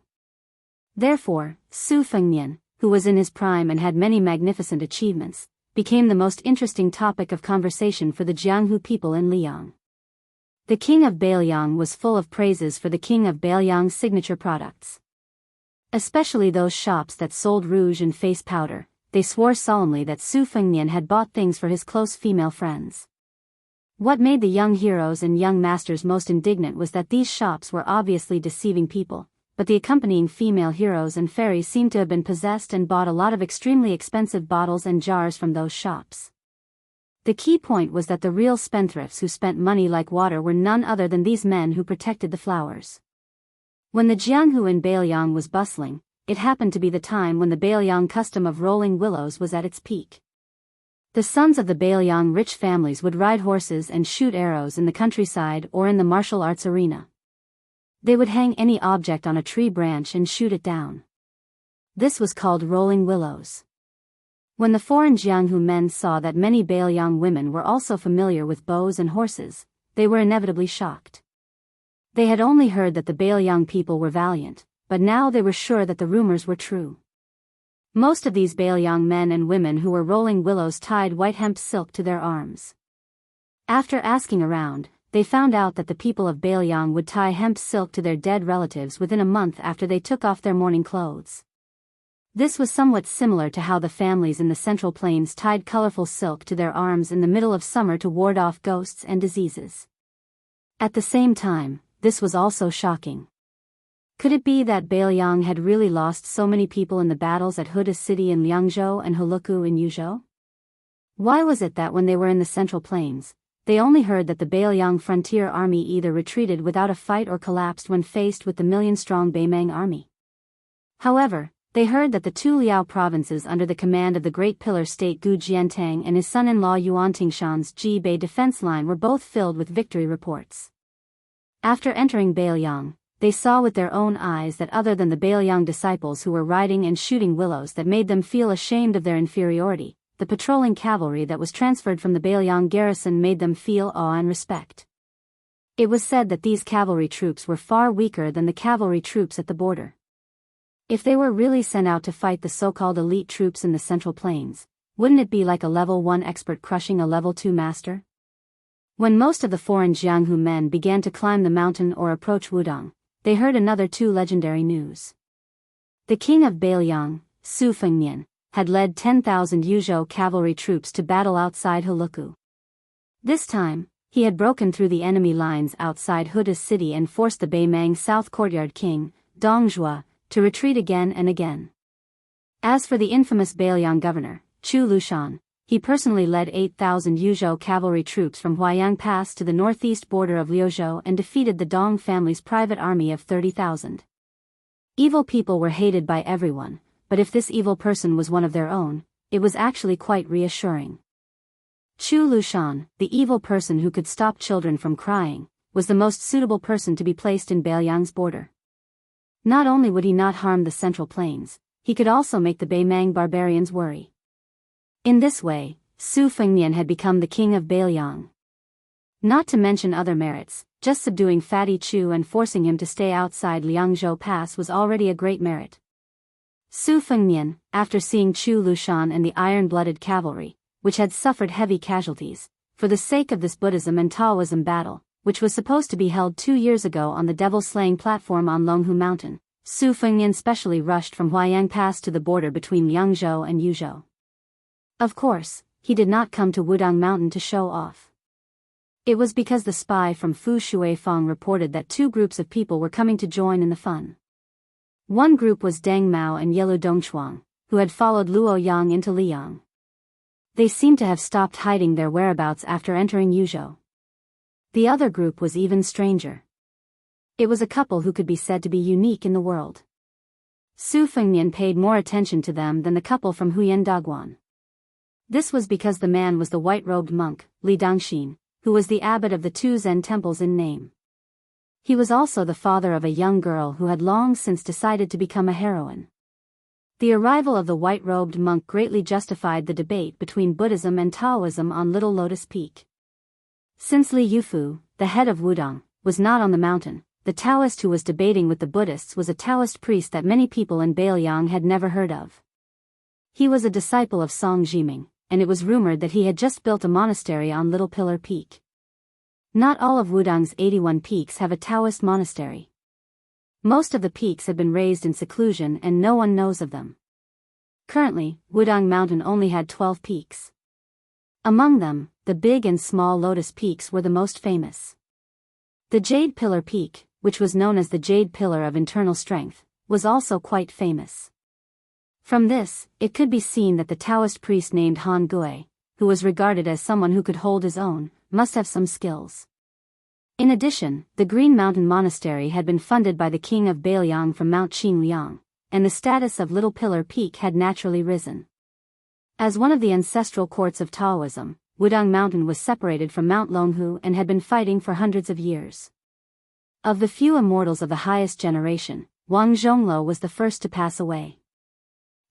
A: Therefore, Su Fengnian, who was in his prime and had many magnificent achievements, became the most interesting topic of conversation for the Jianghu people in Liang. The king of Beiliang was full of praises for the king of Beiliang's signature products. Especially those shops that sold rouge and face powder. They swore solemnly that Su Fengnian had bought things for his close female friends. What made the young heroes and young masters most indignant was that these shops were obviously deceiving people, but the accompanying female heroes and fairies seemed to have been possessed and bought a lot of extremely expensive bottles and jars from those shops. The key point was that the real spendthrifts who spent money like water were none other than these men who protected the flowers. When the Jianghu in Beiliang was bustling, it happened to be the time when the Beiliang custom of rolling willows was at its peak. The sons of the Beiliang rich families would ride horses and shoot arrows in the countryside or in the martial arts arena. They would hang any object on a tree branch and shoot it down. This was called rolling willows. When the foreign Jianghu men saw that many Beiliang women were also familiar with bows and horses, they were inevitably shocked. They had only heard that the Beiliang people were valiant, but now they were sure that the rumors were true. Most of these Beiliang men and women who were rolling willows tied white hemp silk to their arms. After asking around, they found out that the people of Beiliang would tie hemp silk to their dead relatives within a month after they took off their mourning clothes. This was somewhat similar to how the families in the Central Plains tied colorful silk to their arms in the middle of summer to ward off ghosts and diseases. At the same time, this was also shocking. Could it be that Beiliang had really lost so many people in the battles at Huda City in Liangzhou and Heluku in Yuzhou? Why was it that when they were in the Central Plains, they only heard that the Beiliang frontier army either retreated without a fight or collapsed when faced with the million-strong Beimang army? However, they heard that the two Liao provinces under the command of the great pillar state Gu Jiantang and his son-in-law Yuan Tingshan's Jibei defense line were both filled with victory reports. After entering Beiliang, they saw with their own eyes that other than the Beiliang disciples who were riding and shooting willows that made them feel ashamed of their inferiority, the patrolling cavalry that was transferred from the Beiliang garrison made them feel awe and respect. It was said that these cavalry troops were far weaker than the cavalry troops at the border. If they were really sent out to fight the so-called elite troops in the Central Plains, wouldn't it be like a level 1 expert crushing a level 2 master? When most of the foreign Jianghu men began to climb the mountain or approach Wudang, they heard another two legendary news. The king of Beiliang, Su Fengnian, had led 10,000 Yuzhou cavalry troops to battle outside Heluku. This time, he had broken through the enemy lines outside Huda city and forced the Beimang South Courtyard king, Dongzhua, to retreat again and again. As for the infamous Beiliang governor, Chu Lushan, he personally led 8,000 Yuzhou cavalry troops from Huayang Pass to the northeast border of Liuzhou and defeated the Dong family's private army of 30,000. Evil people were hated by everyone, but if this evil person was one of their own, it was actually quite reassuring. Chu Lushan, the evil person who could stop children from crying, was the most suitable person to be placed in Beiliang's border. Not only would he not harm the Central Plains, he could also make the Beimang barbarians worry. In this way, Su Fengnian had become the king of Beiliang. Not to mention other merits, just subduing Fatty Chu and forcing him to stay outside Liangzhou Pass was already a great merit. Su Fengnian, after seeing Chu Lushan and the iron-blooded cavalry, which had suffered heavy casualties, for the sake of this Buddhism and Taoism battle, which was supposed to be held 2 years ago on the devil-slaying platform on Longhu Mountain, Su Fengnian specially rushed from Huayang Pass to the border between Liangzhou and Yuzhou. Of course, he did not come to Wudang Mountain to show off. It was because the spy from Fu Shuifang reported that 2 groups of people were coming to join in the fun. One group was Deng Mao and Yelu Dongchuang, who had followed Luo Yang into Liang. They seemed to have stopped hiding their whereabouts after entering Yuzhou. The other group was even stranger. It was a couple who could be said to be unique in the world. Su Fengnian paid more attention to them than the couple from Huyan Daguan. This was because the man was the white-robed monk, Li Dangxin, who was the abbot of the 2 Zen temples in name. He was also the father of a young girl who had long since decided to become a heroine. The arrival of the white-robed monk greatly justified the debate between Buddhism and Taoism on Little Lotus Peak. Since Li Yufu, the head of Wudang, was not on the mountain, the Taoist who was debating with the Buddhists was a Taoist priest that many people in Beiliang had never heard of. He was a disciple of Song Jiming, and it was rumored that he had just built a monastery on Little Pillar Peak. Not all of Wudang's 81 peaks have a Taoist monastery. Most of the peaks have been raised in seclusion and no one knows of them. Currently, Wudang Mountain only had 12 peaks. Among them, the Big and Small Lotus Peaks were the most famous. The Jade Pillar Peak, which was known as the Jade Pillar of Internal Strength, was also quite famous. From this, it could be seen that the Taoist priest named Han Gui, who was regarded as someone who could hold his own, must have some skills. In addition, the Green Mountain Monastery had been funded by the king of Beiliang from Mount Qingliang, and the status of Little Pillar Peak had naturally risen. As one of the ancestral courts of Taoism, Wudang Mountain was separated from Mount Longhu and had been fighting for hundreds of years. Of the few immortals of the highest generation, Wang Zhongluo was the first to pass away.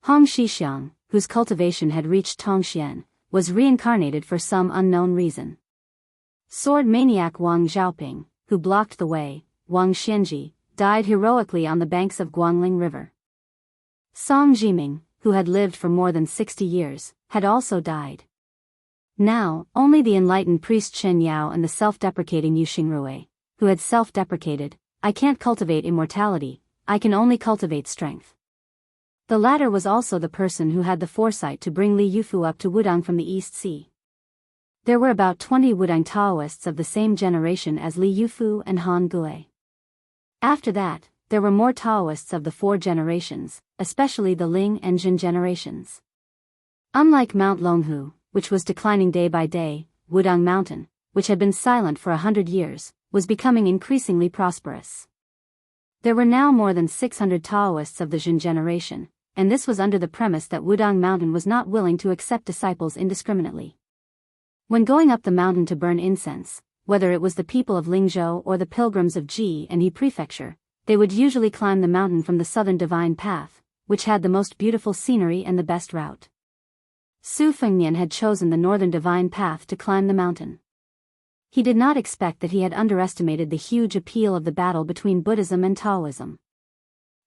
A: Hong Shixiang, whose cultivation had reached Tongxian, was reincarnated for some unknown reason. Sword maniac Wang Xiaoping, who blocked the way, Wang Xianji, died heroically on the banks of Guangling River. Song Jiming, who had lived for more than 60 years, had also died. Now, only the enlightened priest Chen Yao and the self-deprecating Yu Xingrui, who had self-deprecated, "I can't cultivate immortality, I can only cultivate strength." The latter was also the person who had the foresight to bring Li Yufu up to Wudang from the East Sea. There were about 20 Wudang Taoists of the same generation as Li Yufu and Han Gui. After that, there were more Taoists of the 4 generations, especially the Ling and Jin generations. Unlike Mount Longhu, which was declining day by day, Wudang Mountain, which had been silent for 100 years, was becoming increasingly prosperous. There were now more than 600 Taoists of the Jin generation, and this was under the premise that Wudang Mountain was not willing to accept disciples indiscriminately. When going up the mountain to burn incense, whether it was the people of Lingzhou or the pilgrims of Ji and He Prefecture, they would usually climb the mountain from the southern divine path, which had the most beautiful scenery and the best route. Su Fengnian had chosen the northern divine path to climb the mountain. He did not expect that he had underestimated the huge appeal of the battle between Buddhism and Taoism.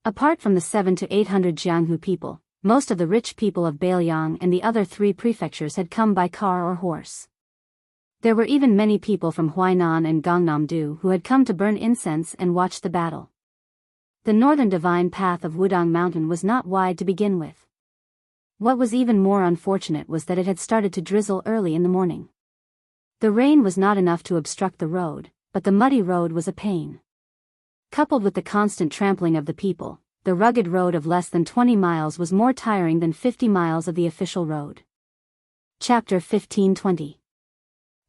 A: Apart from the 700 to 800 Jianghu people, most of the rich people of Beiliang and the other 3 prefectures had come by car or horse. There were even many people from Huainan and Gangnam-do who had come to burn incense and watch the battle. The northern divine path of Wudang Mountain was not wide to begin with. What was even more unfortunate was that it had started to drizzle early in the morning. The rain was not enough to obstruct the road, but the muddy road was a pain. Coupled with the constant trampling of the people, the rugged road of less than 20 miles was more tiring than 50 miles of the official road. Chapter 1520.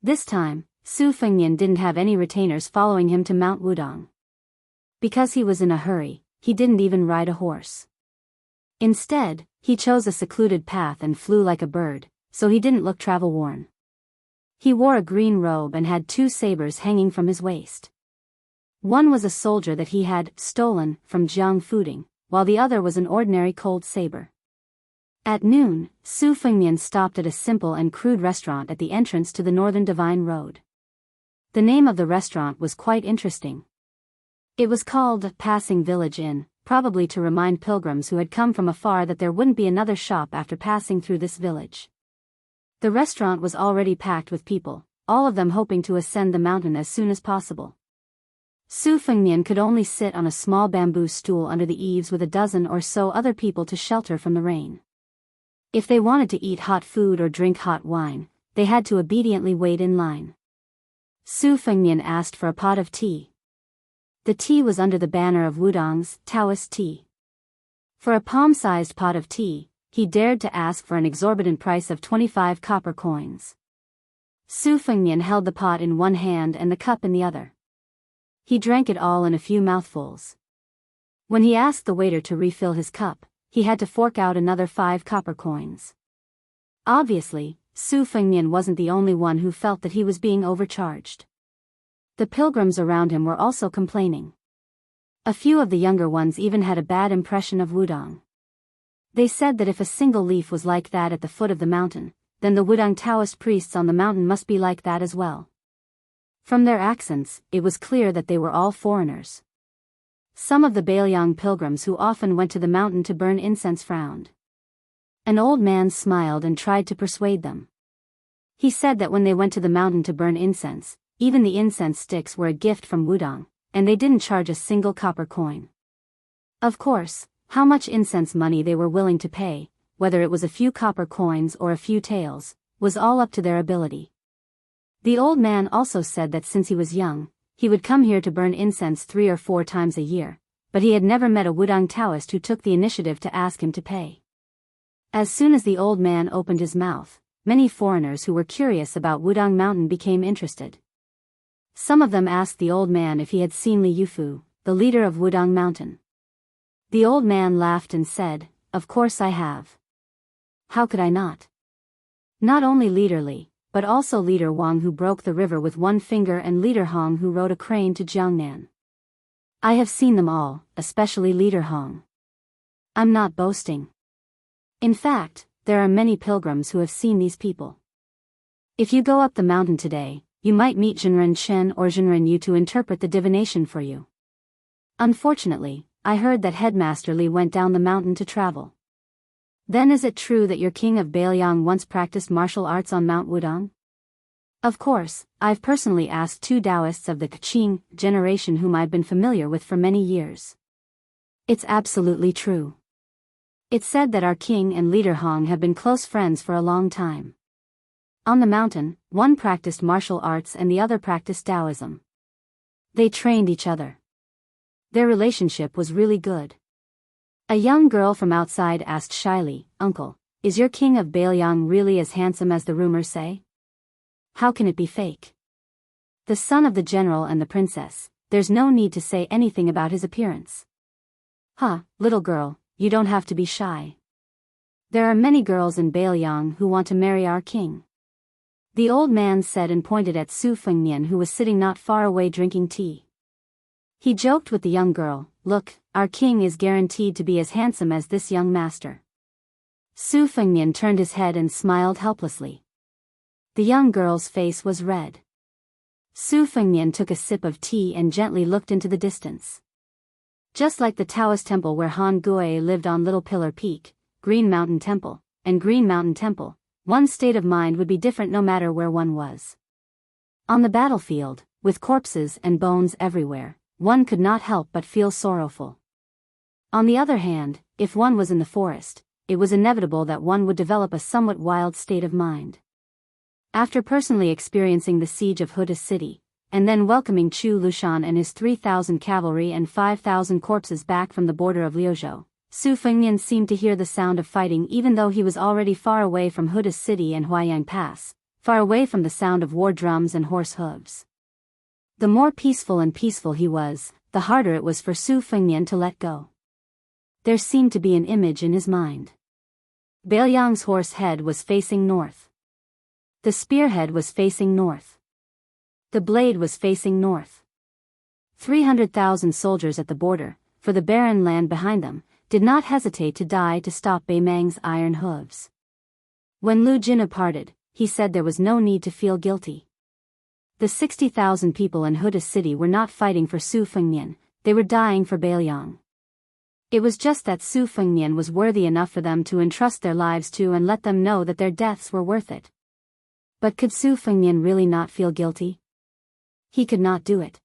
A: This time, Su Fengnian didn't have any retainers following him to Mount Wudong. Because he was in a hurry, he didn't even ride a horse. Instead, he chose a secluded path and flew like a bird, so he didn't look travel-worn. He wore a green robe and had 2 sabers hanging from his waist. One was a soldier that he had stolen from Jiang Fuding, while the other was an ordinary cold saber. At noon, Su Fengnian stopped at a simple and crude restaurant at the entrance to the Northern Divine Road. The name of the restaurant was quite interesting. It was called Passing Village Inn, probably to remind pilgrims who had come from afar that there wouldn't be another shop after passing through this village. The restaurant was already packed with people, all of them hoping to ascend the mountain as soon as possible. Su Fengnian could only sit on a small bamboo stool under the eaves with a dozen or so other people to shelter from the rain. If they wanted to eat hot food or drink hot wine, they had to obediently wait in line. Su Fengnian asked for a pot of tea. The tea was under the banner of Wudong's Taoist tea. For a palm-sized pot of tea, he dared to ask for an exorbitant price of 25 copper coins. Su Fengnian held the pot in one hand and the cup in the other. He drank it all in a few mouthfuls. When he asked the waiter to refill his cup, he had to fork out another 5 copper coins. Obviously, Su Fengnian wasn't the only one who felt that he was being overcharged. The pilgrims around him were also complaining. A few of the younger ones even had a bad impression of Wudong. They said that if a single leaf was like that at the foot of the mountain, then the Wudong Taoist priests on the mountain must be like that as well. From their accents, it was clear that they were all foreigners. Some of the Bailiang pilgrims who often went to the mountain to burn incense frowned. An old man smiled and tried to persuade them. He said that when they went to the mountain to burn incense, even the incense sticks were a gift from Wudong, and they didn't charge a single copper coin. Of course, how much incense money they were willing to pay, whether it was a few copper coins or a few taels, was all up to their ability. The old man also said that since he was young, he would come here to burn incense 3 or 4 times a year, but he had never met a Wudong Taoist who took the initiative to ask him to pay. As soon as the old man opened his mouth, many foreigners who were curious about Wudong Mountain became interested. Some of them asked the old man if he had seen Li Yufu, the leader of Wudong Mountain. The old man laughed and said, "Of course I have. How could I not? Not only Leader Li, but also Leader Wang who broke the river with one finger and Leader Hong who rode a crane to Jiangnan. I have seen them all, especially Leader Hong. I'm not boasting. In fact, there are many pilgrims who have seen these people. If you go up the mountain today, you might meet Zhenren Chen or Zhenren Yu to interpret the divination for you. Unfortunately, I heard that Headmaster Li went down the mountain to travel. Then is it true that your king of Bailiang once practiced martial arts on Mount Wudong? Of course, I've personally asked 2 Taoists of the Qing generation whom I've been familiar with for many years. It's absolutely true. It's said that our king and Leader Hong have been close friends for a long time. On the mountain, one practiced martial arts and the other practiced Taoism. They trained each other. Their relationship was really good. A young girl from outside asked shyly, "Uncle, is your king of Bailiang really as handsome as the rumors say? How can it be fake? The son of the general and the princess, there's no need to say anything about his appearance." "Huh, little girl, you don't have to be shy. There are many girls in Bailiang who want to marry our king," the old man said and pointed at Su Fengnian who was sitting not far away drinking tea. He joked with the young girl, "Look, our king is guaranteed to be as handsome as this young master." Su Fengnian turned his head and smiled helplessly. The young girl's face was red. Su Fengnian took a sip of tea and gently looked into the distance. Just like the Taoist temple where Han Gui lived on Little Pillar Peak, Green Mountain Temple, and Green Mountain Temple, one's state of mind would be different no matter where one was. On the battlefield, with corpses and bones everywhere, one could not help but feel sorrowful. On the other hand, if one was in the forest, it was inevitable that one would develop a somewhat wild state of mind. After personally experiencing the siege of Huda City, and then welcoming Chu Lushan and his 3,000 cavalry and 5,000 corpses back from the border of Liuzhou, Su Fengnian seemed to hear the sound of fighting even though he was already far away from Huda City and Huayang Pass, far away from the sound of war drums and horse hooves. The more peaceful he was, the harder it was for Su Fengnian to let go. There seemed to be an image in his mind. Bailiang's horse head was facing north. The spearhead was facing north. The blade was facing north. 300,000 soldiers at the border, for the barren land behind them, did not hesitate to die to stop Bei Mang's iron hooves. When Lu Jin parted, he said there was no need to feel guilty. The 60,000 people in Huda City were not fighting for Su Fengnian, they were dying for Bailiang. It was just that Su Fengnian was worthy enough for them to entrust their lives to and let them know that their deaths were worth it. But could Su Fengnian really not feel guilty? He could not do it.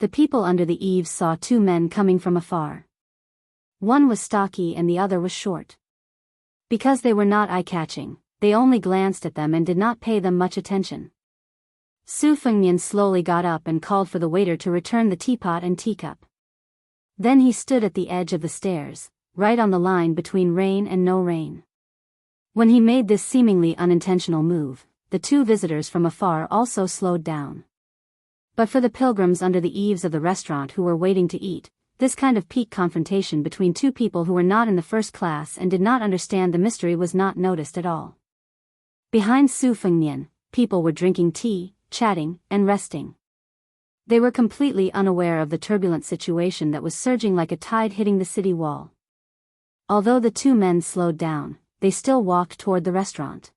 A: The people under the eaves saw two men coming from afar. One was stocky and the other was short. Because they were not eye-catching, they only glanced at them and did not pay them much attention. Su Fengnian slowly got up and called for the waiter to return the teapot and teacup. Then he stood at the edge of the stairs, right on the line between rain and no rain. When he made this seemingly unintentional move, the two visitors from afar also slowed down. But for the pilgrims under the eaves of the restaurant who were waiting to eat, this kind of peak confrontation between two people who were not in the first class and did not understand the mystery was not noticed at all. Behind Su Fengnian, people were drinking tea, chatting, and resting. They were completely unaware of the turbulent situation that was surging like a tide hitting the city wall. Although the two men slowed down, they still walked toward the restaurant.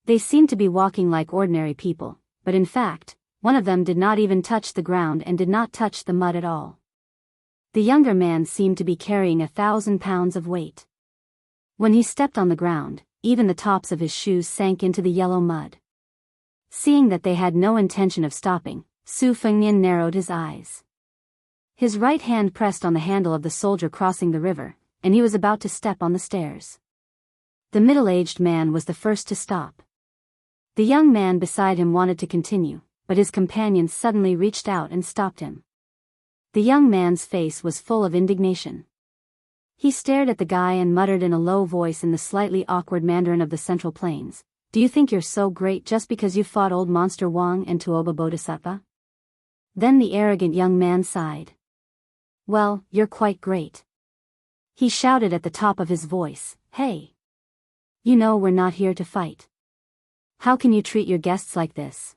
A: They seemed to be walking like ordinary people, but in fact, one of them did not even touch the ground and did not touch the mud at all. The younger man seemed to be carrying 1,000 pounds of weight. When he stepped on the ground, even the tops of his shoes sank into the yellow mud. Seeing that they had no intention of stopping, Su Fengnian narrowed his eyes. His right hand pressed on the handle of the soldier crossing the river, and he was about to step on the stairs. The middle-aged man was the first to stop. The young man beside him wanted to continue, but his companion suddenly reached out and stopped him. The young man's face was full of indignation. He stared at the guy and muttered in a low voice in the slightly awkward Mandarin of the Central Plains, "Do you think you're so great just because you fought old monster Wang and Tuoba Bodhisattva?" Then the arrogant young man sighed. "Well, you're quite great." He shouted at the top of his voice, "Hey! You know we're not here to fight. How can you treat your guests like this?"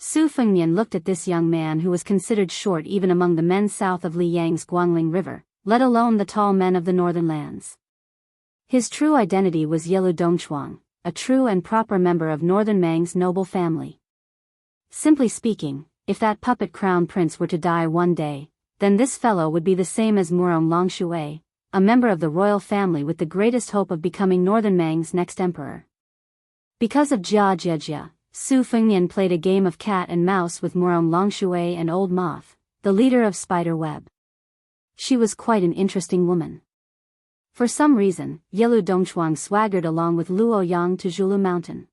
A: Su Fengnian looked at this young man who was considered short even among the men south of Liyang's Guangling River, let alone the tall men of the northern lands. His true identity was Yelu Dongchuang, a true and proper member of Northern Mang's noble family. Simply speaking, if that puppet crown prince were to die one day, then this fellow would be the same as Murong Longshui, a member of the royal family with the greatest hope of becoming Northern Mang's next emperor. Because of Jia Jia, Su Fengnian played a game of cat and mouse with Murong Longshui and Old Moth, the leader of Spider Web. She was quite an interesting woman. For some reason, Yelu Dongchuang swaggered along with Luo Yang to Zhulu Mountain.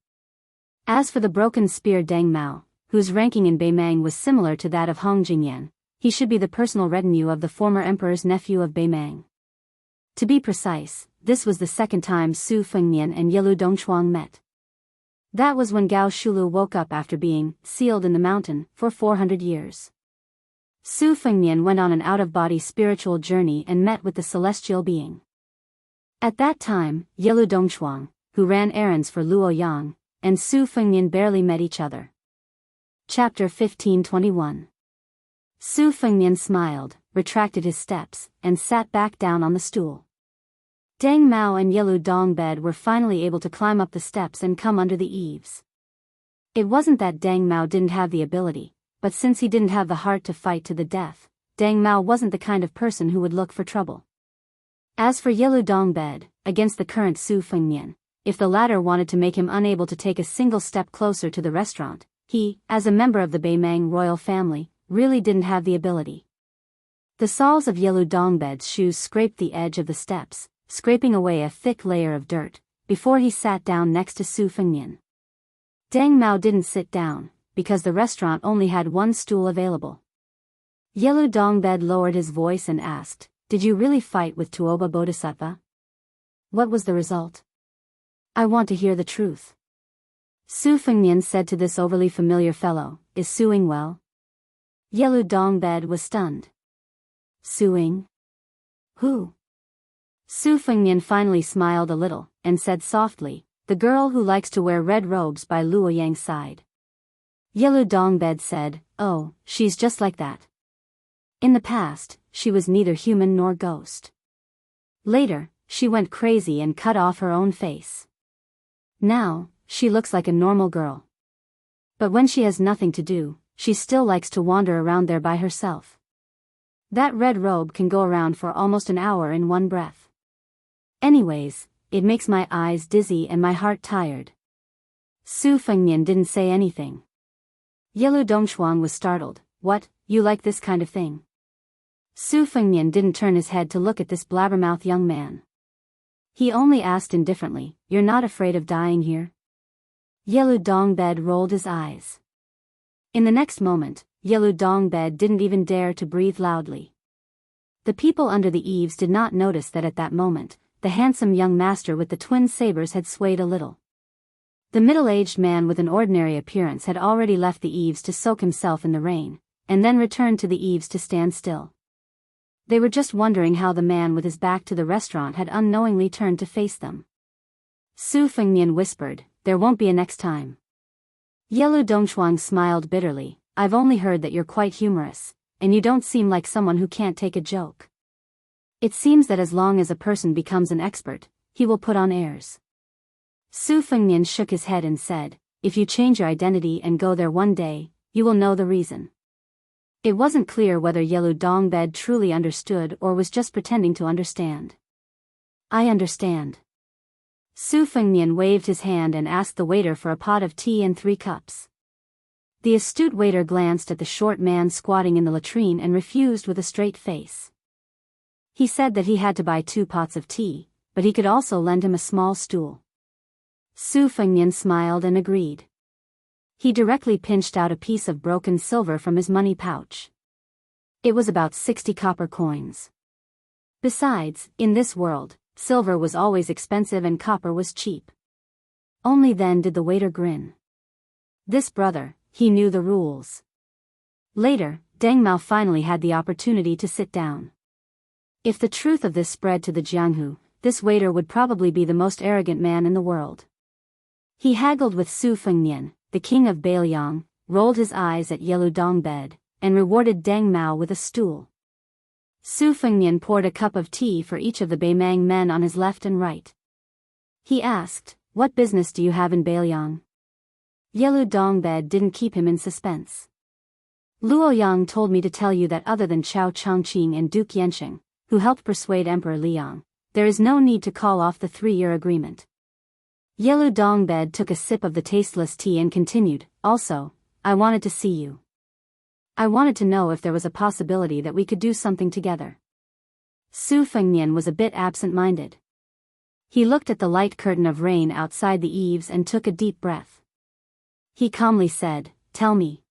A: As for the broken spear Deng Mao, whose ranking in Beimang was similar to that of Hong Jingyan, he should be the personal retinue of the former emperor's nephew of Beimang. To be precise, this was the second time Su Fengnian and Yelu Dongchuang met. That was when Gao Shulu woke up after being sealed in the mountain for 400 years. Su Fengnian went on an out-of-body spiritual journey and met with the celestial being. At that time, Yelu Dongchuang, who ran errands for Luo Yang, and Su Fengnian barely met each other. Chapter 1521. Su Fengnian smiled, retracted his steps, and sat back down on the stool. Deng Mao and Yelu Dongbed were finally able to climb up the steps and come under the eaves. It wasn't that Deng Mao didn't have the ability, but since he didn't have the heart to fight to the death, Deng Mao wasn't the kind of person who would look for trouble. As for Yelu Dongbed, against the current Su Fengnian, if the latter wanted to make him unable to take a single step closer to the restaurant, he, as a member of the Beimang royal family, really didn't have the ability. The soles of Yelu Dongbed's shoes scraped the edge of the steps, scraping away a thick layer of dirt, before he sat down next to Su Fengnian. Deng Mao didn't sit down, because the restaurant only had one stool available. Yelu Dongbed lowered his voice and asked, did you really fight with Tuoba Bodhisattva? What was the result? I want to hear the truth. Su Fengnian said to this overly familiar fellow, is suing well? Yelu Dongbed was stunned. Suing? Who? Su Fengnian finally smiled a little, and said softly, the girl who likes to wear red robes by Luo Yang's side. Yelu Dongbed said, oh, she's just like that. In the past, she was neither human nor ghost. Later, she went crazy and cut off her own face. Now, she looks like a normal girl. But when she has nothing to do, she still likes to wander around there by herself. That red robe can go around for almost an hour in one breath. Anyways, it makes my eyes dizzy and my heart tired. Su Fengnian didn't say anything. Yelu Dongchuang was startled. What, you like this kind of thing? Su Fengnian didn't turn his head to look at this blabbermouth young man. He only asked indifferently, you're not afraid of dying here? Yelu Dongbed rolled his eyes. In the next moment, Yelu Dongbed didn't even dare to breathe loudly. The people under the eaves did not notice that at that moment, the handsome young master with the twin sabers had swayed a little. The middle-aged man with an ordinary appearance had already left the eaves to soak himself in the rain, and then returned to the eaves to stand still. They were just wondering how the man with his back to the restaurant had unknowingly turned to face them. Su Fengnian whispered, there won't be a next time. Yelu Dongchuang smiled bitterly, I've only heard that you're quite humorous, and you don't seem like someone who can't take a joke. It seems that as long as a person becomes an expert, he will put on airs. Su Fengnian shook his head and said, if you change your identity and go there one day, you will know the reason. It wasn't clear whether Yelu Dongbed truly understood or was just pretending to understand. I understand. Su Fengnian waved his hand and asked the waiter for a pot of tea and 3 cups. The astute waiter glanced at the short man squatting in the latrine and refused with a straight face. He said that he had to buy 2 pots of tea, but he could also lend him a small stool. Su Fengnian smiled and agreed. He directly pinched out a piece of broken silver from his money pouch. It was about 60 copper coins. Besides, in this world, silver was always expensive and copper was cheap. Only then did the waiter grin. This brother, he knew the rules. Later, Deng Mao finally had the opportunity to sit down. If the truth of this spread to the Jianghu, this waiter would probably be the most arrogant man in the world. He haggled with Su Fengnian, the king of Bailiang, rolled his eyes at Yelu Dongbed, and rewarded Deng Mao with a stool. Su Fengnian poured a cup of tea for each of the Beimang men on his left and right. He asked, what business do you have in Bailiang? Yelu Dongbed didn't keep him in suspense. Luo Yang told me to tell you that other than Chao Chongqing and Duke Yansheng, who helped persuade Emperor Liang, there is no need to call off the 3-year agreement. Yelu Dongbed took a sip of the tasteless tea and continued, also, I wanted to see you. I wanted to know if there was a possibility that we could do something together. Su Fengnian was a bit absent-minded. He looked at the light curtain of rain outside the eaves and took a deep breath. He calmly said, tell me.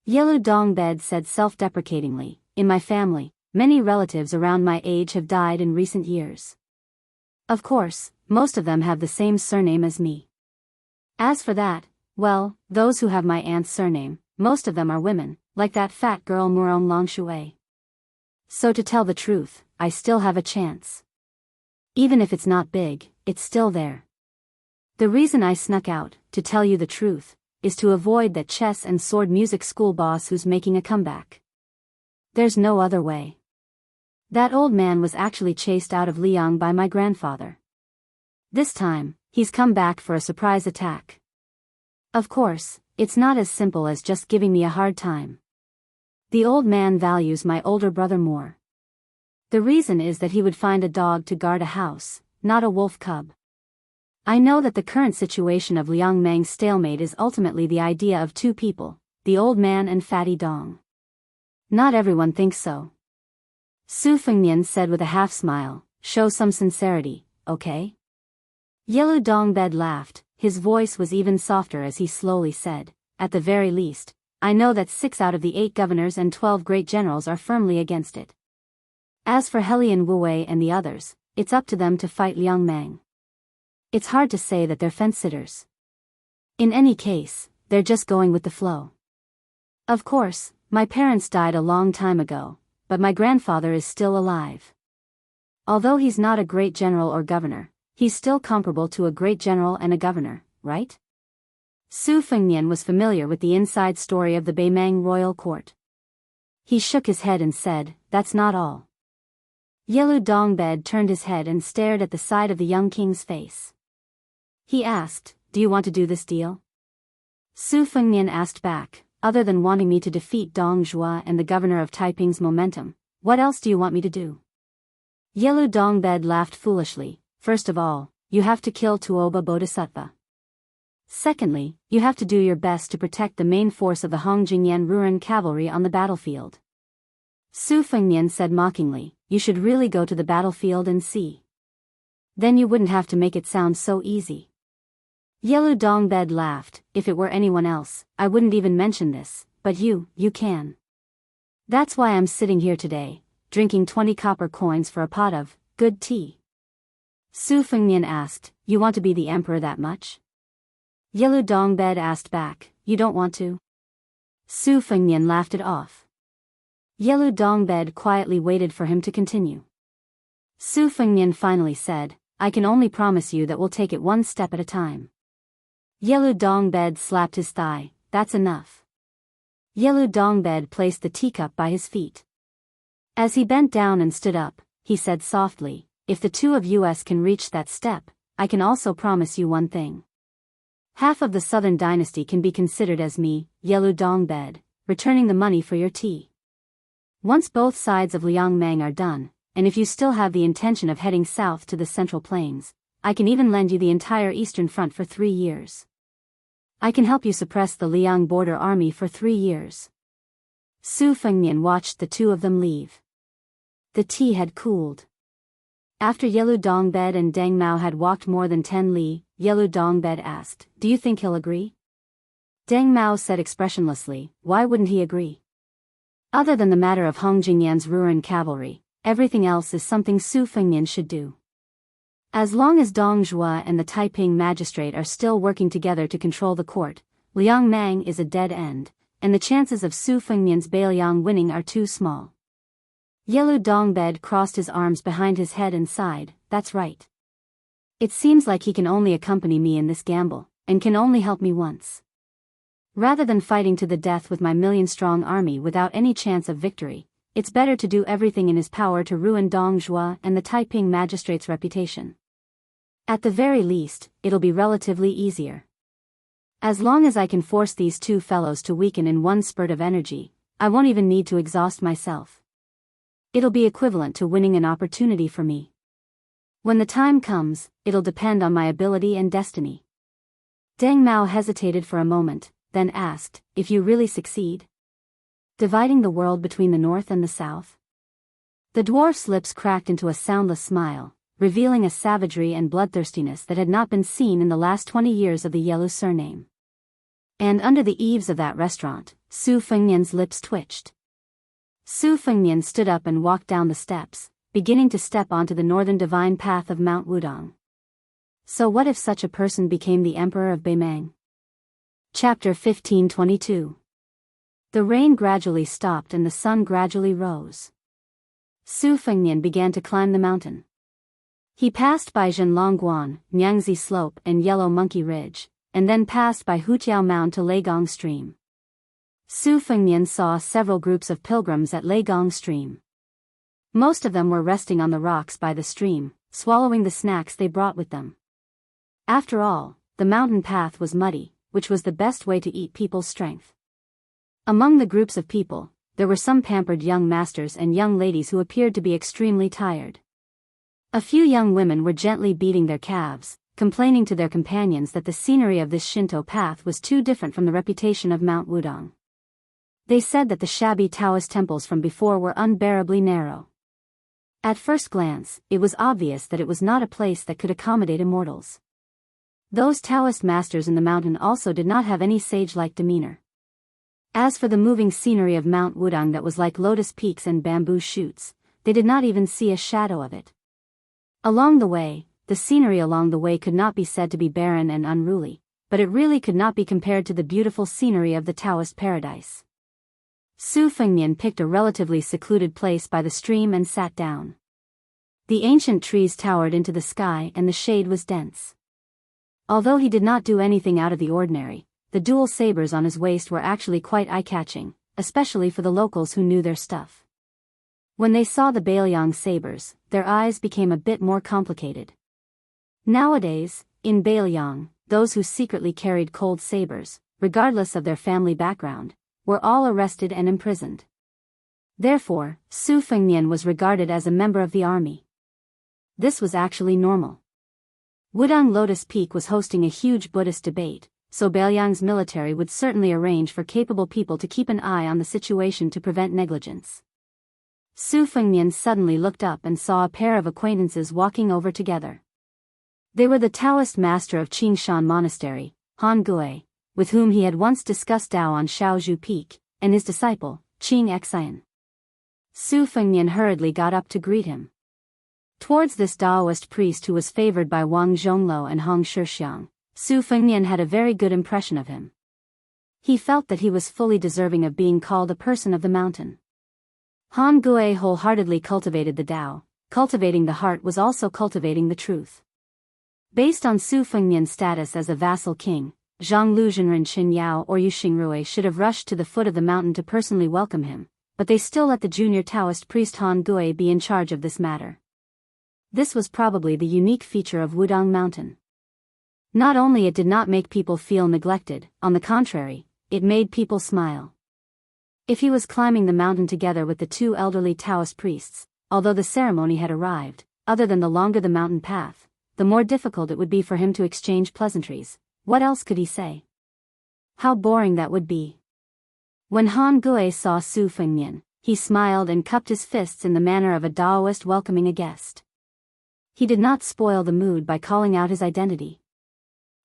A: Yelu Dongbed said self-deprecatingly, in my family, many relatives around my age have died in recent years. Of course, most of them have the same surname as me. As for that, well, those who have my aunt's surname, most of them are women, like that fat girl Murong Longshui. So to tell the truth, I still have a chance. Even if it's not big, it's still there. The reason I snuck out, to tell you the truth, is to avoid that chess and sword music school boss who's making a comeback. There's no other way. That old man was actually chased out of Liang by my grandfather. This time, he's come back for a surprise attack. Of course, it's not as simple as just giving me a hard time. The old man values my older brother more. The reason is that he would find a dog to guard a house, not a wolf cub. I know that the current situation of Liang Meng's stalemate is ultimately the idea of 2 people, the old man and Fatty Dong. Not everyone thinks so. Su Fengnian said with a half-smile, show some sincerity, okay? Yelu Dongbed laughed, his voice was even softer as he slowly said, at the very least, I know that 6 out of the 8 governors and 12 great generals are firmly against it. As for Helian Wuwei and the others, it's up to them to fight Liang Mang. It's hard to say that they're fence-sitters. In any case, they're just going with the flow. Of course, my parents died a long time ago, but my grandfather is still alive. Although he's not a great general or governor, he's still comparable to a great general and a governor, right? Su Fengnian was familiar with the inside story of the Beimang royal court. He shook his head and said, "That's not all." Yelu Dongbed turned his head and stared at the side of the young king's face. He asked, "Do you want to do this deal?" Su Fengnian asked back, "Other than wanting me to defeat Dong Zhuo and the governor of Taiping's momentum, what else do you want me to do?" Yelu Dongbed laughed foolishly. "First of all, you have to kill Tuoba Bodhisattva. Secondly, you have to do your best to protect the main force of the Hongjingyan Ruren cavalry on the battlefield." Su Fengnian said mockingly, "You should really go to the battlefield and see. Then you wouldn't have to make it sound so easy." Yelu Dongbed laughed, "If it were anyone else, I wouldn't even mention this, but you can. That's why I'm sitting here today, drinking 20 copper coins for a pot of good tea." Su Fengnian asked, "You want to be the emperor that much?" Yelu Dongbed asked back, "You don't want to?" Su Fengnian laughed it off. Yelu Dongbed quietly waited for him to continue. Su Fengnian finally said, "I can only promise you that we'll take it one step at a time." Yelu Dongbed slapped his thigh, "That's enough." Yelu Dongbed placed the teacup by his feet. As he bent down and stood up, he said softly, "If the two of us can reach that step, I can also promise you one thing. Half of the southern dynasty can be considered as me, Yelu Dongbed, returning the money for your tea. Once both sides of Liang Mang are done, and if you still have the intention of heading south to the Central Plains, I can even lend you the entire Eastern Front for 3 years. I can help you suppress the Liang border army for 3 years." Su Fengnian watched the two of them leave. The tea had cooled. After Yelu Dongbed and Deng Mao had walked more than 10 li, Yelu Dongbed asked, "Do you think he'll agree?" Deng Mao said expressionlessly, "Why wouldn't he agree? Other than the matter of Hongjingyan's Ruren cavalry, everything else is something Su Fengnian should do. As long as Dong Zhuo and the Taiping magistrate are still working together to control the court, Liang Mang is a dead end, and the chances of Su Fengnian's Beiliang winning are too small." Yelu Dongbed crossed his arms behind his head and sighed, "That's right. It seems like he can only accompany me in this gamble, and can only help me once. Rather than fighting to the death with my million-strong army without any chance of victory, it's better to do everything in his power to ruin Dong Zhuo and the Taiping magistrate's reputation. At the very least, it'll be relatively easier. As long as I can force these two fellows to weaken in one spurt of energy, I won't even need to exhaust myself. It'll be equivalent to winning an opportunity for me. When the time comes, it'll depend on my ability and destiny." Deng Mao hesitated for a moment, then asked, "If you really succeed? Dividing the world between the north and the south?" The dwarf's lips cracked into a soundless smile, revealing a savagery and bloodthirstiness that had not been seen in the last 20 years of the Yelu surname. And under the eaves of that restaurant, Su Fengnian's lips twitched. Su Fengnian stood up and walked down the steps, beginning to step onto the northern divine path of Mount Wudong. So what if such a person became the emperor of Beimang? Chapter 1522. The rain gradually stopped and the sun gradually rose. Su Fengnian began to climb the mountain. He passed by Zhenlongguan, Nyangzi Slope and Yellow Monkey Ridge, and then passed by Hutiao Mound to Leigong Stream. Su Fengnian saw several groups of pilgrims at Leigong Stream. Most of them were resting on the rocks by the stream, swallowing the snacks they brought with them. After all, the mountain path was muddy, which was the best way to eat people's strength. Among the groups of people, there were some pampered young masters and young ladies who appeared to be extremely tired. A few young women were gently beating their calves, complaining to their companions that the scenery of this Shinto path was too different from the reputation of Mount Wudong. They said that the shabby Taoist temples from before were unbearably narrow. At first glance, it was obvious that it was not a place that could accommodate immortals. Those Taoist masters in the mountain also did not have any sage-like demeanor. As for the moving scenery of Mount Wudong that was like lotus peaks and bamboo shoots, they did not even see a shadow of it. Along the way, the scenery along the way could not be said to be barren and unruly, but it really could not be compared to the beautiful scenery of the Taoist paradise. Su Fengnian picked a relatively secluded place by the stream and sat down. The ancient trees towered into the sky and the shade was dense. Although he did not do anything out of the ordinary, the dual sabers on his waist were actually quite eye-catching, especially for the locals who knew their stuff. When they saw the Bailiang sabers, their eyes became a bit more complicated. Nowadays, in Bailiang, those who secretly carried cold sabers, regardless of their family background, were all arrested and imprisoned. Therefore, Su Fengnian was regarded as a member of the army. This was actually normal. Wudang Lotus Peak was hosting a huge Buddhist debate, so Bailiang's military would certainly arrange for capable people to keep an eye on the situation to prevent negligence. Su Fengnian suddenly looked up and saw a pair of acquaintances walking over together. They were the Taoist master of Qingshan Monastery, Han Gui, with whom he had once discussed Tao on Shaozhu Peak, and his disciple, Qing Xian. Su Fengnian hurriedly got up to greet him. Towards this Taoist priest who was favored by Wang Zhongluo and Hong Shixiang, Su Fengnian had a very good impression of him. He felt that he was fully deserving of being called a person of the mountain. Han Gui wholeheartedly cultivated the Tao. Cultivating the heart was also cultivating the truth. Based on Su Fengnian's status as a vassal king, Zhang Luzhenren Qin Yao or Yu Xingrui should have rushed to the foot of the mountain to personally welcome him, but they still let the junior Taoist priest Han Gui be in charge of this matter. This was probably the unique feature of Wudang Mountain. Not only it did not make people feel neglected, on the contrary, it made people smile. If he was climbing the mountain together with the two elderly Taoist priests, although the ceremony had arrived, other than the longer the mountain path, the more difficult it would be for him to exchange pleasantries. What else could he say? How boring that would be. When Han Gui saw Su Fengnian, he smiled and cupped his fists in the manner of a Taoist welcoming a guest. He did not spoil the mood by calling out his identity.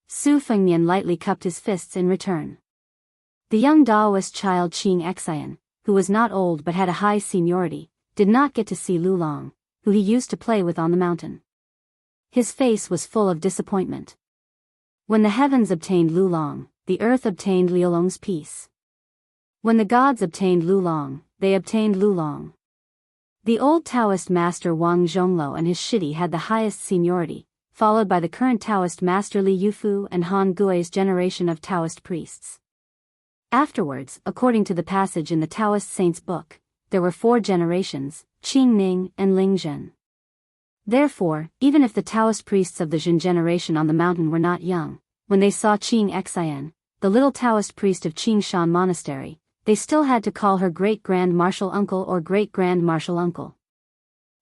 A: Su Fengnian lightly cupped his fists in return. The young Taoist child Qing Xian, who was not old but had a high seniority, did not get to see Lu Long, who he used to play with on the mountain. His face was full of disappointment. When the heavens obtained Lu Long, the earth obtained Liu Long's peace. When the gods obtained Lu Long, they obtained Lu Long. The old Taoist master Wang Zhongluo and his shidi had the highest seniority, followed by the current Taoist master Li Yufu and Han Gui's generation of Taoist priests. Afterwards, according to the passage in the Taoist saints' book, there were 4 generations, Qing Ning and Ling Zhen. Therefore, even if the Taoist priests of the Zhen generation on the mountain were not young, when they saw Qing Xian, the little Taoist priest of Qingshan Monastery, they still had to call her great-grand martial uncle or great-grand martial uncle.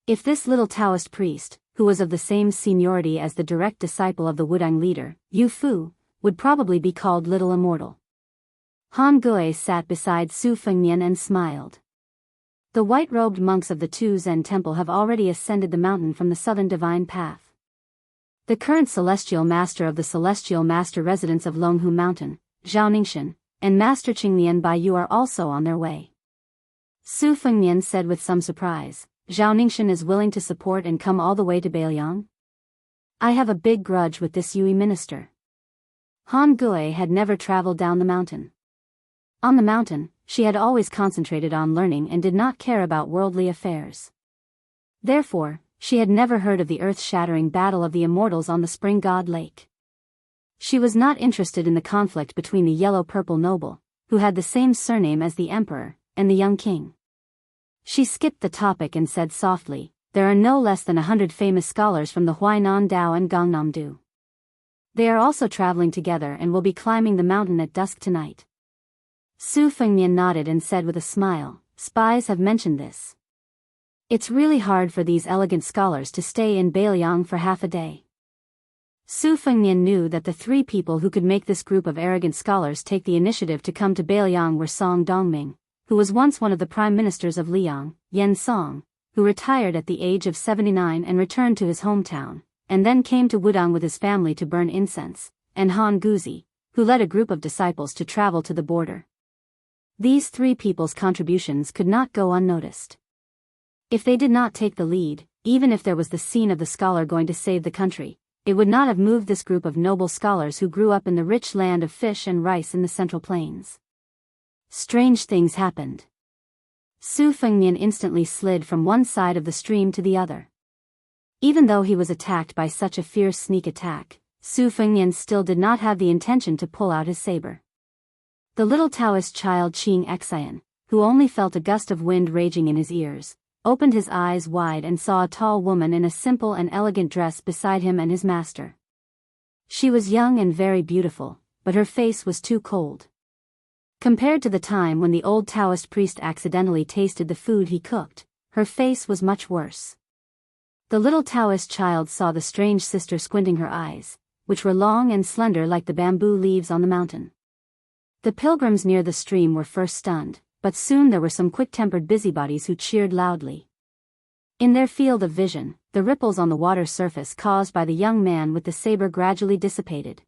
A: If this little Taoist priest, who was of the same seniority as the direct disciple of the Wudang leader, Yu Fu, would probably be called Little Immortal. Han Gui sat beside Su Fengnian and smiled. The white-robed monks of the Tu Zen temple have already ascended the mountain from the southern divine path. The current celestial master of the celestial master residence of Longhu Mountain, Zhao Ningxian, and Master Qinglian Baiyu are also on their way. Su Fengnian said with some surprise, Zhao Ningxian is willing to support and come all the way to Bailiang? I have a big grudge with this Yui minister. Han Gui had never traveled down the mountain. On the mountain, she had always concentrated on learning and did not care about worldly affairs. Therefore, she had never heard of the earth-shattering battle of the immortals on the Spring God Lake. She was not interested in the conflict between the yellow-purple noble, who had the same surname as the emperor, and the young king. She skipped the topic and said softly, there are no less than 100 famous scholars from the Huainan Dao and Gangnam-do. They are also traveling together and will be climbing the mountain at dusk tonight. Su Fengnian nodded and said with a smile, spies have mentioned this. It's really hard for these elegant scholars to stay in Bailiang for half a day. Su Fengnian knew that the 3 people who could make this group of arrogant scholars take the initiative to come to Bailiang were Song Dongming, who was once one of the prime ministers of Liang, Yen Song, who retired at the age of 79 and returned to his hometown, and then came to Wudang with his family to burn incense, and Han Guzi, who led a group of disciples to travel to the border. These 3 people's contributions could not go unnoticed. If they did not take the lead, even if there was the scene of the scholar going to save the country, it would not have moved this group of noble scholars who grew up in the rich land of fish and rice in the Central Plains. Strange things happened. Su Fengnian instantly slid from one side of the stream to the other. Even though he was attacked by such a fierce sneak attack, Su Fengnian still did not have the intention to pull out his saber. The little Taoist child Qing Xian, who only felt a gust of wind raging in his ears, opened his eyes wide and saw a tall woman in a simple and elegant dress beside him and his master. She was young and very beautiful, but her face was too cold. Compared to the time when the old Taoist priest accidentally tasted the food he cooked, her face was much worse. The little Taoist child saw the strange sister squinting her eyes, which were long and slender like the bamboo leaves on the mountain. The pilgrims near the stream were first stunned, but soon there were some quick-tempered busybodies who cheered loudly. In their field of vision, the ripples on the water surface caused by the young man with the saber gradually dissipated.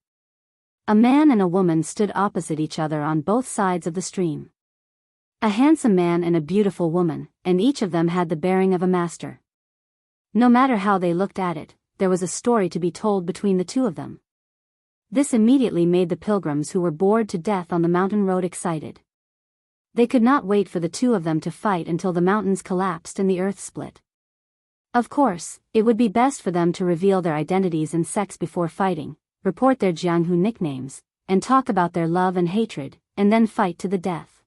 A: A man and a woman stood opposite each other on both sides of the stream. A handsome man and a beautiful woman, and each of them had the bearing of a master. No matter how they looked at it, there was a story to be told between the two of them. This immediately made the pilgrims who were bored to death on the mountain road excited. They could not wait for the two of them to fight until the mountains collapsed and the earth split. Of course, it would be best for them to reveal their identities and sex before fighting, report their Jianghu nicknames, and talk about their love and hatred, and then fight to the death.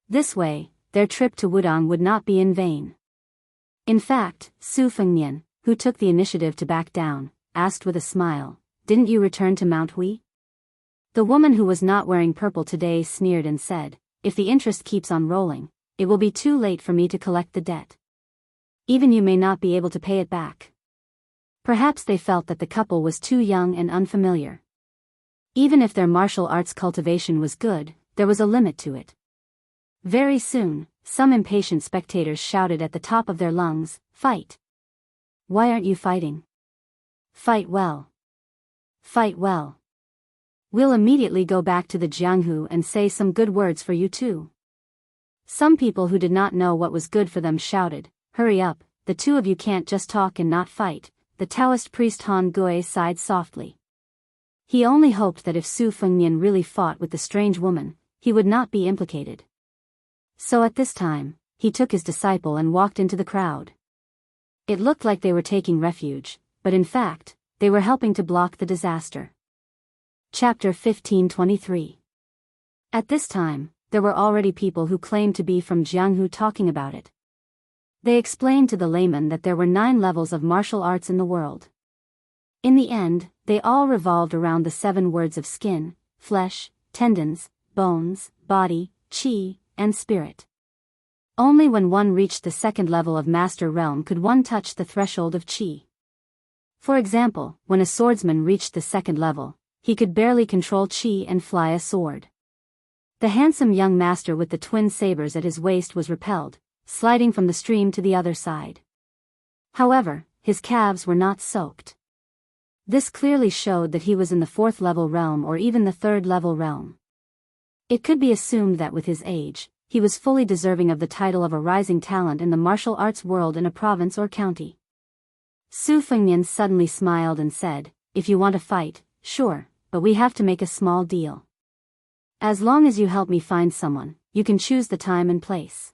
A: This way, their trip to Wudong would not be in vain. In fact, Su Fengnian, who took the initiative to back down, asked with a smile, "Didn't you return to Mount Hui?" The woman who was not wearing purple today sneered and said, "If the interest keeps on rolling, it will be too late for me to collect the debt. Even you may not be able to pay it back." Perhaps they felt that the couple was too young and unfamiliar. Even if their martial arts cultivation was good, there was a limit to it. Very soon, some impatient spectators shouted at the top of their lungs, "Fight! Why aren't you fighting? Fight well! Fight well! We'll immediately go back to the Jianghu and say some good words for you too." Some people who did not know what was good for them shouted, "Hurry up, the two of you can't just talk and not fight." The Taoist priest Han Gui sighed softly. He only hoped that if Su Fengnian really fought with the strange woman, he would not be implicated. So at this time, he took his disciple and walked into the crowd. It looked like they were taking refuge, but in fact, they were helping to block the disaster. Chapter 1523. At this time, there were already people who claimed to be from Jianghu talking about it. They explained to the layman that there were 9 levels of martial arts in the world. In the end, they all revolved around the 7 words of skin, flesh, tendons, bones, body, qi, and spirit. Only when one reached the 2nd level of master realm could one touch the threshold of qi. For example, when a swordsman reached the 2nd level, he could barely control qi and fly a sword. The handsome young master with the twin sabers at his waist was repelled, sliding from the stream to the other side. However, his calves were not soaked. This clearly showed that he was in the 4th level realm or even the 3rd level realm. It could be assumed that with his age, he was fully deserving of the title of a rising talent in the martial arts world in a province or county. Su Fengnian suddenly smiled and said, "If you want to fight, sure, but we have to make a small deal. As long as you help me find someone, you can choose the time and place.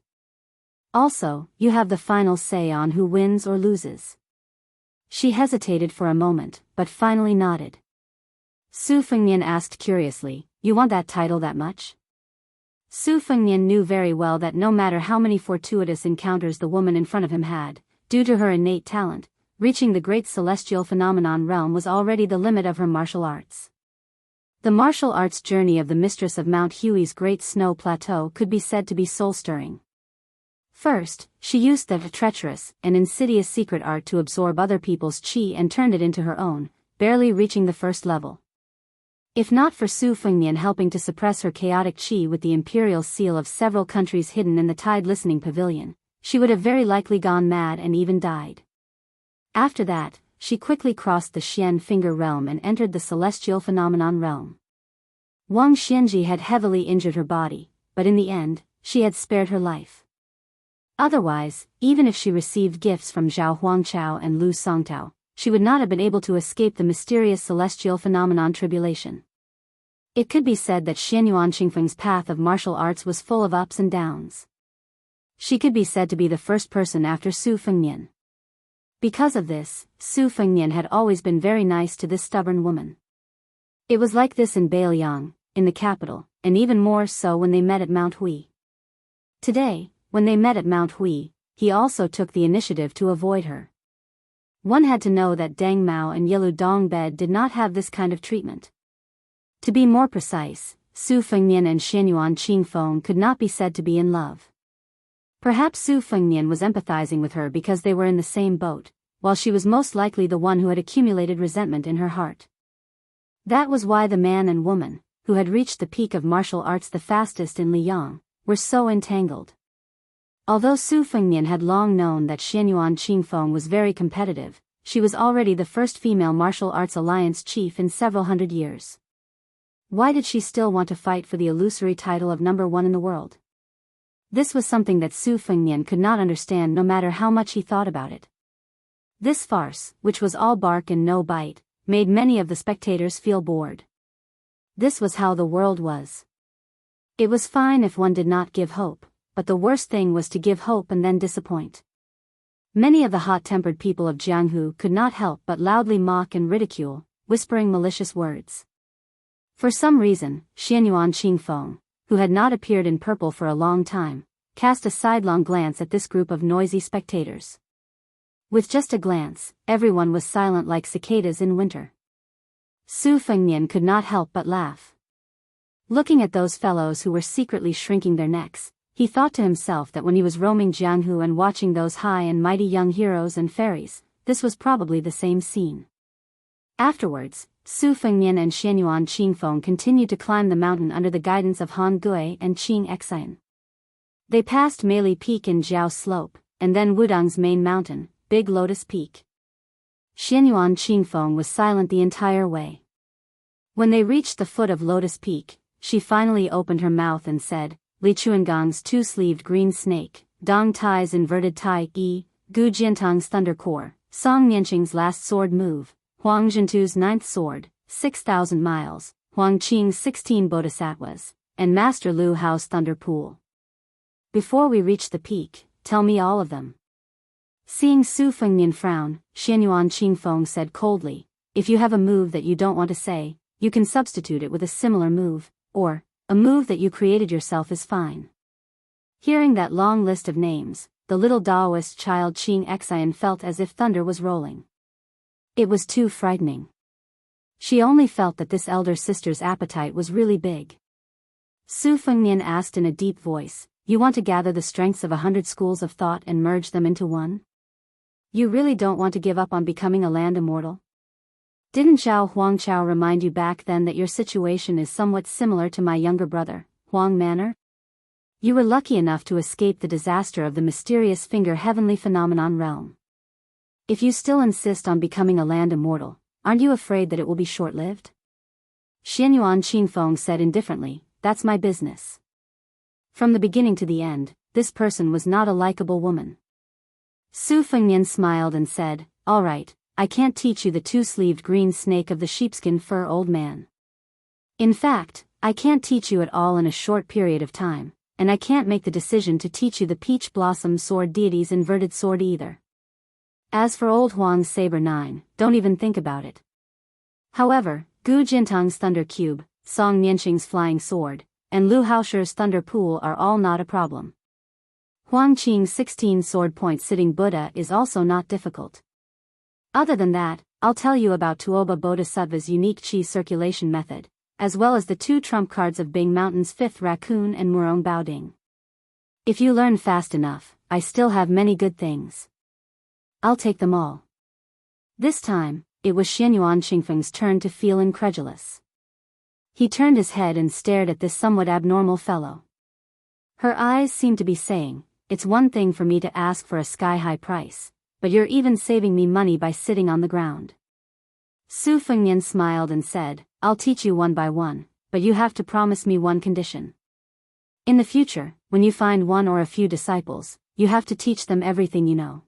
A: Also, you have the final say on who wins or loses." She hesitated for a moment, but finally nodded. Su Fengnian asked curiously, "You want that title that much?" Su Fengnian knew very well that no matter how many fortuitous encounters the woman in front of him had, due to her innate talent, reaching the great celestial phenomenon realm was already the limit of her martial arts. The martial arts journey of the mistress of Mount Hui's great snow plateau could be said to be soul-stirring. First, she used the treacherous and insidious secret art to absorb other people's qi and turned it into her own, barely reaching the 1st level. If not for Su Fengnian helping to suppress her chaotic qi with the imperial seal of several countries hidden in the Tide Listening Pavilion, she would have very likely gone mad and even died. After that, she quickly crossed the Xian Finger realm and entered the celestial phenomenon realm. Wang Xianji had heavily injured her body, but in the end, she had spared her life. Otherwise, even if she received gifts from Zhao Huangchao and Lu Songtao, she would not have been able to escape the mysterious celestial phenomenon tribulation. It could be said that Xianyuan Qingfeng's path of martial arts was full of ups and downs. She could be said to be the first person after Su Fengnian. Because of this, Su Fengnian had always been very nice to this stubborn woman. It was like this in Beiliang, in the capital, and even more so when they met at Mount Hui. Today, when they met at Mount Hui, he also took the initiative to avoid her. One had to know that Deng Mao and Yilu Dongbed did not have this kind of treatment. To be more precise, Su Fengnian and Xianyuan Qingfeng could not be said to be in love. Perhaps Su Fengnian was empathizing with her because they were in the same boat, while she was most likely the one who had accumulated resentment in her heart. That was why the man and woman, who had reached the peak of martial arts the fastest in Liyang, were so entangled. Although Su Fengnian had long known that Xianyuan Qingfeng was very competitive, she was already the first female martial arts alliance chief in several hundred years. Why did she still want to fight for the illusory title of number one in the world? This was something that Su Fengnian could not understand no matter how much he thought about it. This farce, which was all bark and no bite, made many of the spectators feel bored. This was how the world was. It was fine if one did not give hope, but the worst thing was to give hope and then disappoint. Many of the hot-tempered people of Jianghu could not help but loudly mock and ridicule, whispering malicious words. For some reason, Xianyuan Qingfeng, who had not appeared in purple for a long time, cast a sidelong glance at this group of noisy spectators. With just a glance, everyone was silent like cicadas in winter. Su Fengnian could not help but laugh. Looking at those fellows who were secretly shrinking their necks, he thought to himself that when he was roaming Jianghu and watching those high and mighty young heroes and fairies, this was probably the same scene. Afterwards, Su Fengnian and Xianyuan Qingfeng continued to climb the mountain under the guidance of Han Gui and Qing Exine. They passed Meili Peak and Jiao Slope, and then Wudang's main mountain, Big Lotus Peak. Xianyuan Qingfeng was silent the entire way. When they reached the foot of Lotus Peak, she finally opened her mouth and said, Li Chuangong's two-sleeved green snake, Dong Tai's inverted Tai Yi, Gu Jiantang's thunder core, Song Nianqing's last sword move, Huang Zhentu's ninth sword, 6,000 miles, Huang Qing's 16 bodhisattvas, and Master Lu Hao's thunder pool. Before we reach the peak, tell me all of them. Seeing Su Fengnian frown, Xianyuan Qingfeng said coldly, if you have a move that you don't want to say, you can substitute it with a similar move, or, a move that you created yourself is fine. Hearing that long list of names, the little Taoist child Qing Exine felt as if thunder was rolling. It was too frightening. She only felt that this elder sister's appetite was really big. Su Fengnian asked in a deep voice, you want to gather the strengths of 100 schools of thought and merge them into one? You really don't want to give up on becoming a land immortal? Didn't Zhao Huangchao remind you back then that your situation is somewhat similar to my younger brother, Huang Manor? You were lucky enough to escape the disaster of the mysterious finger heavenly phenomenon realm. If you still insist on becoming a land immortal, aren't you afraid that it will be short-lived? Xianyuan Qingfeng said indifferently, that's my business. From the beginning to the end, this person was not a likable woman. Su Fengnian smiled and said, all right, I can't teach you the two-sleeved green snake of the sheepskin fur old man. In fact, I can't teach you at all in a short period of time, and I can't make the decision to teach you the peach blossom sword deity's inverted sword either. As for old Huang's saber 9, don't even think about it. However, Gu Jintang's thunder cube, Song Nianqing's flying sword, and Lu Haoshi's thunder pool are all not a problem. Huang Qing's 16 sword point sitting Buddha is also not difficult. Other than that, I'll tell you about Tuoba Bodhisattva's unique qi circulation method, as well as the 2 trump cards of Bing Mountain's 5th raccoon and Murong Baoding. If you learn fast enough, I still have many good things. I'll take them all. This time, it was Xianyuan Qingfeng's turn to feel incredulous. He turned his head and stared at this somewhat abnormal fellow. Her eyes seemed to be saying, it's one thing for me to ask for a sky-high price, but you're even saving me money by sitting on the ground. Su Fengnian smiled and said, I'll teach you one by one, but you have to promise me one condition. In the future, when you find one or a few disciples, you have to teach them everything you know.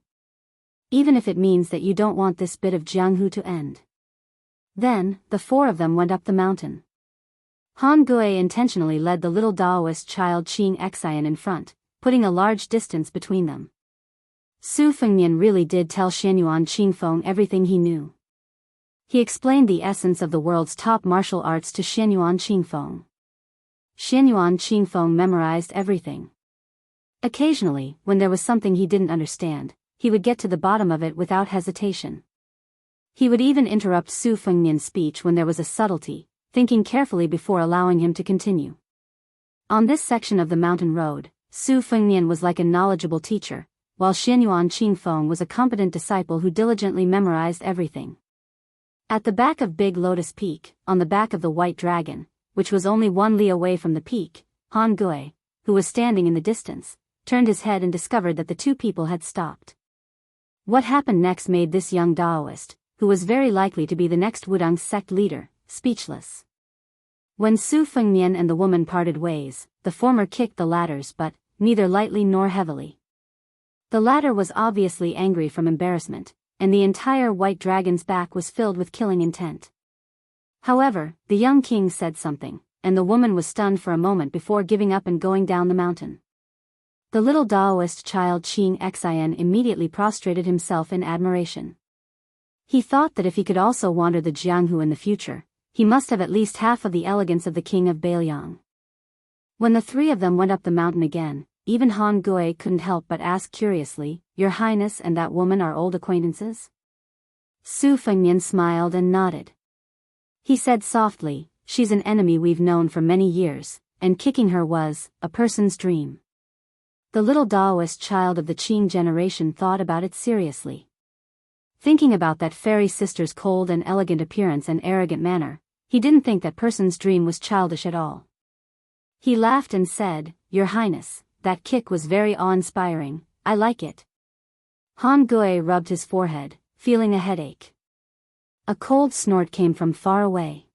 A: Even if it means that you don't want this bit of Jianghu to end. Then, the four of them went up the mountain. Han Gui intentionally led the little Daoist child Qing Xian in front, putting a large distance between them. Su Fengnian really did tell Xianyuan Qingfeng everything he knew. He explained the essence of the world's top martial arts to Xianyuan Qingfeng. Xianyuan Qingfeng memorized everything. Occasionally, when there was something he didn't understand, he would get to the bottom of it without hesitation. He would even interrupt Su Fengnian's speech when there was a subtlety, thinking carefully before allowing him to continue. On this section of the mountain road, Su Fengnian was like a knowledgeable teacher, while Xianyuan Qingfeng was a competent disciple who diligently memorized everything. At the back of Big Lotus Peak, on the back of the White Dragon, which was only 1 li away from the peak, Han Gui, who was standing in the distance, turned his head and discovered that the two people had stopped. What happened next made this young Daoist, who was very likely to be the next Wudang sect leader, speechless. When Su Fengnian and the woman parted ways, the former kicked the latter's butt, neither lightly nor heavily. The latter was obviously angry from embarrassment, and the entire White Dragon's back was filled with killing intent. However, the young king said something, and the woman was stunned for a moment before giving up and going down the mountain. The little Daoist child Qing Xian immediately prostrated himself in admiration. He thought that if he could also wander the Jianghu in the future, he must have at least half of the elegance of the king of Bailiang. When the three of them went up the mountain again, even Han Gui couldn't help but ask curiously, "Your Highness and that woman are old acquaintances?" Su Fengnian smiled and nodded. He said softly, "She's an enemy we've known for many years, and kicking her was a person's dream." The little Daoist child of the Qing generation thought about it seriously. Thinking about that fairy sister's cold and elegant appearance and arrogant manner, he didn't think that person's dream was childish at all. He laughed and said, "Your Highness, that kick was very awe-inspiring, I like it." Han Gui rubbed his forehead, feeling a headache. A cold snort came from far away.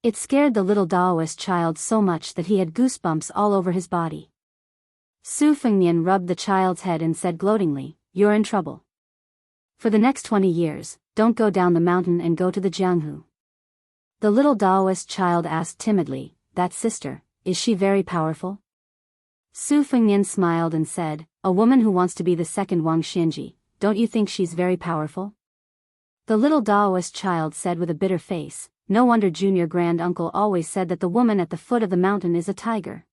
A: It scared the little Daoist child so much that he had goosebumps all over his body. Su Fengnian rubbed the child's head and said gloatingly, "You're in trouble. For the next 20 years, don't go down the mountain and go to the Jianghu." The little Daoist child asked timidly, "That sister, is she very powerful?" Su Fengnian smiled and said, "A woman who wants to be the second Wang Xianji, don't you think she's very powerful?" The little Daoist child said with a bitter face, "No wonder Junior Grand Uncle always said that the woman at the foot of the mountain is a tiger."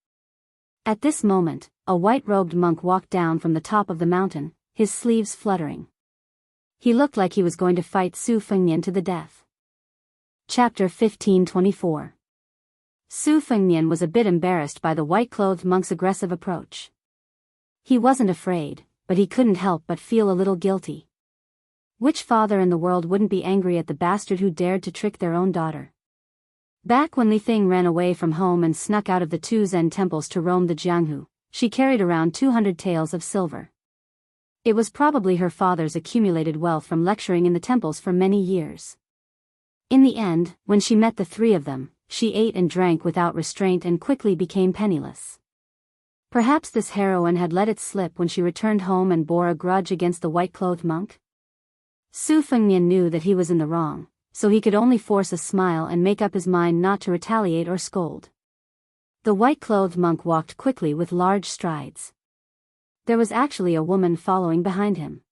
A: At this moment, a white-robed monk walked down from the top of the mountain, his sleeves fluttering. He looked like he was going to fight Su Fengnian to the death. Chapter 1524. Su Fengnian was a bit embarrassed by the white-clothed monk's aggressive approach. He wasn't afraid, but he couldn't help but feel a little guilty. Which father in the world wouldn't be angry at the bastard who dared to trick their own daughter? Back when Li Thing ran away from home and snuck out of the two Zen temples to roam the Jianghu, she carried around 200 taels of silver. It was probably her father's accumulated wealth from lecturing in the temples for many years. In the end, when she met the three of them, she ate and drank without restraint and quickly became penniless. Perhaps this heroine had let it slip when she returned home and bore a grudge against the white-clothed monk? Su Fengnian knew that he was in the wrong, so he could only force a smile and make up his mind not to retaliate or scold. The white-clothed monk walked quickly with large strides. There was actually a woman following behind him.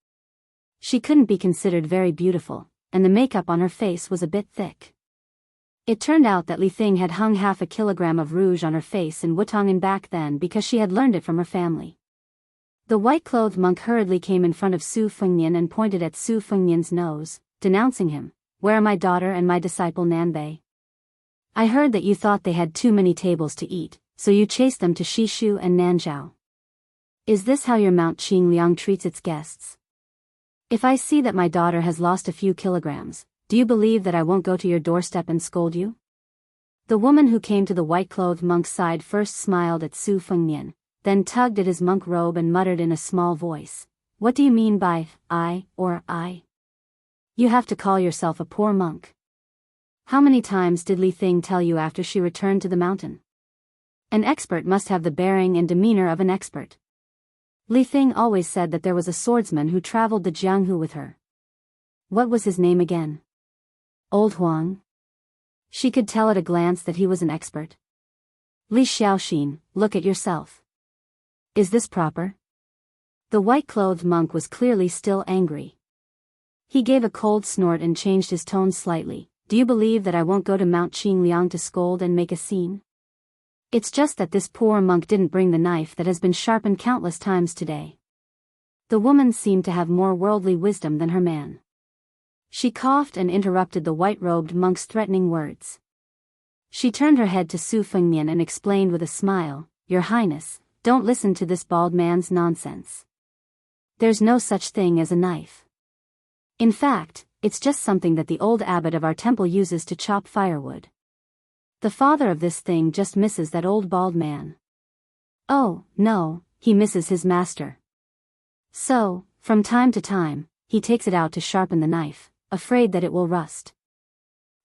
A: She couldn't be considered very beautiful, and the makeup on her face was a bit thick. It turned out that Li Thing had hung half a kilogram of rouge on her face in Wutongan back then because she had learned it from her family. The white-clothed monk hurriedly came in front of Su Fengnian and pointed at Su Fengnian's nose, denouncing him. "Where are my daughter and my disciple Nanbei? I heard that you thought they had too many tables to eat, so you chased them to Shishu and Nanzhao. Is this how your Mount Qingliang treats its guests? If I see that my daughter has lost a few kilograms, do you believe that I won't go to your doorstep and scold you?" The woman who came to the white-clothed monk's side first smiled at Su Fengnian, then tugged at his monk robe and muttered in a small voice, "What do you mean by I, or I? You have to call yourself a poor monk. How many times did Li Thing tell you after she returned to the mountain? An expert must have the bearing and demeanor of an expert." Li Feng always said that there was a swordsman who traveled the Jianghu with her. What was his name again? Old Huang? She could tell at a glance that he was an expert. Li Xiaoxin, look at yourself. Is this proper? The white-clothed monk was clearly still angry. He gave a cold snort and changed his tone slightly. Do you believe that I won't go to Mount Qingliang to scold and make a scene? It's just that this poor monk didn't bring the knife that has been sharpened countless times today. The woman seemed to have more worldly wisdom than her man. She coughed and interrupted the white-robed monk's threatening words. She turned her head to Su Fengmian and explained with a smile, Your Highness, don't listen to this bald man's nonsense. There's no such thing as a knife. In fact, it's just something that the old abbot of our temple uses to chop firewood. The father of this thing just misses that old bald man. Oh, no, he misses his master. So, from time to time, he takes it out to sharpen the knife, afraid that it will rust.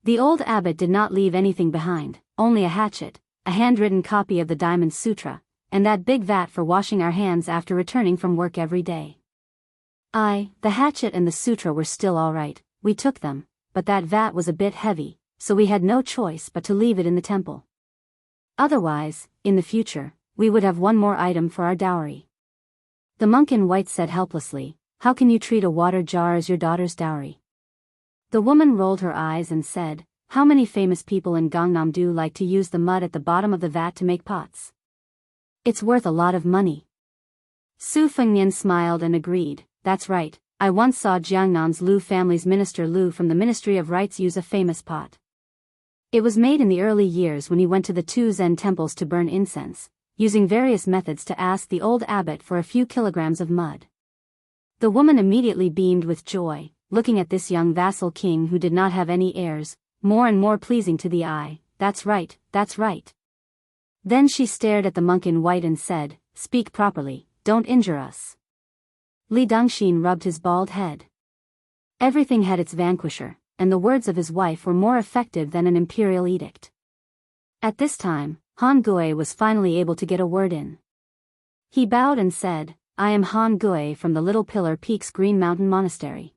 A: The old abbot did not leave anything behind, only a hatchet, a handwritten copy of the Diamond Sutra, and that big vat for washing our hands after returning from work every day. The hatchet and the sutra were still all right, we took them, but that vat was a bit heavy, so we had no choice but to leave it in the temple. Otherwise, in the future, we would have one more item for our dowry. The monk in white said helplessly, How can you treat a water jar as your daughter's dowry? The woman rolled her eyes and said, How many famous people in Gangnam do like to use the mud at the bottom of the vat to make pots? It's worth a lot of money. Su Fengnian smiled and agreed, That's right, I once saw Jiangnan's Lu family's minister Lu from the Ministry of Rites use a famous pot. It was made in the early years when he went to the two Zen temples to burn incense, using various methods to ask the old abbot for a few kilograms of mud. The woman immediately beamed with joy, looking at this young vassal king who did not have any heirs, more and more pleasing to the eye. That's right, that's right. Then she stared at the monk in white and said, Speak properly, don't injure us. Li Dongxin rubbed his bald head. Everything had its vanquisher, and the words of his wife were more effective than an imperial edict. At this time, Han Gui was finally able to get a word in. He bowed and said, I am Han Gui from the Little Pillar Peaks Green Mountain Monastery.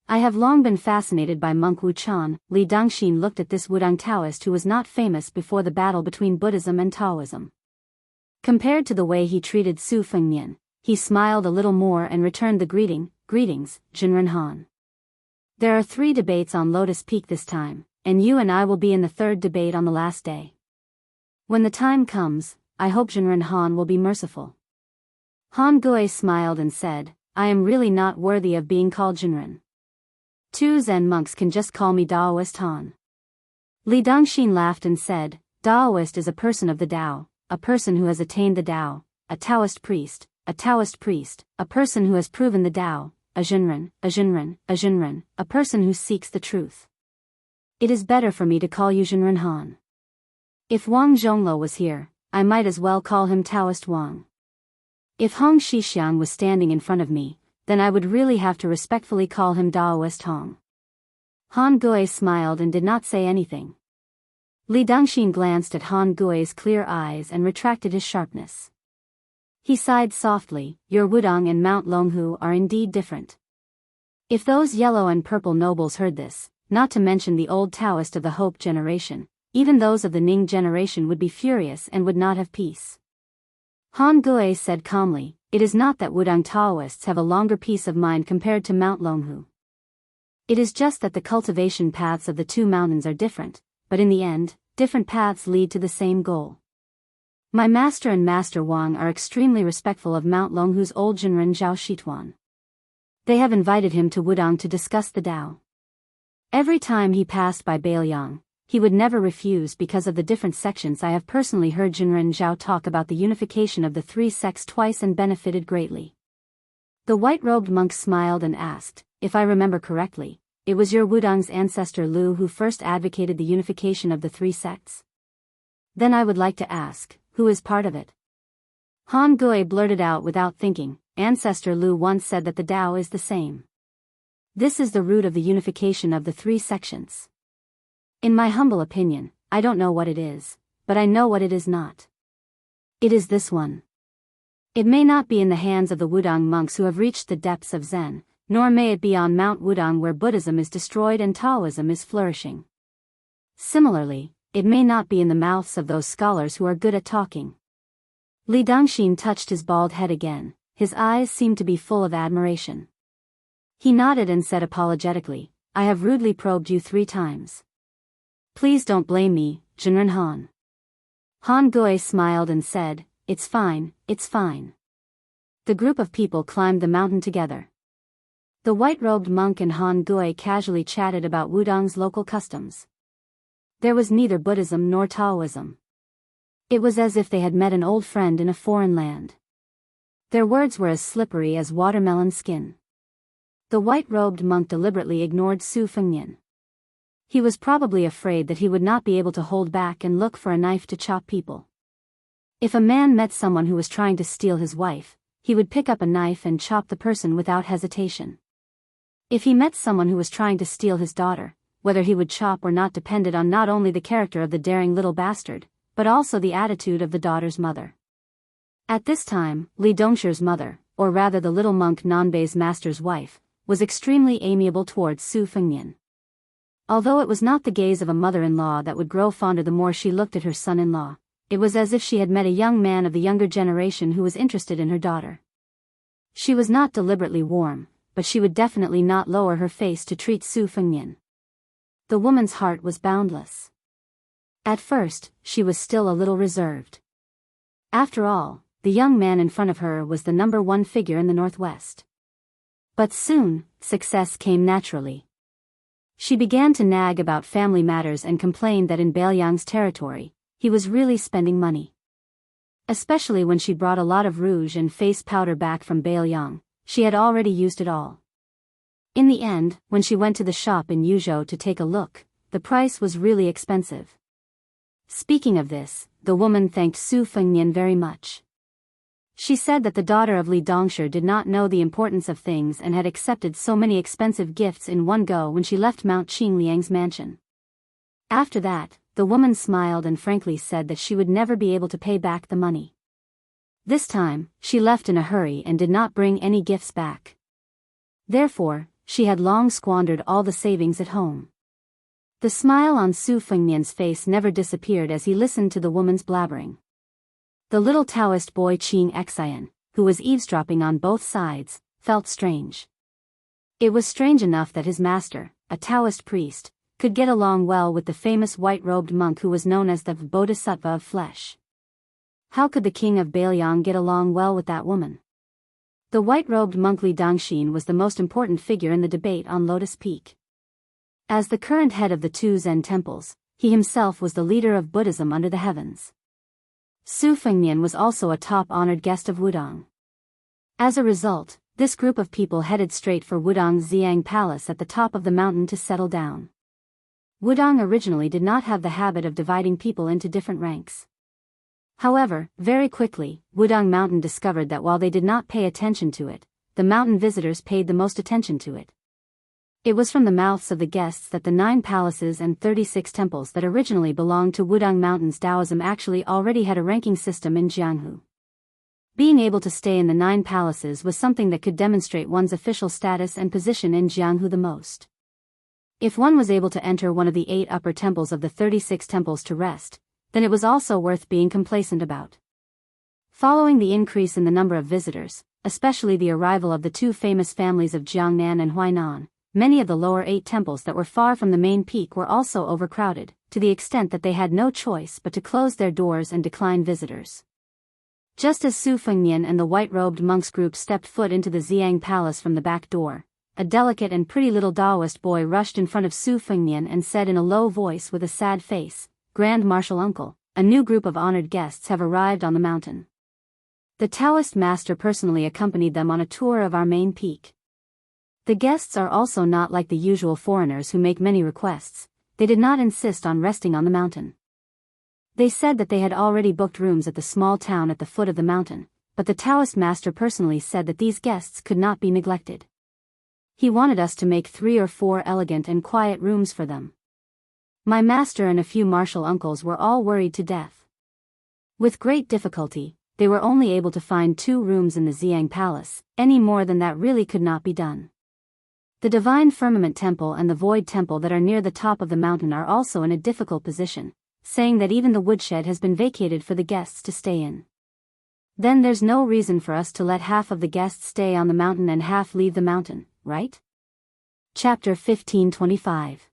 A: I have long been fascinated by Monk Wu Chan. Li Dongxin looked at this Wudang Taoist who was not famous before the battle between Buddhism and Taoism. Compared to the way he treated Su Fengnian, he smiled a little more and returned the greetings, Jinren Han. There are 3 debates on Lotus Peak this time, and you and I will be in the 3rd debate on the last day. When the time comes, I hope Jinren Han will be merciful. Han Gui smiled and said, I am really not worthy of being called Jinren. 2 Zen monks can just call me Daoist Han. Li Dongxin laughed and said, Daoist is a person of the Tao, a person who has attained the Tao, a Taoist priest, a person who has proven the Tao, a Jinren, a person who seeks the truth. It is better for me to call you Jinren Han. If Wang Zhonglo was here, I might as well call him Taoist Wang. If Hong Shixiang was standing in front of me, then I would really have to respectfully call him Daoist Hong. Han Gui smiled and did not say anything. Li Dongxin glanced at Han Gui's clear eyes and retracted his sharpness. He sighed softly, Your Wudang and Mount Longhu are indeed different. If those yellow and purple nobles heard this, not to mention the old Taoist of the Hope generation, even those of the Ning generation would be furious and would not have peace. Han Gui said calmly, It is not that Wudang Taoists have a longer peace of mind compared to Mount Longhu. It is just that the cultivation paths of the 2 mountains are different, but in the end, different paths lead to the same goal. My master and Master Wang are extremely respectful of Mount Longhu's old Jinren Zhao Shituan. They have invited him to Wudang to discuss the Tao. Every time he passed by Bailiang, he would never refuse because of the different sections. I have personally heard Jinren Zhao talk about the unification of the 3 sects twice and benefited greatly. The white-robed monk smiled and asked, If I remember correctly, it was your Wudang's ancestor Lu who first advocated the unification of the 3 sects? Then I would like to ask, who is part of it? Han Gui blurted out without thinking, Ancestor Lu once said that the Tao is the same. This is the root of the unification of the 3 sections. In my humble opinion, I don't know what it is, but I know what it is not. It is this one. It may not be in the hands of the Wudang monks who have reached the depths of Zen, nor may it be on Mount Wudang where Buddhism is destroyed and Taoism is flourishing. Similarly, it may not be in the mouths of those scholars who are good at talking. Li Dongxin touched his bald head again, his eyes seemed to be full of admiration. He nodded and said apologetically, I have rudely probed you 3 times. Please don't blame me, Jinren Han. Han Gui smiled and said, It's fine, it's fine. The group of people climbed the mountain together. The white-robed monk and Han Gui casually chatted about Wudang's local customs. There was neither Buddhism nor Taoism. It was as if they had met an old friend in a foreign land. Their words were as slippery as watermelon skin. The white-robed monk deliberately ignored Su Fengnian. He was probably afraid that he would not be able to hold back and look for a knife to chop people. If a man met someone who was trying to steal his wife, he would pick up a knife and chop the person without hesitation. If he met someone who was trying to steal his daughter, whether he would chop or not depended on not only the character of the daring little bastard, but also the attitude of the daughter's mother. At this time, Li Dongshir's mother, or rather the little monk Nanbei's master's wife, was extremely amiable towards Su Fengnian. Although it was not the gaze of a mother-in-law that would grow fonder the more she looked at her son-in-law, it was as if she had met a young man of the younger generation who was interested in her daughter. She was not deliberately warm, but she would definitely not lower her face to treat Su Fengnian. The woman's heart was boundless. At first, she was still a little reserved. After all, the young man in front of her was the #1 figure in the Northwest. But soon, success came naturally. She began to nag about family matters and complained that in Bailiang's territory, he was really spending money. Especially when she brought a lot of rouge and face powder back from Bailiang, she had already used it all. In the end, when she went to the shop in Yuzhou to take a look, the price was really expensive. Speaking of this, the woman thanked Su Fengnian very much. She said that the daughter of Li Dongshi did not know the importance of things and had accepted so many expensive gifts in one go when she left Mount Qingliang's mansion. After that, the woman smiled and frankly said that she would never be able to pay back the money. This time, she left in a hurry and did not bring any gifts back. Therefore, she had long squandered all the savings at home. The smile on Su Fengnian's face never disappeared as he listened to the woman's blabbering. The little Taoist boy Qing Xian, who was eavesdropping on both sides, felt strange. It was strange enough that his master, a Taoist priest, could get along well with the famous white-robed monk who was known as the Bodhisattva of flesh. How could the king of Bailiang get along well with that woman? The white-robed monk Li Dongxin was the most important figure in the debate on Lotus Peak. As the current head of the 2 Zen temples, he himself was the leader of Buddhism under the heavens. Su Fengnian was also a top-honored guest of Wudang. As a result, this group of people headed straight for Wudang's Xiang Palace at the top of the mountain to settle down. Wudang originally did not have the habit of dividing people into different ranks. However, very quickly, Wudang Mountain discovered that while they did not pay attention to it, the mountain visitors paid the most attention to it. It was from the mouths of the guests that the 9 palaces and 36 temples that originally belonged to Wudang Mountain's Taoism actually already had a ranking system in Jianghu. Being able to stay in the 9 palaces was something that could demonstrate one's official status and position in Jianghu the most. If one was able to enter one of the 8 upper temples of the 36 temples to rest, then it was also worth being complacent about. Following the increase in the number of visitors, especially the arrival of the 2 famous families of Jiangnan and Huainan, many of the lower 8 temples that were far from the main peak were also overcrowded, to the extent that they had no choice but to close their doors and decline visitors. Just as Su Fengnian and the white-robed monks group stepped foot into the Xiang Palace from the back door, a delicate and pretty little Taoist boy rushed in front of Su Fengnian and said in a low voice with a sad face, "Grand Marshal Uncle, a new group of honored guests have arrived on the mountain." The Taoist master personally accompanied them on a tour of our main peak. The guests are also not like the usual foreigners who make many requests. They did not insist on resting on the mountain. They said that they had already booked rooms at the small town at the foot of the mountain, but the Taoist master personally said that these guests could not be neglected. He wanted us to make 3 or 4 elegant and quiet rooms for them. My master and a few martial uncles were all worried to death. With great difficulty, they were only able to find 2 rooms in the Xiang Palace. Any more than that really could not be done. The Divine Firmament Temple and the Void Temple that are near the top of the mountain are also in a difficult position, saying that even the woodshed has been vacated for the guests to stay in. Then there's no reason for us to let half of the guests stay on the mountain and half leave the mountain, right? Chapter 1525.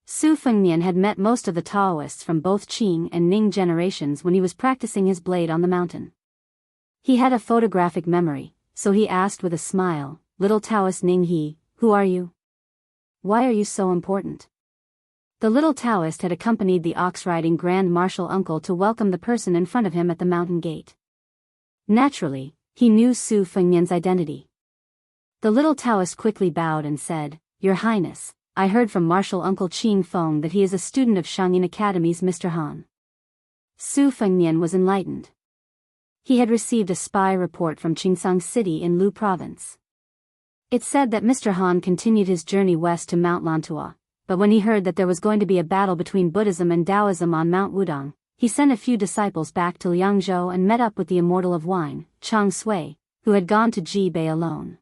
A: Su Fengnian had met most of the Taoists from both Qing and Ning generations when he was practicing his blade on the mountain. He had a photographic memory, so he asked with a smile, "Little Taoist Ning He, who are you? Why are you so important?" The little Taoist had accompanied the ox-riding Grand Marshal uncle to welcome the person in front of him at the mountain gate. Naturally, he knew Su Fengnian's identity. The little Taoist quickly bowed and said, "Your Highness, I heard from Marshal Uncle Qing Feng that he is a student of Shangyin Academy's Mr. Han." Su Fengnian was enlightened. He had received a spy report from Qingsang City in Lu Province. It said that Mr. Han continued his journey west to Mount Lantua, but when he heard that there was going to be a battle between Buddhism and Taoism on Mount Wudong, he sent a few disciples back to Liangzhou and met up with the Immortal of Wine, Chang Sui, who had gone to Jibei alone.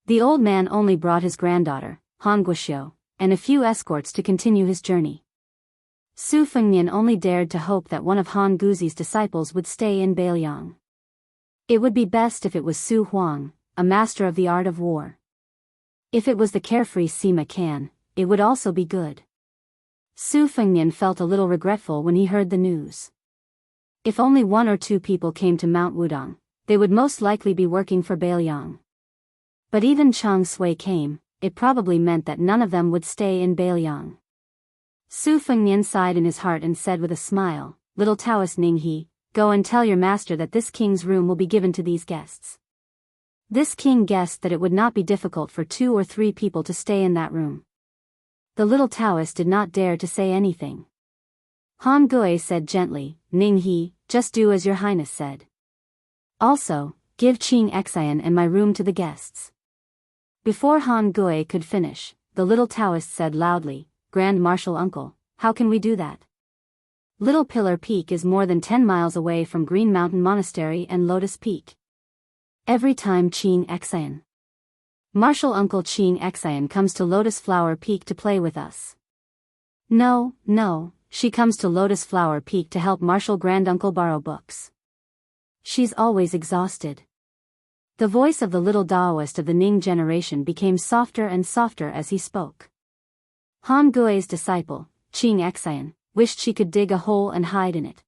A: The old man only brought his granddaughter, Han Guoxiu, and a few escorts to continue his journey. Su Fengnian only dared to hope that one of Han Guzi's disciples would stay in Beiliang. It would be best if it was Su Huang, a master of the art of war. If it was the carefree Sima Can, it would also be good. Su Fengnian felt a little regretful when he heard the news. If only 1 or 2 people came to Mount Wudong, they would most likely be working for Beiliang. But even Chang Sui came, it probably meant that none of them would stay in Beiliang. Su Fengnian sighed in his heart and said with a smile, "Little Taoist Ning He, go and tell your master that this king's room will be given to these guests." This king guessed that it would not be difficult for 2 or 3 people to stay in that room. The little Taoist did not dare to say anything. Han Gui said gently, "Ning He, just do as your Highness said. Also, give Qing Xian and my room to the guests." Before Han Gui could finish, the little Taoist said loudly, "Grand Marshal Uncle, how can we do that? Little Pillar Peak is more than 10 miles away from Green Mountain Monastery and Lotus Peak. Every time Qing Xian, Marshal Uncle Qing Xian comes to Lotus Flower Peak to play with us. No, she comes to Lotus Flower Peak to help Marshal Granduncle borrow books. She's always exhausted." The voice of the little Taoist of the Ning generation became softer and softer as he spoke. Han Gui's disciple, Qing Xian, wished she could dig a hole and hide in it.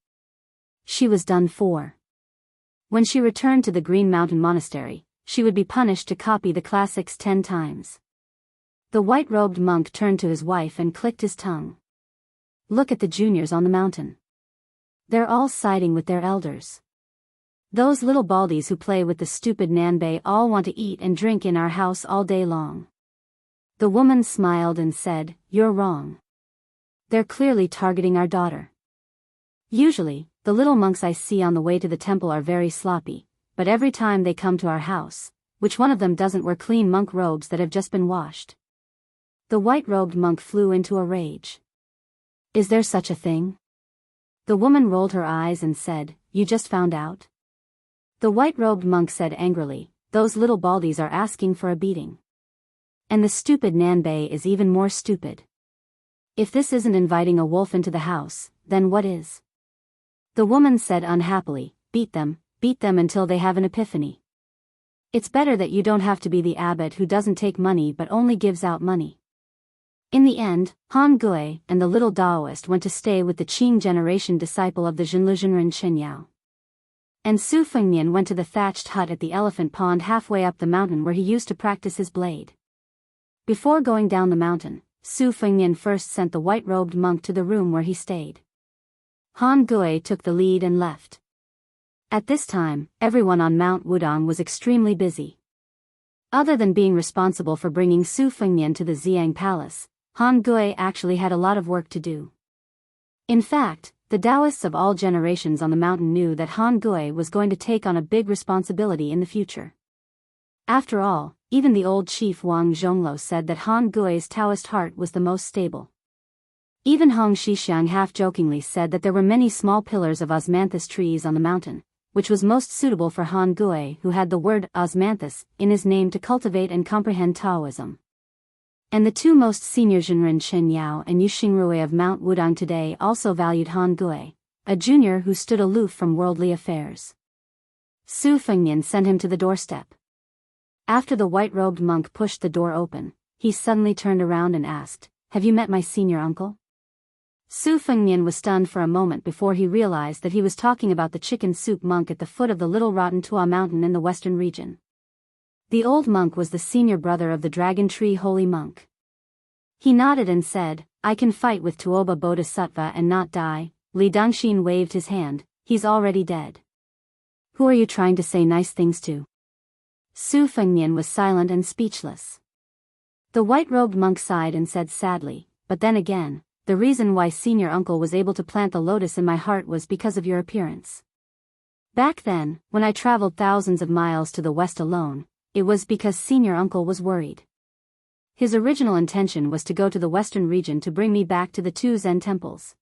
A: She was done for. When she returned to the Green Mountain Monastery, she would be punished to copy the classics 10 times. The white-robed monk turned to his wife and clicked his tongue. "Look at the juniors on the mountain. They're all siding with their elders. Those little baldies who play with the stupid Nanbei all want to eat and drink in our house all day long." The woman smiled and said, "You're wrong. They're clearly targeting our daughter. Usually, the little monks I see on the way to the temple are very sloppy, but every time they come to our house, which one of them doesn't wear clean monk robes that have just been washed?" The white-robed monk flew into a rage. "Is there such a thing?" The woman rolled her eyes and said, "You just found out?" The white-robed monk said angrily, "Those little baldies are asking for a beating. And the stupid Nanbei is even more stupid. If this isn't inviting a wolf into the house, then what is?" The woman said unhappily, beat them until they have an epiphany. It's better that you don't have to be the abbot who doesn't take money but only gives out money." In the end, Han Gui and the little Taoist went to stay with the Qing generation disciple of the Zhenluzhenren Chen Yao. And Su Fengnian went to the thatched hut at the elephant pond halfway up the mountain where he used to practice his blade. Before going down the mountain, Su Fengnian first sent the white-robed monk to the room where he stayed. Han Gui took the lead and left. At this time, everyone on Mount Wudong was extremely busy. Other than being responsible for bringing Su Fengnian to the Xiang Palace, Han Gui actually had a lot of work to do. In fact, the Taoists of all generations on the mountain knew that Han Gui was going to take on a big responsibility in the future. After all, even the old chief Wang Zhonglo said that Han Gui's Taoist heart was the most stable. Even Hong Shixiang half-jokingly said that there were many small pillars of osmanthus trees on the mountain, which was most suitable for Han Gui, who had the word osmanthus in his name to cultivate and comprehend Taoism. And the two most senior Zhenren Chen Yao and Yu Xingrui of Mount Wudang today also valued Han Gui, a junior who stood aloof from worldly affairs. Su Fengnian sent him to the doorstep. After the white-robed monk pushed the door open, he suddenly turned around and asked, "Have you met my senior uncle?" Su Fengnian was stunned for a moment before he realized that he was talking about the chicken soup monk at the foot of the Little Rotten Tua mountain in the western region. The old monk was the senior brother of the dragon tree holy monk. He nodded and said, "I can fight with Tuoba Bodhisattva and not die." Li Dongxin waved his hand, "He's already dead." "Who are you trying to say nice things to?" Su Fengnian was silent and speechless. The white-robed monk sighed and said sadly, "But then again, the reason why senior uncle was able to plant the lotus in my heart was because of your appearance. Back then, when I traveled thousands of miles to the west alone, it was because senior uncle was worried. His original intention was to go to the western region to bring me back to the two Zen temples.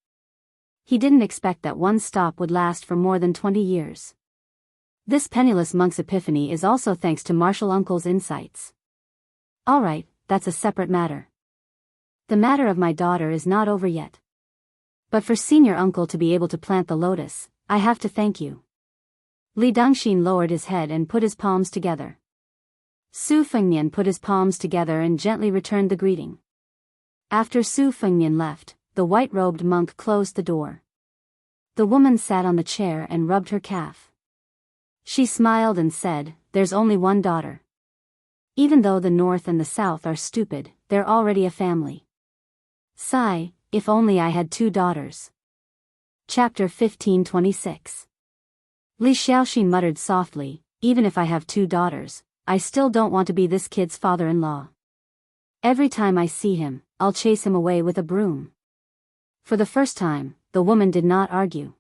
A: He didn't expect that one stop would last for more than 20 years. This penniless monk's epiphany is also thanks to Martial Uncle's insights. Alright, that's a separate matter. The matter of my daughter is not over yet. But for senior uncle to be able to plant the lotus, I have to thank you." Li Dongxin lowered his head and put his palms together. Su Fengnian put his palms together and gently returned the greeting. After Su Fengnian left, the white-robed monk closed the door. The woman sat on the chair and rubbed her calf. She smiled and said, "There's only one daughter. Even though the north and the south are stupid, they're already a family. Sigh, if only I had 2 daughters." Chapter 1526. Li Xiaoxin muttered softly, "Even if I have 2 daughters, I still don't want to be this kid's father-in-law. Every time I see him, I'll chase him away with a broom." For the first time, the woman did not argue.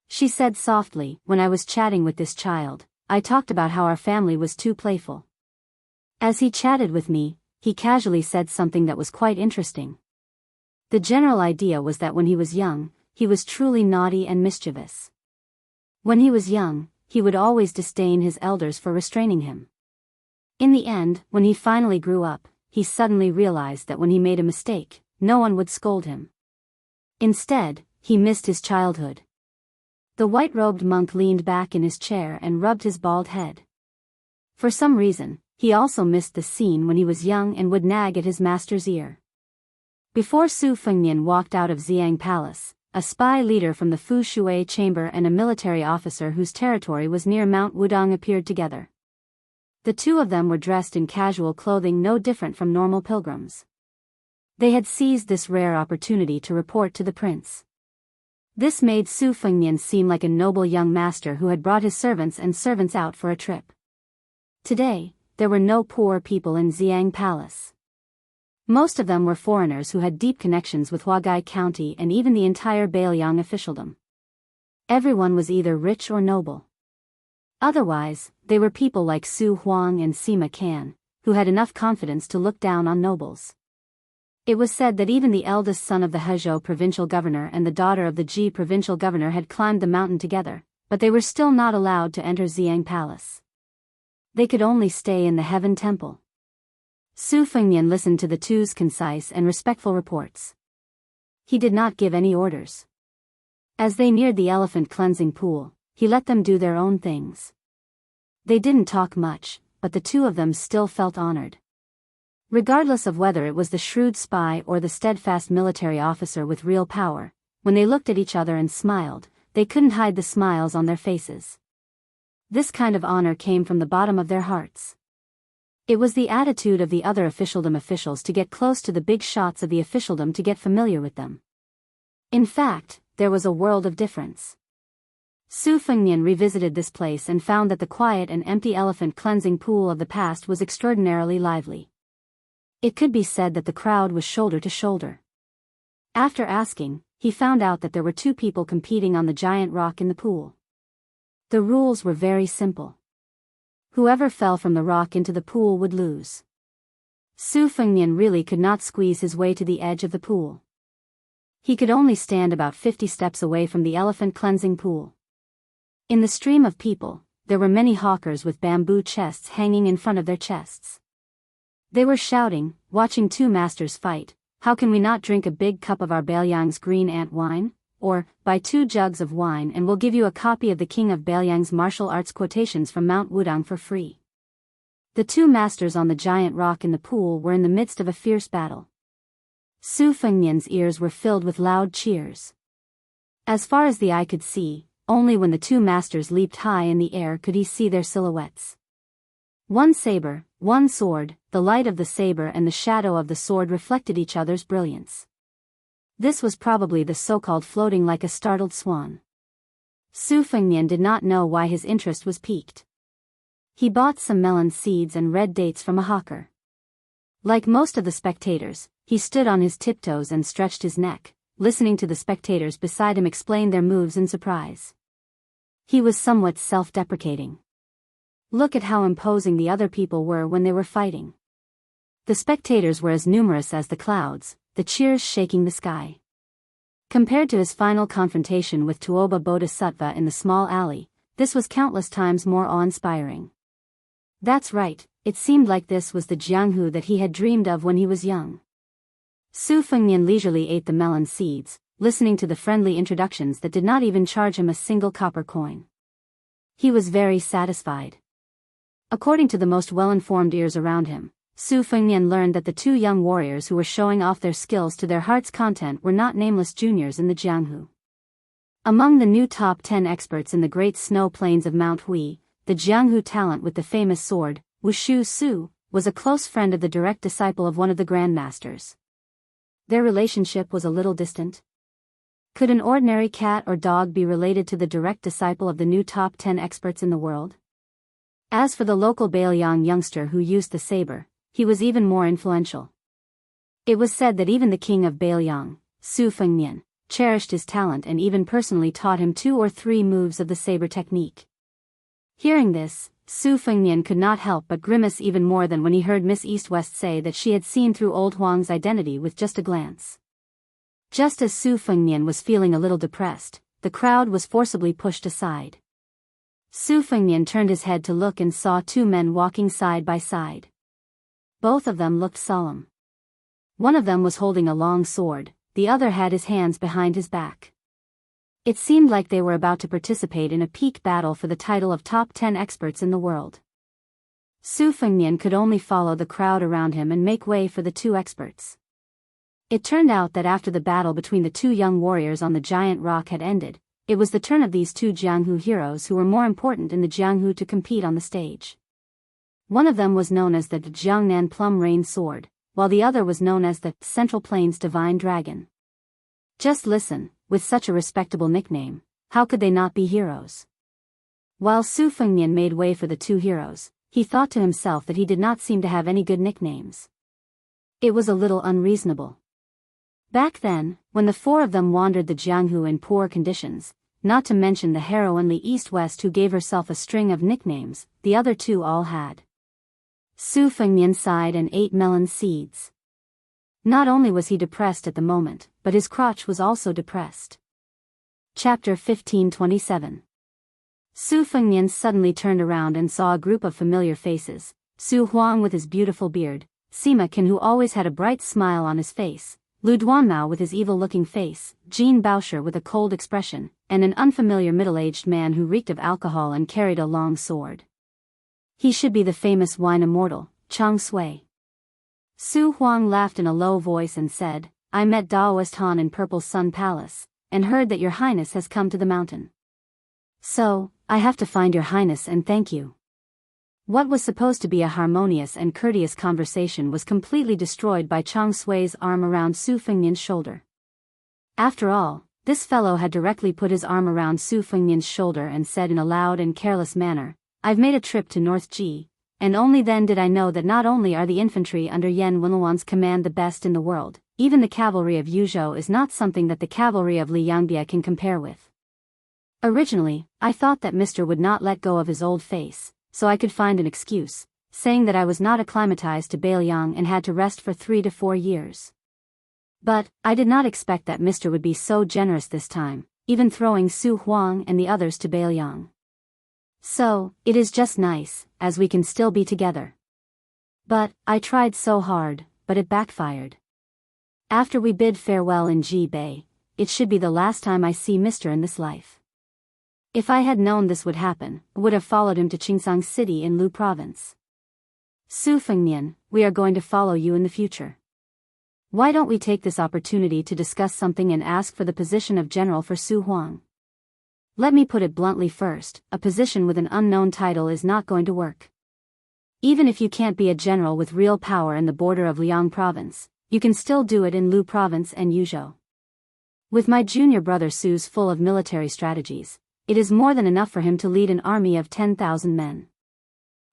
A: She said softly, "When I was chatting with this child, I talked about how our family was too playful. As he chatted with me, he casually said something that was quite interesting. The general idea was that when he was young, he was truly naughty and mischievous. When he was young, he would always disdain his elders for restraining him. In the end, when he finally grew up, he suddenly realized that when he made a mistake, no one would scold him. Instead, he missed his childhood." The white-robed monk leaned back in his chair and rubbed his bald head. For some reason, he also missed the scene when he was young and would nag at his master's ear. Before Su Fengnian walked out of Xiang Palace, a spy leader from the Fu Shui chamber and a military officer whose territory was near Mount Wudang appeared together. The two of them were dressed in casual clothing no different from normal pilgrims. They had seized this rare opportunity to report to the prince. This made Su Fengnian seem like a noble young master who had brought his servants and servants out for a trip. Today, there were no poor people in Xiang Palace. Most of them were foreigners who had deep connections with Huagai County and even the entire Bailiang officialdom. Everyone was either rich or noble. Otherwise, they were people like Su Huang and Sima Can, who had enough confidence to look down on nobles. It was said that even the eldest son of the Hezhou provincial governor and the daughter of the Ji provincial governor had climbed the mountain together, but they were still not allowed to enter Xiang Palace. They could only stay in the Heaven Temple. Su Fengnian listened to the two's concise and respectful reports. He did not give any orders. As they neared the elephant cleansing pool, he let them do their own things. They didn't talk much, but the two of them still felt honored. Regardless of whether it was the shrewd spy or the steadfast military officer with real power, when they looked at each other and smiled, they couldn't hide the smiles on their faces. This kind of honor came from the bottom of their hearts. It was the attitude of the other officialdom officials to get close to the big shots of the officialdom to get familiar with them. In fact, there was a world of difference. Su Fengnian revisited this place and found that the quiet and empty elephant cleansing pool of the past was extraordinarily lively. It could be said that the crowd was shoulder to shoulder. After asking, he found out that there were 2 people competing on the giant rock in the pool. The rules were very simple. Whoever fell from the rock into the pool would lose. Su Fengnian really could not squeeze his way to the edge of the pool. He could only stand about 50 steps away from the elephant cleansing pool. In the stream of people, there were many hawkers with bamboo chests hanging in front of their chests. They were shouting, watching two masters fight, "How can we not drink a big cup of our Baelyang's green ant wine?" Or, "Buy 2 jugs of wine and we'll give you a copy of the King of Baelyang's martial arts quotations from Mount Wudang for free." The two masters on the giant rock in the pool were in the midst of a fierce battle. Su Fengnian's ears were filled with loud cheers. As far as the eye could see, only when the two masters leaped high in the air could he see their silhouettes. One saber, one sword, the light of the saber and the shadow of the sword reflected each other's brilliance. This was probably the so-called floating like a startled swan. Su Fengnian did not know why his interest was piqued. He bought some melon seeds and red dates from a hawker. Like most of the spectators, he stood on his tiptoes and stretched his neck, listening to the spectators beside him explain their moves in surprise. He was somewhat self-deprecating. Look at how imposing the other people were when they were fighting. The spectators were as numerous as the clouds, the cheers shaking the sky. Compared to his final confrontation with Tuoba Bodhisattva in the small alley, this was countless times more awe-inspiring. That's right, it seemed like this was the Jianghu that he had dreamed of when he was young. Su Fengnian leisurely ate the melon seeds, listening to the friendly introductions that did not even charge him a single copper coin. He was very satisfied. According to the most well-informed ears around him, Su Fengnian learned that the two young warriors who were showing off their skills to their heart's content were not nameless juniors in the Jianghu. Among the new top 10 experts in the great snow plains of Mount Hui, the Jianghu talent with the famous sword, Wushu Su, was a close friend of the direct disciple of one of the grandmasters. Their relationship was a little distant. Could an ordinary cat or dog be related to the direct disciple of the new top 10 experts in the world? As for the local Baelyang youngster who used the saber, he was even more influential. It was said that even the king of Baelyang, Su Fengnian, cherished his talent and even personally taught him 2 or 3 moves of the saber technique. Hearing this, Su Fengnian could not help but grimace even more than when he heard Miss East-West say that she had seen through old Huang's identity with just a glance. Just as Su Fengnian was feeling a little depressed, the crowd was forcibly pushed aside. Su Fengnian turned his head to look and saw 2 men walking side by side. Both of them looked solemn. One of them was holding a long sword, the other had his hands behind his back. It seemed like they were about to participate in a peak battle for the title of top 10 experts in the world. Su Fengnian could only follow the crowd around him and make way for the 2 experts. It turned out that after the battle between the 2 young warriors on the giant rock had ended, it was the turn of these 2 Jianghu heroes who were more important in the Jianghu to compete on the stage. One of them was known as the Jiangnan Plum Rain Sword, while the other was known as the Central Plains Divine Dragon. Just listen, with such a respectable nickname, how could they not be heroes? While Su Fengnian made way for the 2 heroes, he thought to himself that he did not seem to have any good nicknames. It was a little unreasonable. Back then, when the 4 of them wandered the Jianghu in poor conditions, not to mention the heroinely East-West who gave herself a string of nicknames, the other 2 all had. Su Fengnian sighed and ate melon seeds. Not only was he depressed at the moment, but his crotch was also depressed. Chapter 1527. Su Fengnian suddenly turned around and saw a group of familiar faces: Su Huang with his beautiful beard, Sima Qin who always had a bright smile on his face, Lu Duanmao with his evil-looking face, Jean Bauscher with a cold expression, and an unfamiliar middle-aged man who reeked of alcohol and carried a long sword. He should be the famous wine immortal, Chang Sui. Su Huang laughed in a low voice and said, "I met Daoist Han in Purple Sun Palace, and heard that your highness has come to the mountain. So, I have to find your highness and thank you." What was supposed to be a harmonious and courteous conversation was completely destroyed by Chang Sui's arm around Su Fengnian's shoulder. After all, this fellow had directly put his arm around Su Fengnian's shoulder and said in a loud and careless manner, "I've made a trip to North Ji, and only then did I know that not only are the infantry under Yan Wenluan's command the best in the world, even the cavalry of Yuzhou is not something that the cavalry of Liangbia can compare with. Originally, I thought that Mr. would not let go of his old face, so I could find an excuse, saying that I was not acclimatized to Baelyang and had to rest for 3 to 4 years. But, I did not expect that Mr. would be so generous this time, even throwing Su Huang and the others to Baelyang." So, it is just nice, as we can still be together. But, I tried so hard, but it backfired. After we bid farewell in Ji Bay, it should be the last time I see Mr. in this life. If I had known this would happen, I would have followed him to Chingsang City in Lu Province. Su Fengnian, we are going to follow you in the future. Why don't we take this opportunity to discuss something and ask for the position of general for Su Huang? Let me put it bluntly first, a position with an unknown title is not going to work. Even if you can't be a general with real power in the border of Liang Province, you can still do it in Lu Province and Yuzhou. With my junior brother Su's full of military strategies, it is more than enough for him to lead an army of 10,000 men.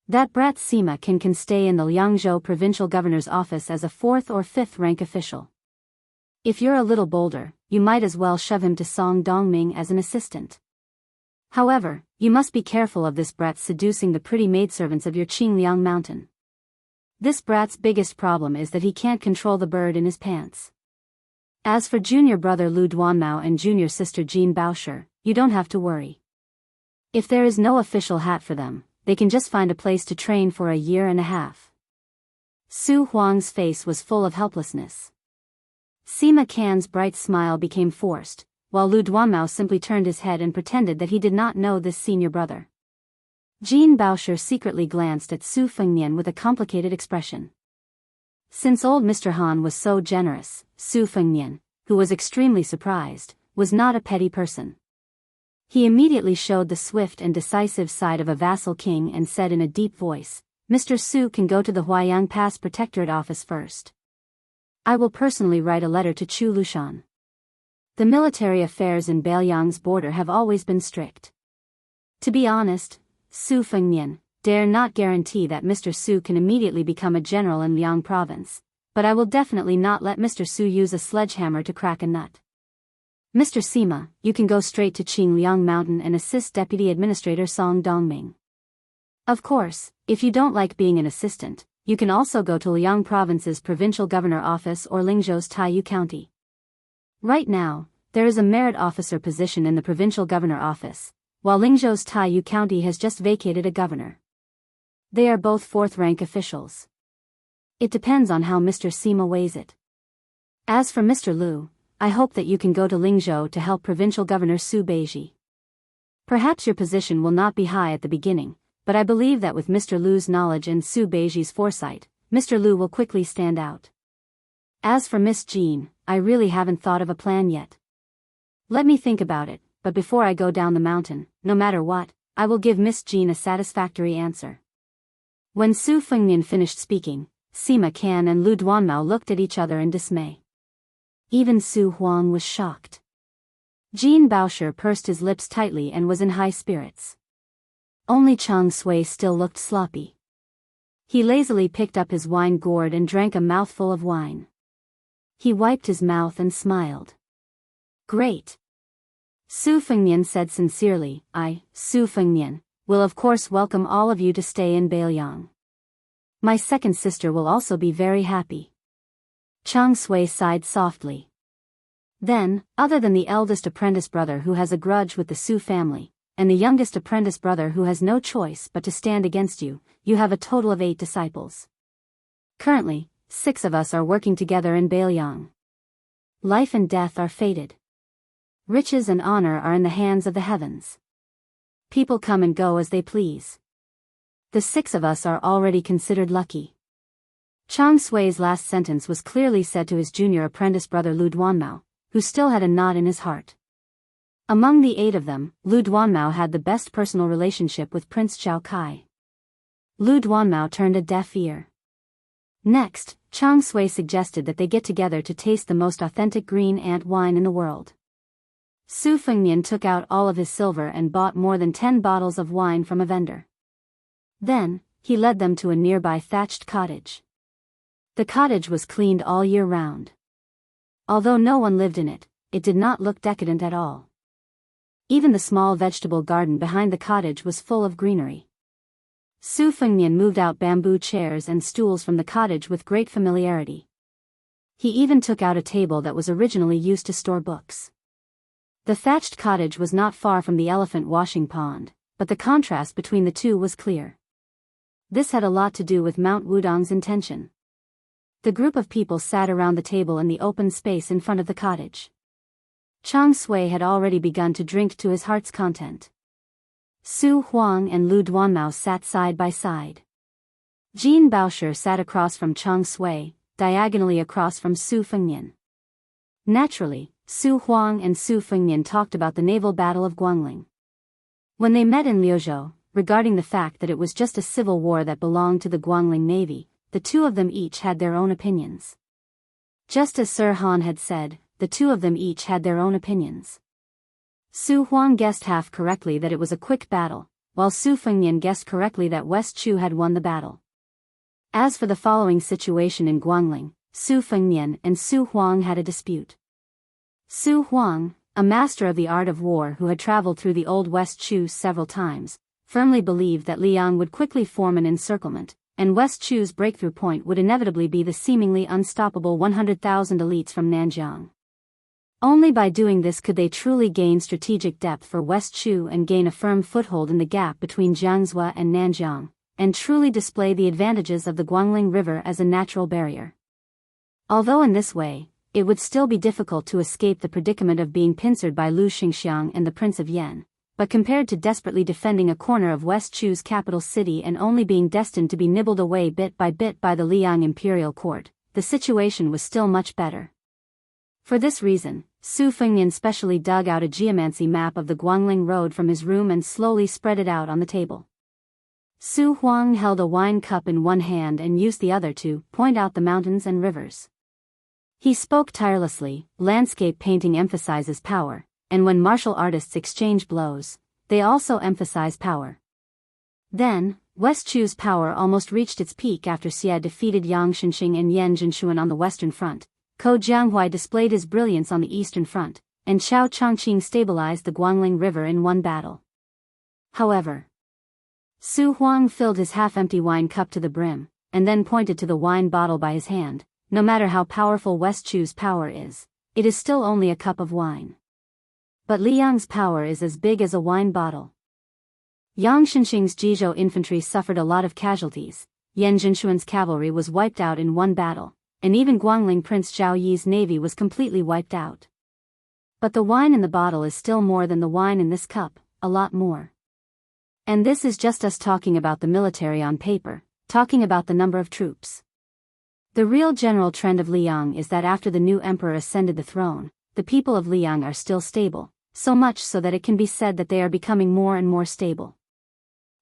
A: That brat Sima can stay in the Liangzhou provincial governor's office as a 4th or 5th rank official. If you're a little bolder, you might as well shove him to Song Dongming as an assistant. However, you must be careful of this brat seducing the pretty maidservants of your Qingliang mountain. This brat's biggest problem is that he can't control the bird in his pants. As for junior brother Lu Duanmao and junior sister Jean Baosher, you don't have to worry. If there is no official hat for them, they can just find a place to train for a year and a half. Su Huang's face was full of helplessness. Sima Can's bright smile became forced, while Lu Duanmao simply turned his head and pretended that he did not know this senior brother. Jean Baosher secretly glanced at Su Fengnian with a complicated expression. Since old Mr. Han was so generous, Su Fengnian, who was extremely surprised, was not a petty person. He immediately showed the swift and decisive side of a vassal king and said in a deep voice, "Mr. Su can go to the Huaiyang Pass Protectorate office first. I will personally write a letter to Chu Lushan. The military affairs in Beiliang's border have always been strict. To be honest, Su Fengnian, dare not guarantee that Mr. Su can immediately become a general in Liang Province, but I will definitely not let Mr. Su use a sledgehammer to crack a nut. Mr. Sima, you can go straight to Qingliang Mountain and assist Deputy Administrator Song Dongming. Of course, if you don't like being an assistant, you can also go to Liang Province's Provincial Governor Office or Lingzhou's Taiyu County. Right now, there is a merit officer position in the Provincial Governor Office, while Lingzhou's Taiyu County has just vacated a governor. They are both 4th rank officials. It depends on how Mr. Sima weighs it. As for Mr. Lu, I hope that you can go to Lingzhou to help Provincial Governor Su Beiji. Perhaps your position will not be high at the beginning, but I believe that with Mr. Lu's knowledge and Su Beiji's foresight, Mr. Lu will quickly stand out. As for Miss Jean, I really haven't thought of a plan yet. Let me think about it, but before I go down the mountain, no matter what, I will give Miss Jean a satisfactory answer." When Su Fengnian finished speaking, Sima Can and Lu Duanmao looked at each other in dismay. Even Su Huang was shocked. Jean Baosher pursed his lips tightly and was in high spirits. Only Chang Sui still looked sloppy. He lazily picked up his wine gourd and drank a mouthful of wine. He wiped his mouth and smiled. "Great." Su Fengnian said sincerely, "I, Su Fengnian, will of course welcome all of you to stay in Beiliang. My second sister will also be very happy." Chang Sui sighed softly. Then, other than the eldest apprentice brother who has a grudge with the Su family, and the youngest apprentice brother who has no choice but to stand against you, you have a total of 8 disciples. Currently, 6 of us are working together in Beiliang. Life and death are fated. Riches and honor are in the hands of the heavens. People come and go as they please. The 6 of us are already considered lucky. Chang Sui's last sentence was clearly said to his junior apprentice brother Lu Duanmao, who still had a knot in his heart. Among the 8 of them, Lu Duanmao had the best personal relationship with Prince Zhao Kai. Lu Duanmao turned a deaf ear. Next, Chang Sui suggested that they get together to taste the most authentic green ant wine in the world. Su Fengnian took out all of his silver and bought more than 10 bottles of wine from a vendor. Then, he led them to a nearby thatched cottage. The cottage was cleaned all year round. Although no one lived in it, it did not look decadent at all. Even the small vegetable garden behind the cottage was full of greenery. Su Fengnian moved out bamboo chairs and stools from the cottage with great familiarity. He even took out a table that was originally used to store books. The thatched cottage was not far from the elephant washing pond, but the contrast between the two was clear. This had a lot to do with Mount Wudong's intention. The group of people sat around the table in the open space in front of the cottage. Chang Sui had already begun to drink to his heart's content. Su Huang and Lu Duanmao sat side by side. Jean Baosher sat across from Chang Sui, diagonally across from Su Fengnian. Naturally, Su Huang and Su Fengnian talked about the naval battle of Guangling. When they met in Liuzhou, regarding the fact that it was just a civil war that belonged to the Guangling Navy, the two of them each had their own opinions. Just as Sir Han had said, the two of them each had their own opinions. Su Huang guessed half correctly that it was a quick battle, while Su Fengnian guessed correctly that West Chu had won the battle. As for the following situation in Guangling, Su Fengnian and Su Huang had a dispute. Su Huang, a master of the art of war who had traveled through the old West Chu several times, firmly believed that Liang would quickly form an encirclement, and West Chu's breakthrough point would inevitably be the seemingly unstoppable 100,000 elites from Nanjiang. Only by doing this could they truly gain strategic depth for West Chu and gain a firm foothold in the gap between Jiangsu and Nanjiang, and truly display the advantages of the Guangling River as a natural barrier. Although in this way, it would still be difficult to escape the predicament of being pincered by Lu Xingxiang and the Prince of Yan, but compared to desperately defending a corner of West Chu's capital city and only being destined to be nibbled away bit by the Liang imperial court, the situation was still much better. For this reason, Su Fengnian specially dug out a geomancy map of the Guangling Road from his room and slowly spread it out on the table. Su Huang held a wine cup in one hand and used the other to point out the mountains and rivers. He spoke tirelessly. Landscape painting emphasizes power, and when martial artists exchange blows, they also emphasize power. Then, West Chu's power almost reached its peak after Xie defeated Yang Shenxing and Yan Zhenshuan on the western front, Ko Jianghuai displayed his brilliance on the eastern front, and Xiao Chongqing stabilized the Guangling River in one battle. However, Su Huang filled his half-empty wine cup to the brim, and then pointed to the wine bottle by his hand. No matter how powerful West Chu's power is, it is still only a cup of wine. But Liang's power is as big as a wine bottle. Yang Shenxing's Jizhou infantry suffered a lot of casualties, Yan Zhenshuan's cavalry was wiped out in one battle, and even Guangling Prince Zhao Yi's navy was completely wiped out. But the wine in the bottle is still more than the wine in this cup, a lot more. And this is just us talking about the military on paper, talking about the number of troops. The real general trend of Liang is that after the new emperor ascended the throne, the people of Liang are still stable, so much so that it can be said that they are becoming more and more stable.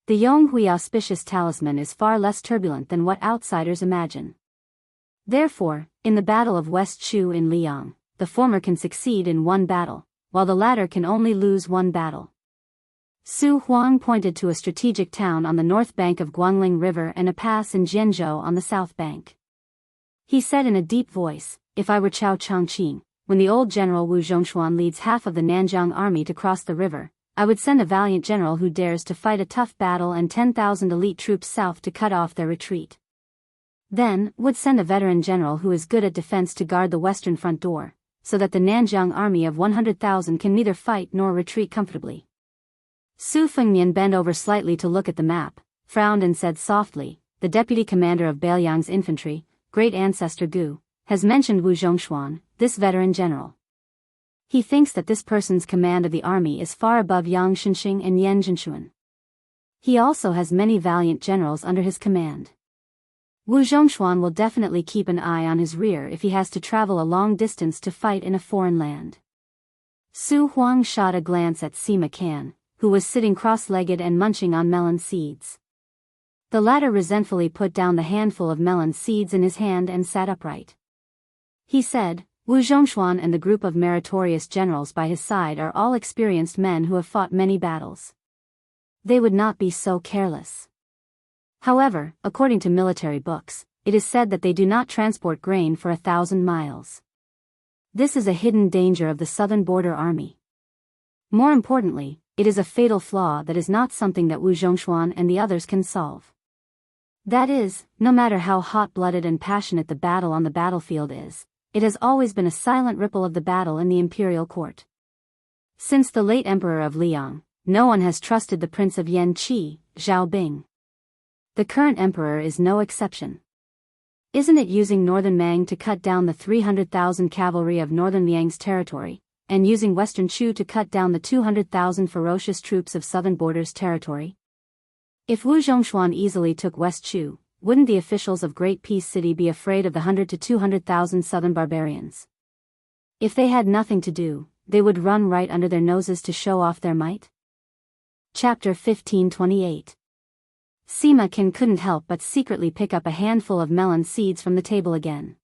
A: The Yonghui auspicious talisman is far less turbulent than what outsiders imagine. Therefore, in the Battle of West Chu in Liang, the former can succeed in one battle, while the latter can only lose one battle. Su Huang pointed to a strategic town on the north bank of Guangling River and a pass in Jianzhou on the south bank. He said in a deep voice, "If I were Chao Chongqing, when the old general Wu Zhongshuan leads half of the Nanjiang army to cross the river, I would send a valiant general who dares to fight a tough battle and 10,000 elite troops south to cut off their retreat. Then, would send a veteran general who is good at defense to guard the western front door, so that the Nanjiang army of 100,000 can neither fight nor retreat comfortably." Su Fengnian bent over slightly to look at the map, frowned and said softly, "The deputy commander of Beiliang's infantry, great ancestor Gu, has mentioned Wu Zhongshuan, this veteran general. He thinks that this person's command of the army is far above Yang Shenxing and Yan Zhenshuan. He also has many valiant generals under his command. Wu Zhongshuan will definitely keep an eye on his rear if he has to travel a long distance to fight in a foreign land." Su Huang shot a glance at Sima Can, who was sitting cross-legged and munching on melon seeds. The latter resentfully put down the handful of melon seeds in his hand and sat upright. He said, "Wu Zhongshuan and the group of meritorious generals by his side are all experienced men who have fought many battles. They would not be so careless. However, according to military books, it is said that they do not transport grain for 1,000 miles. This is a hidden danger of the southern border army. More importantly, it is a fatal flaw that is not something that Wu Zhongshuan and the others can solve. That is, no matter how hot-blooded and passionate the battle on the battlefield is, it has always been a silent ripple of the battle in the imperial court. Since the late emperor of Liang, no one has trusted the Prince of Yanqi, Zhao Bing. The current emperor is no exception. Isn't it using northern Mang to cut down the 300,000 cavalry of northern Liang's territory, and using western Chu to cut down the 200,000 ferocious troops of southern borders territory? If Wu Zhongshuan easily took West Chu, wouldn't the officials of Great Peace City be afraid of the 100 to 200,000 southern barbarians? If they had nothing to do, they would run right under their noses to show off their might? Chapter 1528. Sima Qian couldn't help but secretly pick up a handful of melon seeds from the table again.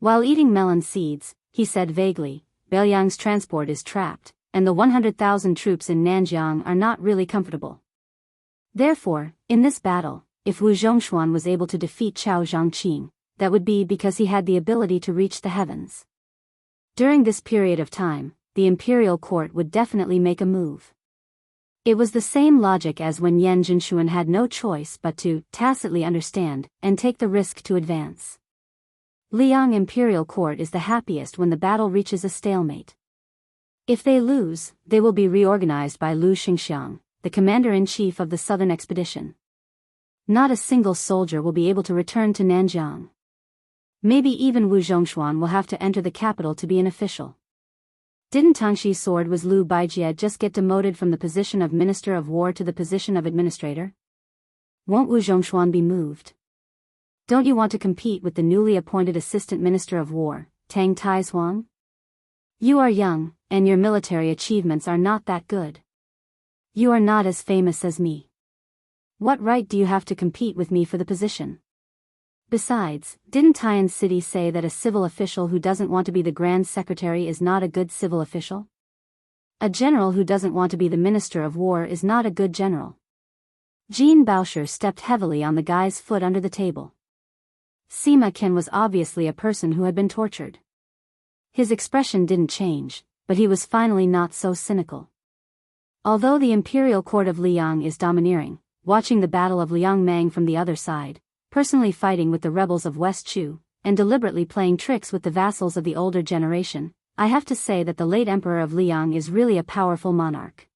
A: While eating melon seeds, he said vaguely, Beiliang's transport is trapped, and the 100,000 troops in Nanjiang are not really comfortable. Therefore, in this battle, if Wu Zhongshuan was able to defeat Chao Zhangqing, that would be because he had the ability to reach the heavens. During this period of time, the imperial court would definitely make a move. It was the same logic as when Yan Zhinshuan had no choice but to tacitly understand and take the risk to advance. Liang Imperial Court is the happiest when the battle reaches a stalemate. If they lose, they will be reorganized by Lu Xingxiang, the commander-in-chief of the southern expedition. Not a single soldier will be able to return to Nanjiang. Maybe even Wu Zhongshuan will have to enter the capital to be an official. Didn't Tangxi's sword was Lu Baijie just get demoted from the position of Minister of War to the position of Administrator? Won't Wu Zhongshuan be moved? Don't you want to compete with the newly appointed Assistant Minister of War, Tang Taizuang? You are young, and your military achievements are not that good. You are not as famous as me. What right do you have to compete with me for the position? Besides, didn't Tian City say that a civil official who doesn't want to be the Grand Secretary is not a good civil official? A general who doesn't want to be the Minister of War is not a good general. Jean Baosher stepped heavily on the guy's foot under the table. Sima Qian was obviously a person who had been tortured. His expression didn't change, but he was finally not so cynical. Although the imperial court of Liang is domineering, watching the battle of Liangmang from the other side, personally fighting with the rebels of West Chu, and deliberately playing tricks with the vassals of the older generation, I have to say that the late emperor of Liang is really a powerful monarch.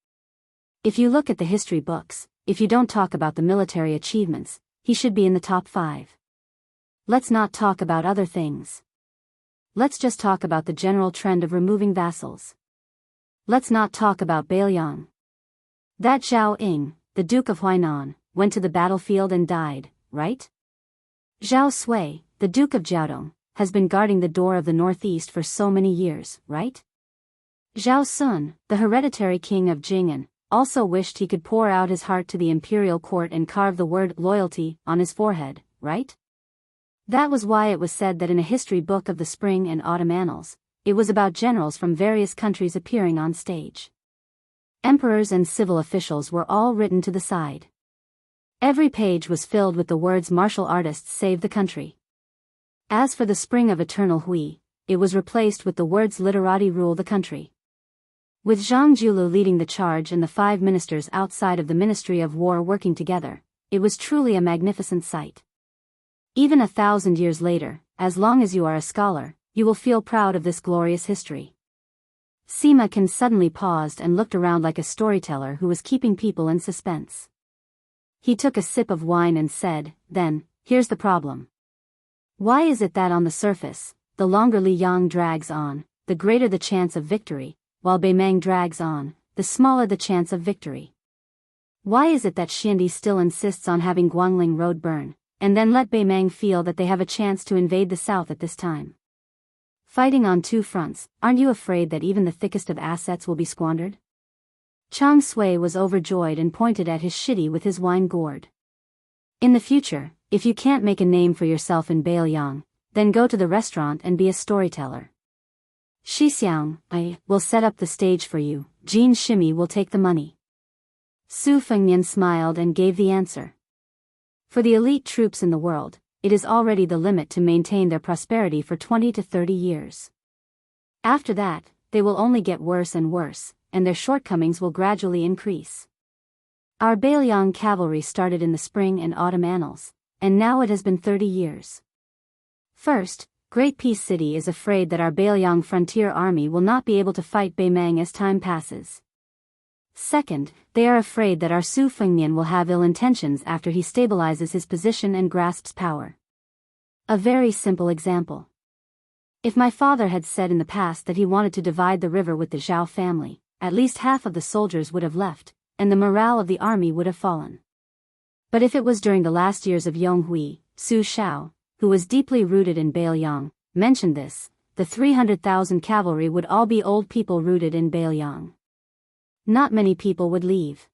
A: If you look at the history books, if you don't talk about the military achievements, he should be in the top 5. Let's not talk about other things. Let's just talk about the general trend of removing vassals. Let's not talk about Beiliang. That Zhao Ying, the Duke of Huainan, went to the battlefield and died, right? Zhao Sui, the Duke of Jiaodong, has been guarding the door of the northeast for so many years, right? Zhao Sun, the hereditary king of Jing'an, also wished he could pour out his heart to the imperial court and carve the word loyalty on his forehead, right? That was why it was said that in a history book of the spring and autumn annals, it was about generals from various countries appearing on stage. Emperors and civil officials were all written to the side. Every page was filled with the words martial artists save the country. As for the spring of eternal Hui, it was replaced with the words literati rule the country. With Zhang Julu leading the charge and the 5 ministers outside of the Ministry of War working together, it was truly a magnificent sight. Even 1,000 years later, as long as you are a scholar, you will feel proud of this glorious history. Sima Qian suddenly paused and looked around like a storyteller who was keeping people in suspense. He took a sip of wine and said, then, here's the problem. Why is it that on the surface, the longer Liang drags on, the greater the chance of victory, while Beimang drags on, the smaller the chance of victory? Why is it that Xiandi still insists on having Guangling Road burn, and then let Beimang feel that they have a chance to invade the south at this time? Fighting on 2 fronts, aren't you afraid that even the thickest of assets will be squandered? Chang Sui was overjoyed and pointed at his shitty with his wine gourd. In the future, if you can't make a name for yourself in Beiliang, then go to the restaurant and be a storyteller. Xixiang, I will set up the stage for you, Jean Shimi will take the money. Su Fengnian smiled and gave the answer. For the elite troops in the world, it is already the limit to maintain their prosperity for 20 to 30 years. After that, they will only get worse and worse, and their shortcomings will gradually increase. Our Beiliang cavalry started in the spring and autumn annals, and now it has been 30 years. First, Great Peace City is afraid that our Beiliang frontier army will not be able to fight Beimang as time passes. Second, they are afraid that our Su Fengnian will have ill intentions after he stabilizes his position and grasps power. A very simple example. If my father had said in the past that he wanted to divide the river with the Zhao family, at least half of the soldiers would have left, and the morale of the army would have fallen. But if it was during the last years of Yonghui, Su Shao, who was deeply rooted in Bailiang, mentioned this, the 300,000 cavalry would all be old people rooted in Bailiang. Not many people would leave.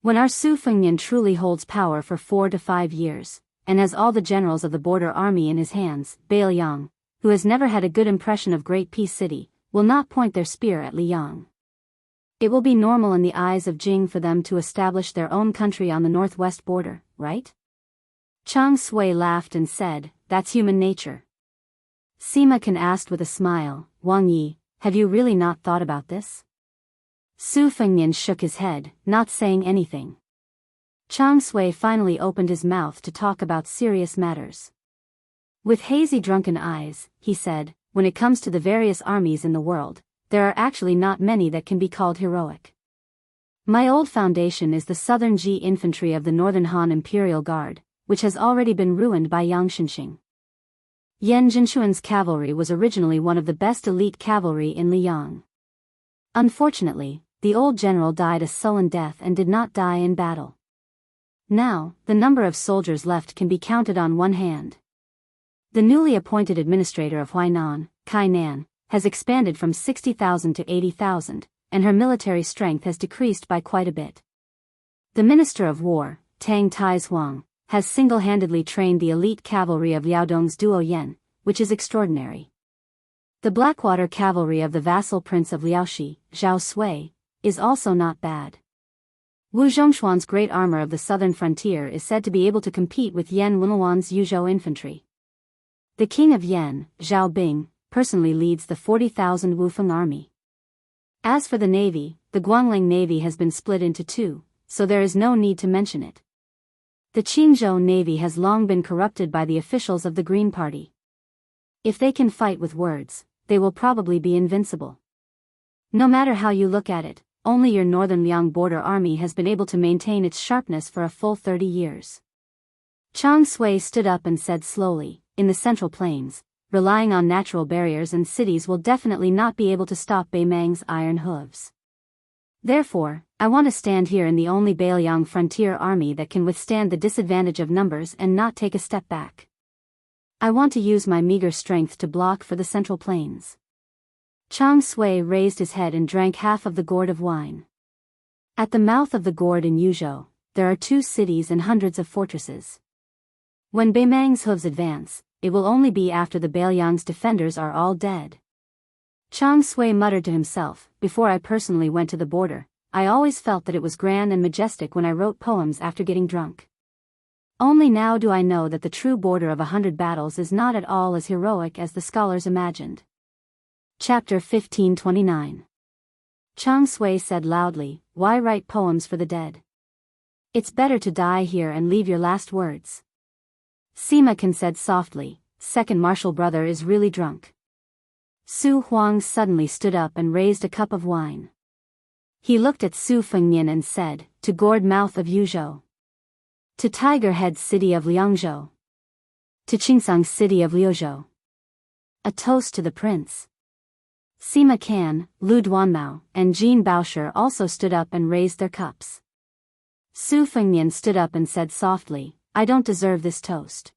A: When our Su Fengnian truly holds power for 4 to 5 years, and has all the generals of the border army in his hands, Bailiang, who has never had a good impression of Great Peace City, will not point their spear at Liang. It will be normal in the eyes of Jing for them to establish their own country on the northwest border, right? Chang Sui laughed and said, that's human nature. Sima Can asked with a smile, Wang Yi, have you really not thought about this? Su Fengnian shook his head, not saying anything. Chang Sui finally opened his mouth to talk about serious matters. With hazy drunken eyes, he said, when it comes to the various armies in the world, there are actually not many that can be called heroic. My old foundation is the Southern Ji infantry of the Northern Han Imperial Guard, which has already been ruined by Yang Xinxing. Yan Jinshuan's cavalry was originally one of the best elite cavalry in Liang. Unfortunately, the old general died a sullen death and did not die in battle. Now, the number of soldiers left can be counted on one hand. The newly appointed administrator of Huainan, Kai Nan, has expanded from 60,000 to 80,000, and her military strength has decreased by quite a bit. The Minister of War, Tang Taizhuang, has single-handedly trained the elite cavalry of Liaodong's Duo Yan, which is extraordinary. The Blackwater cavalry of the vassal prince of Liaoxi, Zhao Sui, is also not bad. Wu Zhongshuan's great armor of the southern frontier is said to be able to compete with Yan Wenluan's Yuzhou infantry. The king of Yan, Zhao Bing, personally leads the 40,000 Wufeng army. As for the navy, the Guangling navy has been split into two, so there is no need to mention it. The Qingzhou navy has long been corrupted by the officials of the Green Party. If they can fight with words, they will probably be invincible. No matter how you look at it, only your northern Liang border army has been able to maintain its sharpness for a full 30 years. Chang Sui stood up and said slowly, in the Central Plains, relying on natural barriers and cities will definitely not be able to stop Beimang's iron hooves. Therefore, I want to stand here in the only Bailiang frontier army that can withstand the disadvantage of numbers and not take a step back. I want to use my meager strength to block for the Central Plains. Chang Sui raised his head and drank half of the gourd of wine. At the mouth of the gourd in Yuzhou, there are 2 cities and hundreds of fortresses. When Beimang's hooves advance, it will only be after the Bailiang's defenders are all dead. Chang Sui muttered to himself, before I personally went to the border, I always felt that it was grand and majestic when I wrote poems after getting drunk. Only now do I know that the true border of 100 battles is not at all as heroic as the scholars imagined. Chapter 1529. Chang Sui said loudly, why write poems for the dead? It's better to die here and leave your last words. Sima Can said softly, second marshal brother is really drunk. Su Huang suddenly stood up and raised a cup of wine. He looked at Su Fengnian and said, to gourd mouth of Yuzhou. To tiger head city of Liangzhou. To Qingsang city of Liuzhou. A toast to the prince. Sima Can, Lu Duanmao, and Jean Baosher also stood up and raised their cups. Su Fengnian stood up and said softly, I don't deserve this toast.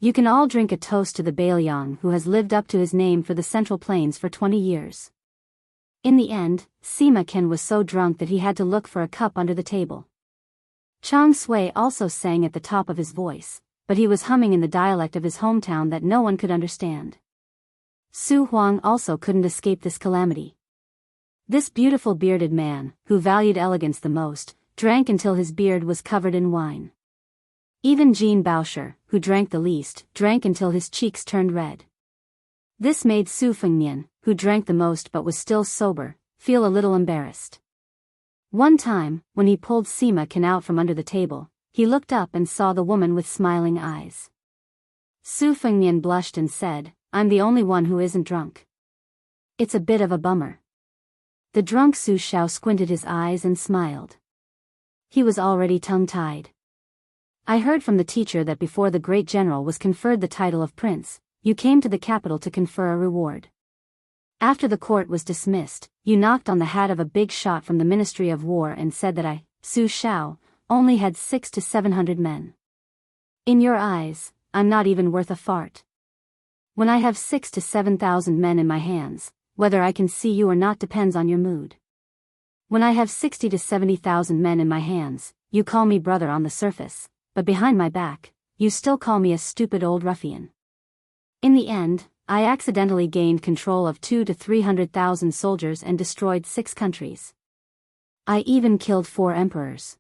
A: You can all drink a toast to the Bailiang who has lived up to his name for the Central Plains for 20 years. In the end, Sima Can was so drunk that he had to look for a cup under the table. Chang Sui also sang at the top of his voice, but he was humming in the dialect of his hometown that no one could understand. Su Huang also couldn't escape this calamity. This beautiful bearded man, who valued elegance the most, drank until his beard was covered in wine. Even Jean Baosher, who drank the least, drank until his cheeks turned red. This made Su Fengnian, who drank the most but was still sober, feel a little embarrassed. One time, when he pulled Sima Can out from under the table, he looked up and saw the woman with smiling eyes. Su Fengnian blushed and said, I'm the only one who isn't drunk. It's a bit of a bummer. The drunk Su Shao squinted his eyes and smiled. He was already tongue-tied. I heard from the teacher that before the great general was conferred the title of prince, you came to the capital to confer a reward. After the court was dismissed, you knocked on the hat of a big shot from the Ministry of War and said that I, Su Shao, only had 600 to 700 men. In your eyes, I'm not even worth a fart. When I have 6,000 to 7,000 men in my hands, whether I can see you or not depends on your mood. When I have 60,000 to 70,000 men in my hands, you call me brother on the surface, but behind my back, you still call me a stupid old ruffian. In the end, I accidentally gained control of 200,000 to 300,000 soldiers and destroyed 6 countries. I even killed 4 emperors.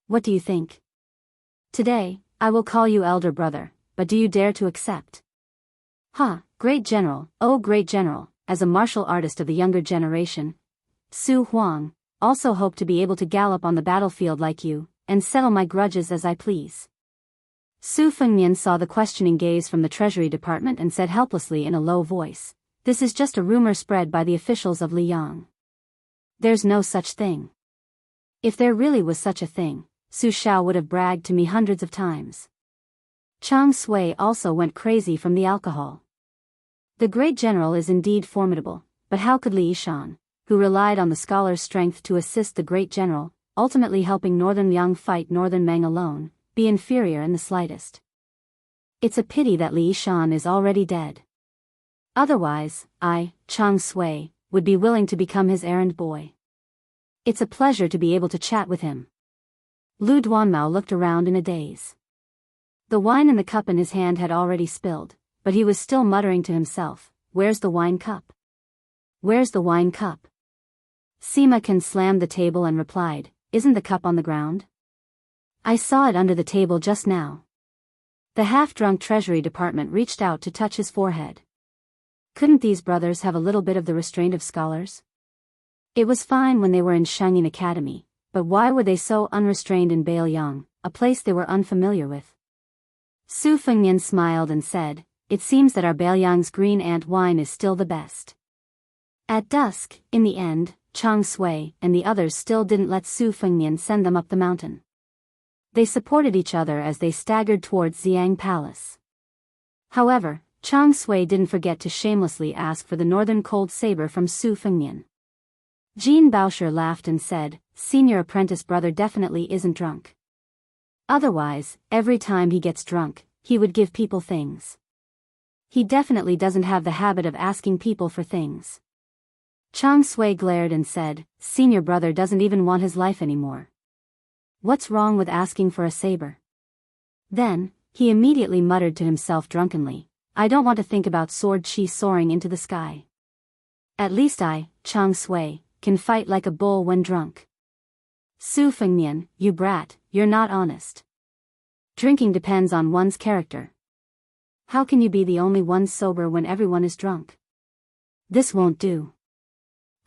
A: What do you think? Today, I will call you elder brother, but do you dare to accept? Great general, oh great general, as a martial artist of the younger generation, Su Huang, also hope to be able to gallop on the battlefield like you, and settle my grudges as I please. Su Fengnian saw the questioning gaze from the Treasury Department and said helplessly in a low voice, "This is just a rumor spread by the officials of Liang. There's no such thing. If there really was such a thing, Su Shao would have bragged to me hundreds of times." Chang Sui also went crazy from the alcohol. The great general is indeed formidable, but how could Li Yishan, who relied on the scholar's strength to assist the great general, ultimately helping Northern Liang fight Northern Meng alone, be inferior in the slightest? It's a pity that Li Yishan is already dead. Otherwise, I, Chang Sui, would be willing to become his errand boy. It's a pleasure to be able to chat with him. Lu Duanmao looked around in a daze. The wine in the cup in his hand had already spilled, but he was still muttering to himself, "Where's the wine cup? Where's the wine cup?" Sima Can slammed the table and replied, "Isn't the cup on the ground? I saw it under the table just now." The half-drunk Treasury Department reached out to touch his forehead. Couldn't these brothers have a little bit of the restraint of scholars? It was fine when they were in Shangyin Academy, but why were they so unrestrained in Baoyang, a place they were unfamiliar with? Su Fengnian smiled and said, "It seems that our Baoyang's green ant wine is still the best." At dusk, in the end, Chang Sui and the others still didn't let Su Fengnian send them up the mountain. They supported each other as they staggered towards Xiang Palace. However, Chang Sui didn't forget to shamelessly ask for the northern cold saber from Su Fengnian. Jean Baosher laughed and said, "Senior apprentice brother definitely isn't drunk. Otherwise, every time he gets drunk, he would give people things. He definitely doesn't have the habit of asking people for things." Chang Sui glared and said, "Senior brother doesn't even want his life anymore. What's wrong with asking for a saber?" Then, he immediately muttered to himself drunkenly, "I don't want to think about sword chi soaring into the sky. At least I, Chang Sui, can fight like a bull when drunk." Su Fengnian, you brat, you're not honest. Drinking depends on one's character. How can you be the only one sober when everyone is drunk? This won't do.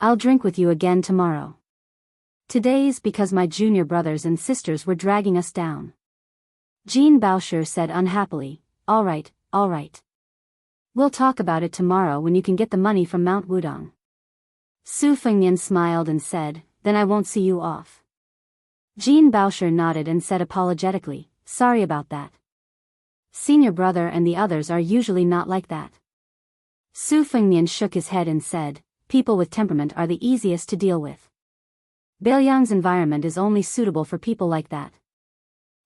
A: I'll drink with you again tomorrow. Today's because my junior brothers and sisters were dragging us down. Jean Baosher said unhappily, all right. We'll talk about it tomorrow when you can get the money from Mount Wudong." Su Fengnian smiled and said, "Then I won't see you off." Jean Baosher nodded and said apologetically, "Sorry about that. Senior brother and the others are usually not like that." Su Fengnian shook his head and said, "People with temperament are the easiest to deal with. Baoyang's environment is only suitable for people like that."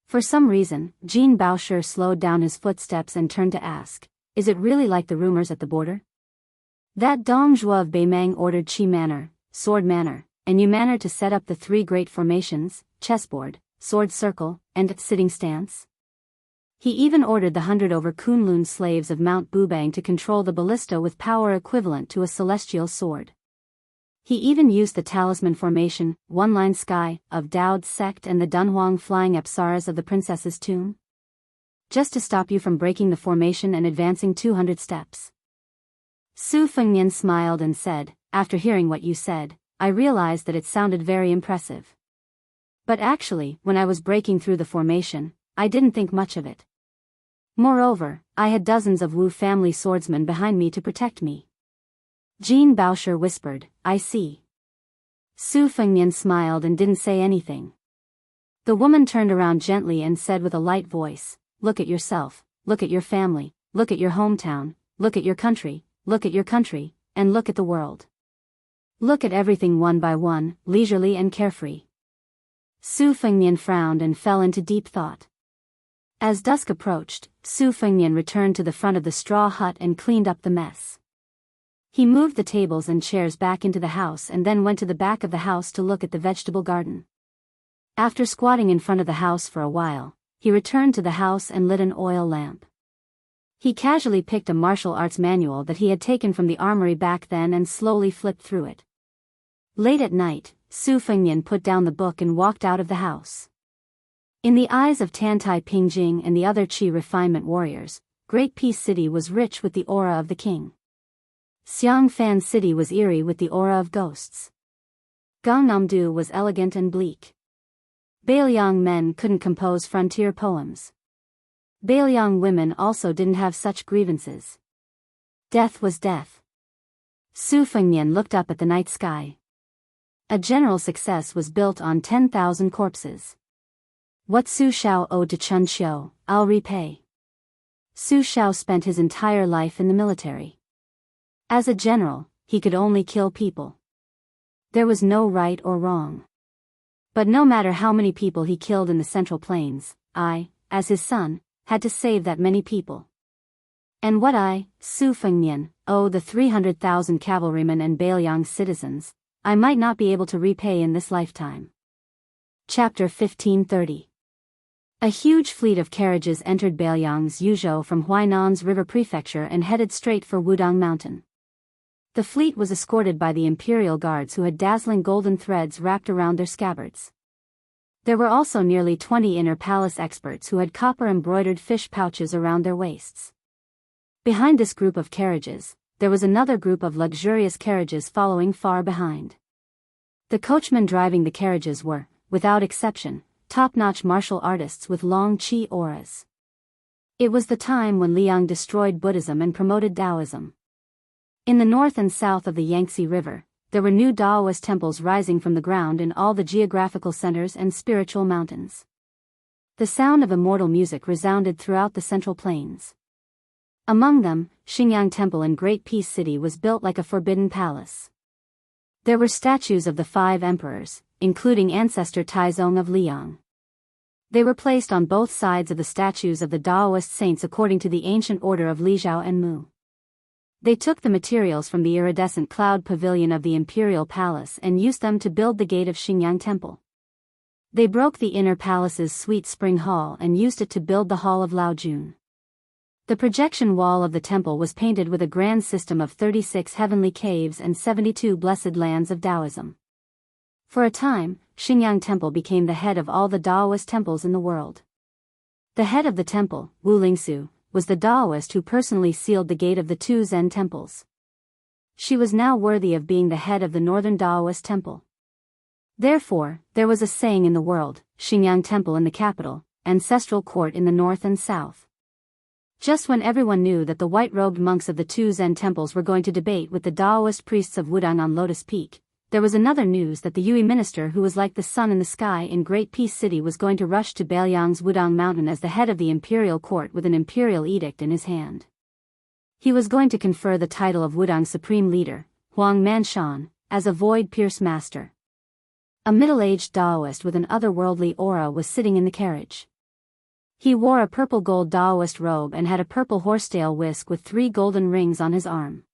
A: For some reason, Jean Baosher slowed down his footsteps and turned to ask, "Is it really like the rumors at the border? That Dong Zhuo of Beimang ordered Qi Manor, Sword Manor, and Yu Manor to set up the 3 great formations, chessboard, sword circle, and sitting stance? He even ordered the 100 over Kunlun slaves of Mount Bubang to control the ballista with power equivalent to a celestial sword. He even used the talisman formation, one-line sky, of Dao's sect and the Dunhuang flying apsaras of the princess's tomb, just to stop you from breaking the formation and advancing 200 steps." Su Fengnian smiled and said, "After hearing what you said, I realized that it sounded very impressive. But actually, when I was breaking through the formation, I didn't think much of it. Moreover, I had dozens of Wu family swordsmen behind me to protect me." Jean Baosher whispered, "I see. Su Fengnian smiled and didn't say anything. The woman turned around gently and said with a light voice, "Look at yourself, look at your family, look at your hometown, look at your country, and look at the world. Look at everything one by one, leisurely and carefree." Su Fengnian frowned and fell into deep thought. As dusk approached, Su Fengnian returned to the front of the straw hut and cleaned up the mess. He moved the tables and chairs back into the house and then went to the back of the house to look at the vegetable garden. After squatting in front of the house for a while, he returned to the house and lit an oil lamp. He casually picked a martial arts manual that he had taken from the armory back then and slowly flipped through it. Late at night, Su Fengnian put down the book and walked out of the house. In the eyes of Tantai Pingjing and the other Qi refinement warriors, Great Peace City was rich with the aura of the king. Xiangfan City was eerie with the aura of ghosts. Gangnam-do was elegant and bleak. Bailiang men couldn't compose frontier poems. Bailiang women also didn't have such grievances. Death was death. Su Fengnian looked up at the night sky. A general success was built on 10,000 corpses. What Su Shao owed to Chun Xiu, I'll repay. Su Shao spent his entire life in the military. As a general, he could only kill people. There was no right or wrong. But no matter how many people he killed in the Central Plains, I, as his son, had to save that many people. And what I, Su Fengnian, owe the 300,000 cavalrymen and Bailiang citizens, I might not be able to repay in this lifetime. Chapter 1530. A huge fleet of carriages entered Bailiang's Yuzhou from Huainan's River Prefecture and headed straight for Wudang Mountain. The fleet was escorted by the imperial guards who had dazzling golden threads wrapped around their scabbards. There were also nearly 20 inner palace experts who had copper-embroidered fish pouches around their waists. Behind this group of carriages, there was another group of luxurious carriages following far behind. The coachmen driving the carriages were, without exception, top-notch martial artists with long Qi auras. It was the time when Liang destroyed Buddhism and promoted Taoism. In the north and south of the Yangtze River, there were new Taoist temples rising from the ground in all the geographical centers and spiritual mountains. The sound of immortal music resounded throughout the Central Plains. Among them, Xingyang Temple in Great Peace City was built like a forbidden palace. There were statues of the 5 emperors, including ancestor Taizong of Liang. They were placed on both sides of the statues of the Taoist saints according to the ancient order of Lijiao and Mu. They took the materials from the iridescent cloud pavilion of the imperial palace and used them to build the gate of Xingyang Temple. They broke the inner palace's sweet spring hall and used it to build the hall of Laojun. The projection wall of the temple was painted with a grand system of 36 heavenly caves and 72 blessed lands of Taoism. For a time, Xingyang Temple became the head of all the Taoist temples in the world. The head of the temple, Wu Lingsu, was the Taoist who personally sealed the gate of the 2 Zen temples. She was now worthy of being the head of the northern Taoist temple. Therefore, there was a saying in the world, Xingyang Temple in the capital, ancestral court in the north and south. Just when everyone knew that the white-robed monks of the 2 Zen temples were going to debate with the Taoist priests of Wudang on Lotus Peak, there was another news that the Yue minister who was like the sun in the sky in Great Peace City was going to rush to Bailiang's Wudang Mountain as the head of the imperial court with an imperial edict in his hand. He was going to confer the title of Wudang's supreme leader, Huang Manshan, as a void-pierce master. A middle-aged Taoist with an otherworldly aura was sitting in the carriage. He wore a purple-gold Taoist robe and had a purple horsetail whisk with 3 golden rings on his arm.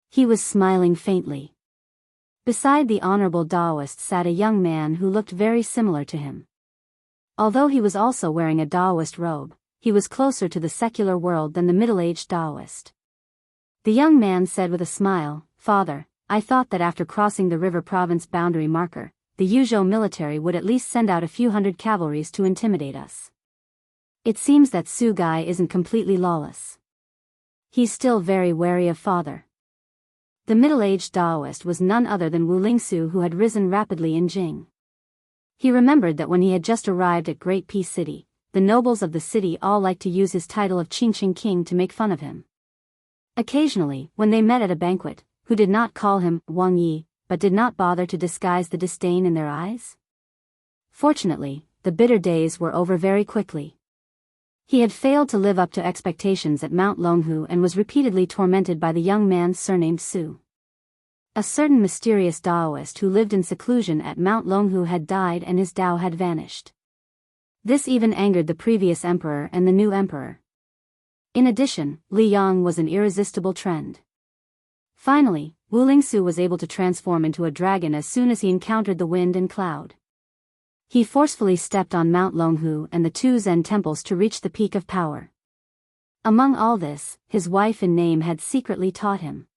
A: He was smiling faintly. Beside the honorable Taoist sat a young man who looked very similar to him. Although he was also wearing a Taoist robe, he was closer to the secular world than the middle-aged Taoist. The young man said with a smile, "Father, I thought that after crossing the river province boundary marker, the Yuzhou military would at least send out a few hundred cavalries to intimidate us. It seems that Su Gai isn't completely lawless. He's still very wary of father." The middle-aged Taoist was none other than Wu Lingsu, who had risen rapidly in Jing. He remembered that when he had just arrived at Great Peace City, the nobles of the city all liked to use his title of Qingqing King to make fun of him. Occasionally, when they met at a banquet, who did not call him Wang Yi, but did not bother to disguise the disdain in their eyes? Fortunately, the bitter days were over very quickly. He had failed to live up to expectations at Mount Longhu and was repeatedly tormented by the young man surnamed Su. A certain mysterious Taoist who lived in seclusion at Mount Longhu had died and his Tao had vanished. This even angered the previous emperor and the new emperor. In addition, Li Yang was an irresistible trend. Finally, Wu Lingsu was able to transform into a dragon as soon as he encountered the wind and cloud. He forcefully stepped on Mount Longhu and the two Zen temples to reach the peak of power. Among all this, his wife in name had secretly taught him.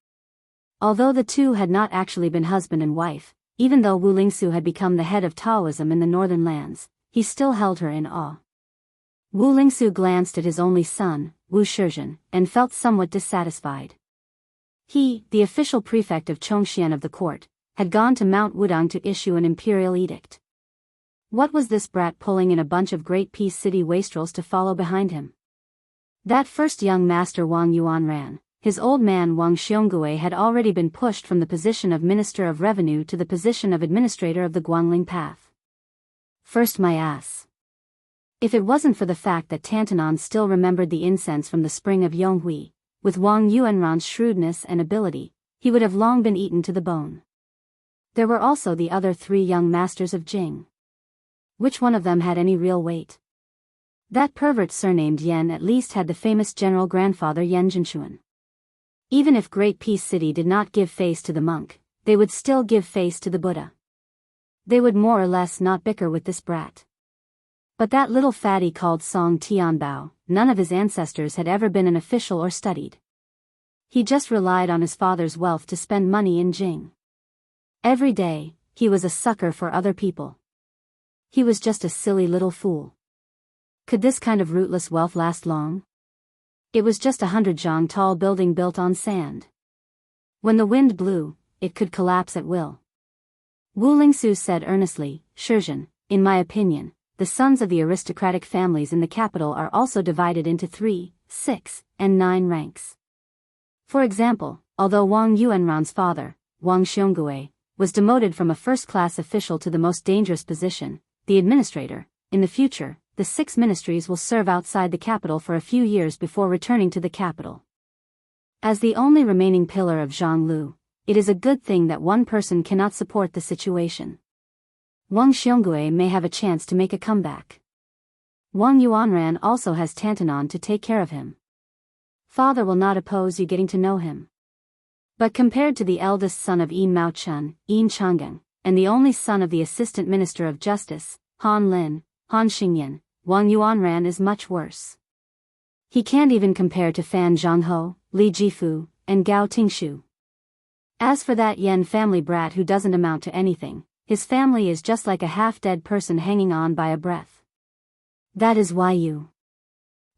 A: Although the two had not actually been husband and wife, even though Wu Lingsu had become the head of Taoism in the northern lands, he still held her in awe. Wu Lingsu glanced at his only son, Wu Shizhen, and felt somewhat dissatisfied. He, the official prefect of Chongxian of the court, had gone to Mount Wudang to issue an imperial edict. What was this brat pulling in a bunch of great peace city wastrels to follow behind him? That first young master Wang Yuanran, his old man Wang Xiongui had already been pushed from the position of Minister of Revenue to the position of Administrator of the Guangling Path. First my ass. If it wasn't for the fact that Tantanon still remembered the incense from the spring of Yonghui, with Wang Yuanran's shrewdness and ability, he would have long been eaten to the bone. There were also the other three young masters of Jing. Which one of them had any real weight? That pervert surnamed Yan at least had the famous general grandfather Yan Jinshuan. Even if Great Peace City did not give face to the monk, they would still give face to the Buddha. They would more or less not bicker with this brat. But that little fatty called Song Tianbao, none of his ancestors had ever been an official or studied. He just relied on his father's wealth to spend money in Jing. Every day, he was a sucker for other people. He was just a silly little fool. Could this kind of rootless wealth last long? It was just 100 tall building built on sand. When the wind blew, it could collapse at will. Wu Lingsu said earnestly, Shizhen, in my opinion, the sons of the aristocratic families in the capital are also divided into 3, 6, and 9 ranks. For example, although Wang Yuanran's father, Wang Xiongui, was demoted from a first-class official to the most dangerous position, the administrator, in the future, the 6 ministries will serve outside the capital for a few years before returning to the capital. As the only remaining pillar of Zhonglu, it is a good thing that one person cannot support the situation. Wang Xiongui may have a chance to make a comeback. Wang Yuanran also has Tantanon to take care of him. Father will not oppose you getting to know him. But compared to the eldest son of Yin Maochun, Yin Changgang, and the only son of the Assistant Minister of Justice, Han Lin, Han Xingyan, Wang Yuanran is much worse. He can't even compare to Fan Zhongho, Li Jifu, and Gao Tingshu. As for that Yan family brat who doesn't amount to anything, his family is just like a half-dead person hanging on by a breath. That is why you.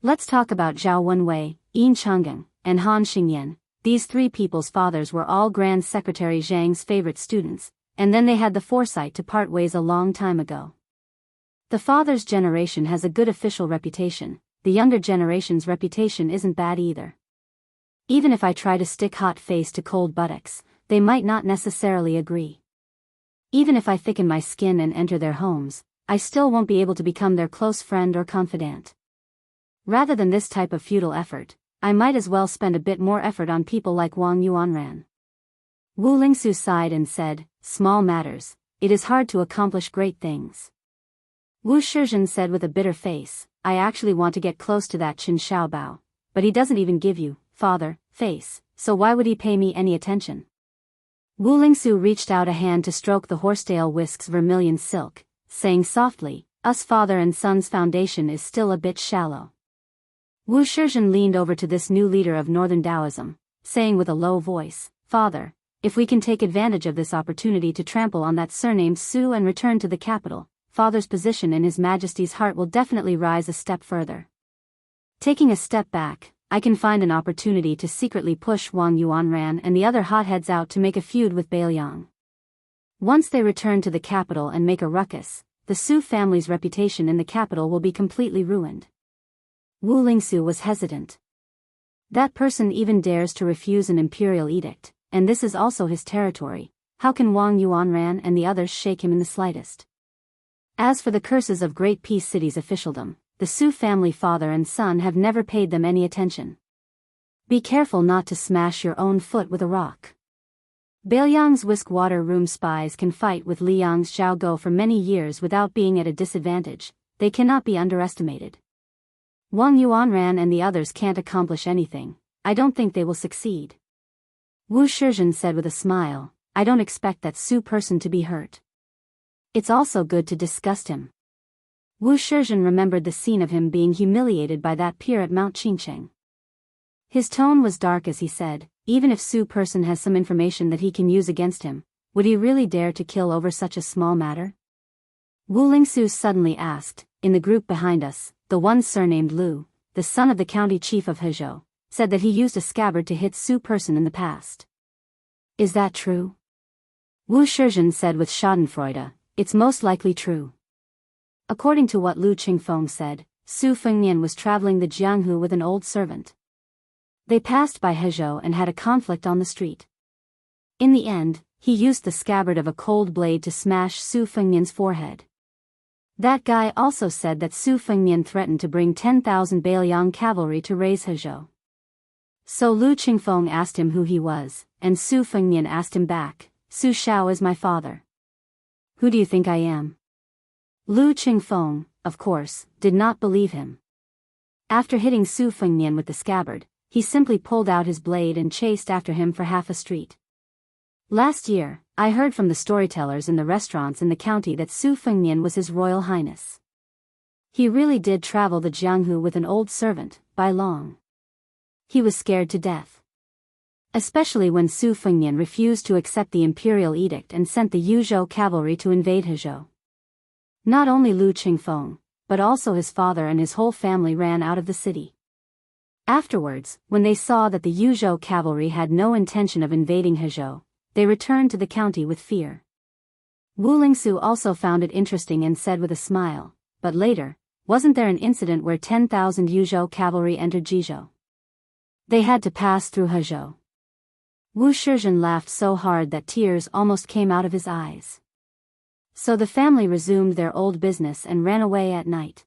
A: Let's talk about Zhao Wenwei, Yin Changgang, and Han Xingyan. These 3 people's fathers were all Grand Secretary Zhang's favorite students, and then they had the foresight to part ways a long time ago. The father's generation has a good official reputation, the younger generation's reputation isn't bad either. Even if I try to stick hot face to cold buttocks, they might not necessarily agree. Even if I thicken my skin and enter their homes, I still won't be able to become their close friend or confidant. Rather than this type of futile effort, I might as well spend a bit more effort on people like Wang Yuanran. Wu Lingsu sighed and said, small matters, it is hard to accomplish great things. Wu Shizhen said with a bitter face, I actually want to get close to that Qin Shaobao, but he doesn't even give you, father, face, so why would he pay me any attention? Wu Lingsu reached out a hand to stroke the horsetail whisk's vermilion silk, saying softly, us father and son's foundation is still a bit shallow. Wu Shizhen leaned over to this new leader of Northern Taoism, saying with a low voice, Father, if we can take advantage of this opportunity to trample on that surnamed Su and return to the capital, Father's position in His Majesty's heart will definitely rise a step further. Taking a step back, I can find an opportunity to secretly push Wang Yuanran and the other hotheads out to make a feud with Beiliang. Once they return to the capital and make a ruckus, the Su family's reputation in the capital will be completely ruined. Wu Lingsu was hesitant. That person even dares to refuse an imperial edict, and this is also his territory. how can Wang Yuanran and the others shake him in the slightest? As for the curses of Great Peace City's officialdom, the Su family father and son have never paid them any attention. Be careful not to smash your own foot with a rock. Bailiang's whisk water room spies can fight with Liang's Zhao Go for many years without being at a disadvantage. They cannot be underestimated. Wang Yuanran and the others can't accomplish anything. I don't think they will succeed. Wu Shizhen said with a smile, I don't expect that Su person to be hurt. It's also good to disgust him. Wu Shizhen remembered the scene of him being humiliated by that peer at Mount Qingcheng. His tone was dark as he said, even if Su person has some information that he can use against him, would he really dare to kill over such a small matter? Wu Lingsu suddenly asked, in the group behind us, the one surnamed Lu, the son of the county chief of Hezhou, said that he used a scabbard to hit Su person in the past. Is that true? Wu Shizhen said with schadenfreude, it's most likely true. According to what Lu Qingfeng said, Su Fengnian was traveling the Jianghu with an old servant. They passed by Hezhou and had a conflict on the street. In the end, he used the scabbard of a cold blade to smash Su Fengnian's forehead. That guy also said that Su Fengnian threatened to bring 10,000 Bailiang cavalry to raise Hezhou. So Lu Qingfeng asked him who he was, and Su Fengnian asked him back, Su Shao is my father. Who do you think I am? Lu Qingfeng, of course, did not believe him. After hitting Su Fengnian with the scabbard, he simply pulled out his blade and chased after him for half a street. Last year, I heard from the storytellers in the restaurants in the county that Su Fengnian was His Royal Highness. He really did travel the Jianghu with an old servant, by long. He was scared to death. Especially when Su Fengnian refused to accept the imperial edict and sent the Yuzhou cavalry to invade Hezhou. Not only Lu Qingfeng, but also his father and his whole family ran out of the city. Afterwards, when they saw that the Yuzhou cavalry had no intention of invading Hezhou, they returned to the county with fear. Wu Lingsu also found it interesting and said with a smile, but later, wasn't there an incident where 10,000 Yuzhou cavalry entered Jizhou? They had to pass through Hezhou. Wu Shizhen laughed so hard that tears almost came out of his eyes. So the family resumed their old business and ran away at night.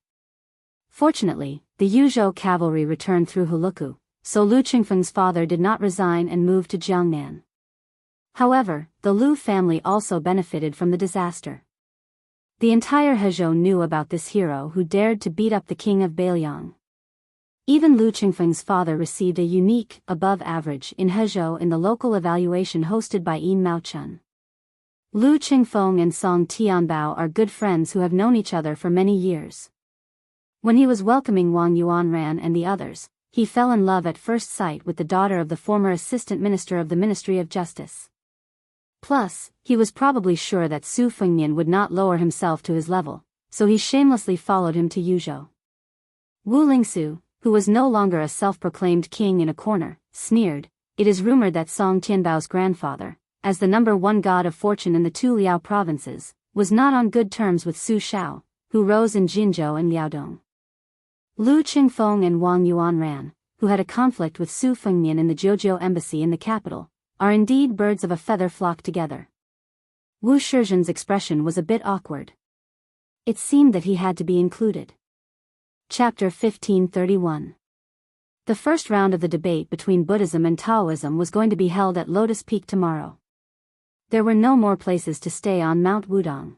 A: Fortunately, the Yuzhou cavalry returned through Huluku, so Lu Qingfeng's father did not resign and moved to Jiangnan. However, the Lu family also benefited from the disaster. The entire Hezhou knew about this hero who dared to beat up the king of Bailiang. Even Lu Qingfeng's father received a unique, above average in Hezhou in the local evaluation hosted by Yin Maochun. Lu Qingfeng and Song Tianbao are good friends who have known each other for many years. When he was welcoming Wang Yuanran and the others, he fell in love at first sight with the daughter of the former assistant minister of the Ministry of Justice. Plus, he was probably sure that Su Fengnian would not lower himself to his level, so he shamelessly followed him to Yuzhou. Wu Lingsu, who was no longer a self-proclaimed king in a corner, sneered, it is rumored that Song Tianbao's grandfather, as the #1 god of fortune in the two Liao provinces, was not on good terms with Su Shao, who rose in Jinzhou and Liaodong. Lu Qingfeng and Wang Yuanran, who had a conflict with Su Fengnian in the Jiuzhou embassy in the capital, are indeed birds of a feather flocked together. Wu Shizhen's expression was a bit awkward. It seemed that he had to be included. Chapter 1531. The first round of the debate between Buddhism and Taoism was going to be held at Lotus Peak tomorrow. There were no more places to stay on Mount Wudong.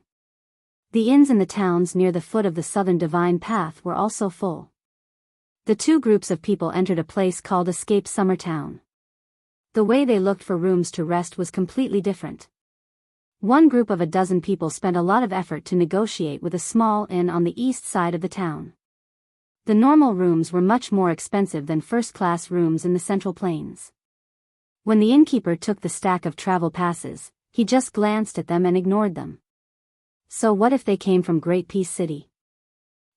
A: The inns in the towns near the foot of the Southern Divine Path were also full. The two groups of people entered a place called Escape Summer Town. The way they looked for rooms to rest was completely different. One group of a dozen people spent a lot of effort to negotiate with a small inn on the east side of the town. The normal rooms were much more expensive than first-class rooms in the Central Plains. When the innkeeper took the stack of travel passes, he just glanced at them and ignored them. So what if they came from Great Peace City?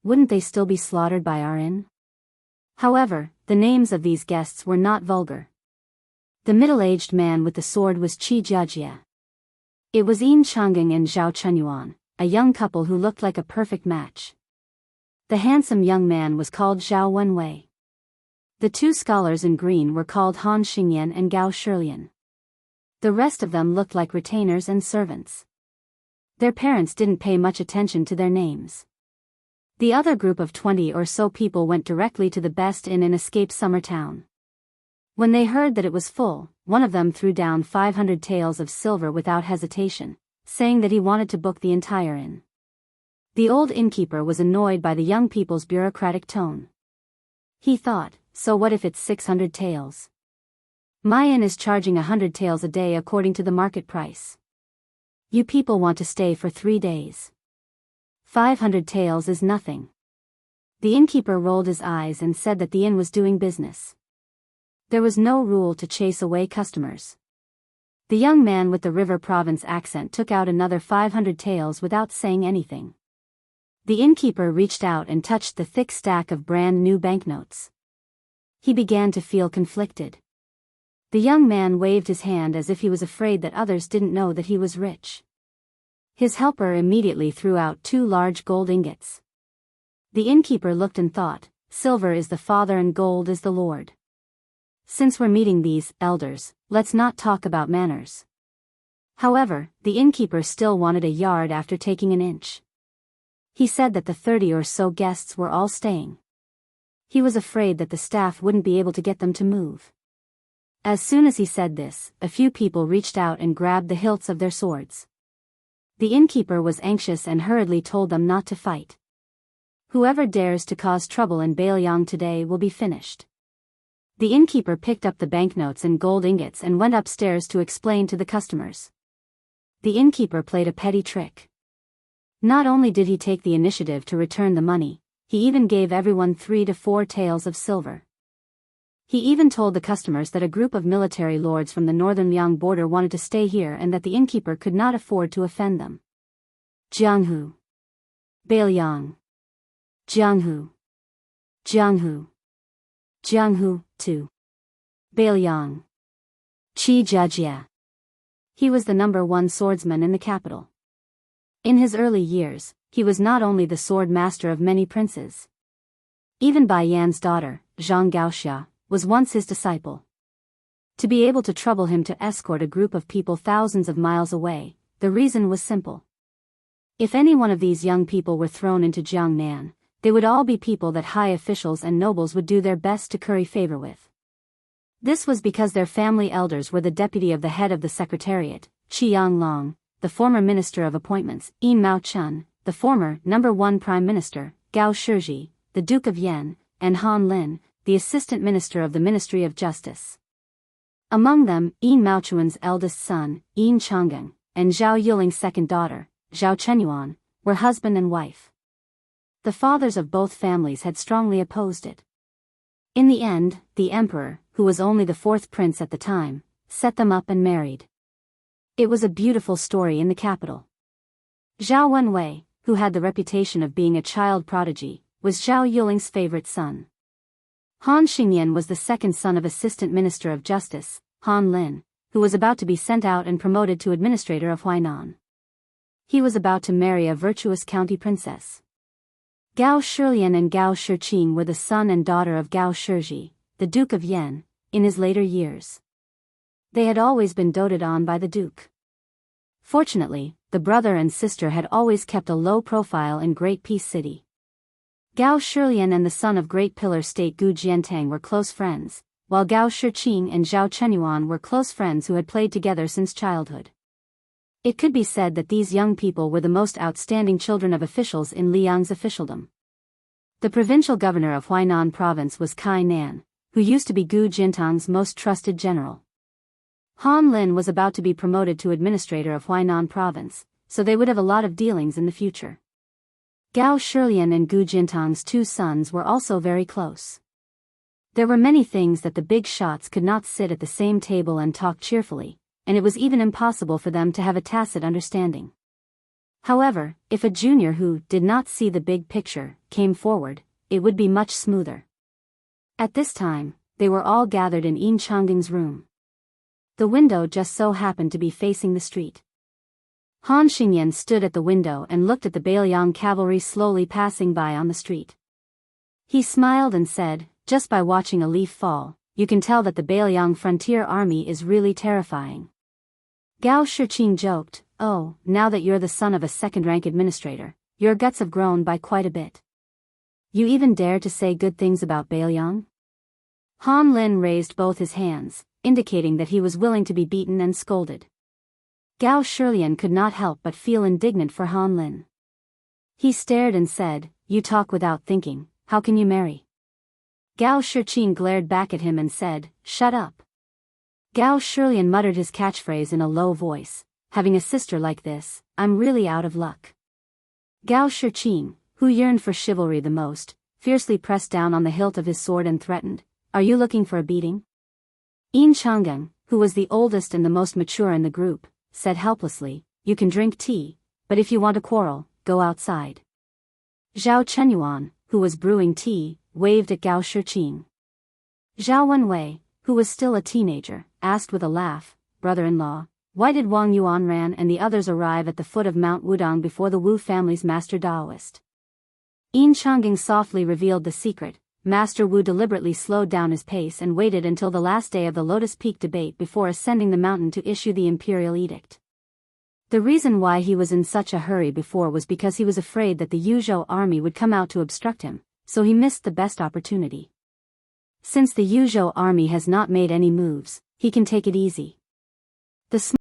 A: Wouldn't they still be slaughtered by our inn? However, the names of these guests were not vulgar. The middle-aged man with the sword was Qi Jiajie. It was Enchanting and Zhao Chenyuan, a young couple who looked like a perfect match. The handsome young man was called Zhao Wenwei. The two scholars in green were called Han Xingyan and Gao Shilian. The rest of them looked like retainers and servants. Their parents didn't pay much attention to their names. The other group of 20 or so people went directly to the best inn in Escape Summer Town. When they heard that it was full, one of them threw down 500 taels of silver without hesitation, saying that he wanted to book the entire inn. The old innkeeper was annoyed by the young people's bureaucratic tone. He thought, so what if it's 600 taels? My inn is charging 100 taels a day according to the market price. You people want to stay for 3 days. 500 taels is nothing. The innkeeper rolled his eyes and said that the inn was doing business. There was no rule to chase away customers. The young man with the River Province accent took out another 500 taels without saying anything. The innkeeper reached out and touched the thick stack of brand new banknotes. He began to feel conflicted. The young man waved his hand as if he was afraid that others didn't know that he was rich. His helper immediately threw out 2 large gold ingots. The innkeeper looked and thought, silver is the father and gold is the lord. Since we're meeting these elders, let's not talk about manners. However, the innkeeper still wanted a yard after taking an inch. He said that the 30 or so guests were all staying. He was afraid that the staff wouldn't be able to get them to move. As soon as he said this, a few people reached out and grabbed the hilts of their swords. The innkeeper was anxious and hurriedly told them not to fight. Whoever dares to cause trouble in Bailiang today will be finished. The innkeeper picked up the banknotes and gold ingots and went upstairs to explain to the customers. The innkeeper played a petty trick. Not only did he take the initiative to return the money, he even gave everyone 3 to 4 taels of silver. He even told the customers that a group of military lords from the northern Liang border wanted to stay here and that the innkeeper could not afford to offend them. Jianghu. Bailiang. Jianghu. Jianghu. Jianghu, 2. Bailiang. Qi Jiajia. He was the #1 swordsman in the capital. In his early years, he was not only the sword master of many princes. Even Bai Yan's daughter, Zhang Gaoxia, was once his disciple. To be able to trouble him to escort a group of people thousands of miles away, the reason was simple. If any one of these young people were thrown into Jiangnan, they would all be people that high officials and nobles would do their best to curry favor with. This was because their family elders were the deputy of the head of the secretariat, Qiang Long, the former minister of appointments, Yin Mao Chun, the former #1 prime minister, Gao Shiji, the Duke of Yen, and Han Lin, the assistant minister of the Ministry of Justice. Among them, Yin Maochuan's eldest son, Yin Changgang, and Zhao Yuling's second daughter, Zhao Chenyuan, were husband and wife. The fathers of both families had strongly opposed it. In the end, the emperor, who was only the 4th prince at the time, set them up and married. It was a beautiful story in the capital. Zhao Wenwei, who had the reputation of being a child prodigy, was Zhao Yuling's favorite son. Han Xingyan was the second son of Assistant Minister of Justice, Han Lin, who was about to be sent out and promoted to administrator of Huainan. He was about to marry a virtuous county princess. Gao Shilian and Gao Shiqing were the son and daughter of Gao Shiji, the Duke of Yen, in his later years. They had always been doted on by the Duke. Fortunately, the brother and sister had always kept a low profile in Great Peace City. Gao Shilian and the son of Great Pillar State Gu Jiantang were close friends, while Gao Shiqing and Zhao Chenyuan were close friends who had played together since childhood. It could be said that these young people were the most outstanding children of officials in Liang's officialdom. The provincial governor of Huainan province was Kai Nan, who used to be Gu Jintang's most trusted general. Han Lin was about to be promoted to administrator of Huainan province, so they would have a lot of dealings in the future. Gao Shilian and Gu Jintang's 2 sons were also very close. There were many things that the big shots could not sit at the same table and talk cheerfully, and it was even impossible for them to have a tacit understanding. However, if a junior who did not see the big picture came forward, it would be much smoother. At this time, they were all gathered in Yin Changging's room. The window just so happened to be facing the street. Han Xingyan stood at the window and looked at the Bailiang cavalry slowly passing by on the street. He smiled and said, "Just by watching a leaf fall, you can tell that the Bailiang frontier army is really terrifying. Gao Shiqing joked, "Oh, now that you're the son of a second-rank administrator, your guts have grown by quite a bit. You even dare to say good things about Bailiang?" Han Lin raised both his hands, indicating that he was willing to be beaten and scolded. Gao Shilian could not help but feel indignant for Han Lin. He stared and said, "You talk without thinking, how can you marry?" Gao Shiqing glared back at him and said, "Shut up." Gao Shilian muttered his catchphrase in a low voice, "Having a sister like this, I'm really out of luck." Gao Shiqing, who yearned for chivalry the most, fiercely pressed down on the hilt of his sword and threatened, "Are you looking for a beating?" Enchanting, who was the oldest and the most mature in the group, said helplessly, "You can drink tea, but if you want to quarrel, go outside." Zhao Chenyuan, who was brewing tea, waved at Gao Shiqing. Zhao Wenwei, who was still a teenager, asked with a laugh, "Brother-in-law, why did Wang Yuanran and the others arrive at the foot of Mount Wudong before the Wu family's master Daoist?" Yin Changing softly revealed the secret. Master Wu deliberately slowed down his pace and waited until the last day of the Lotus Peak debate before ascending the mountain to issue the imperial edict. The reason why he was in such a hurry before was because he was afraid that the Yuzhou army would come out to obstruct him, so he missed the best opportunity. Since the Yuzhou army has not made any moves, he can take it easy. The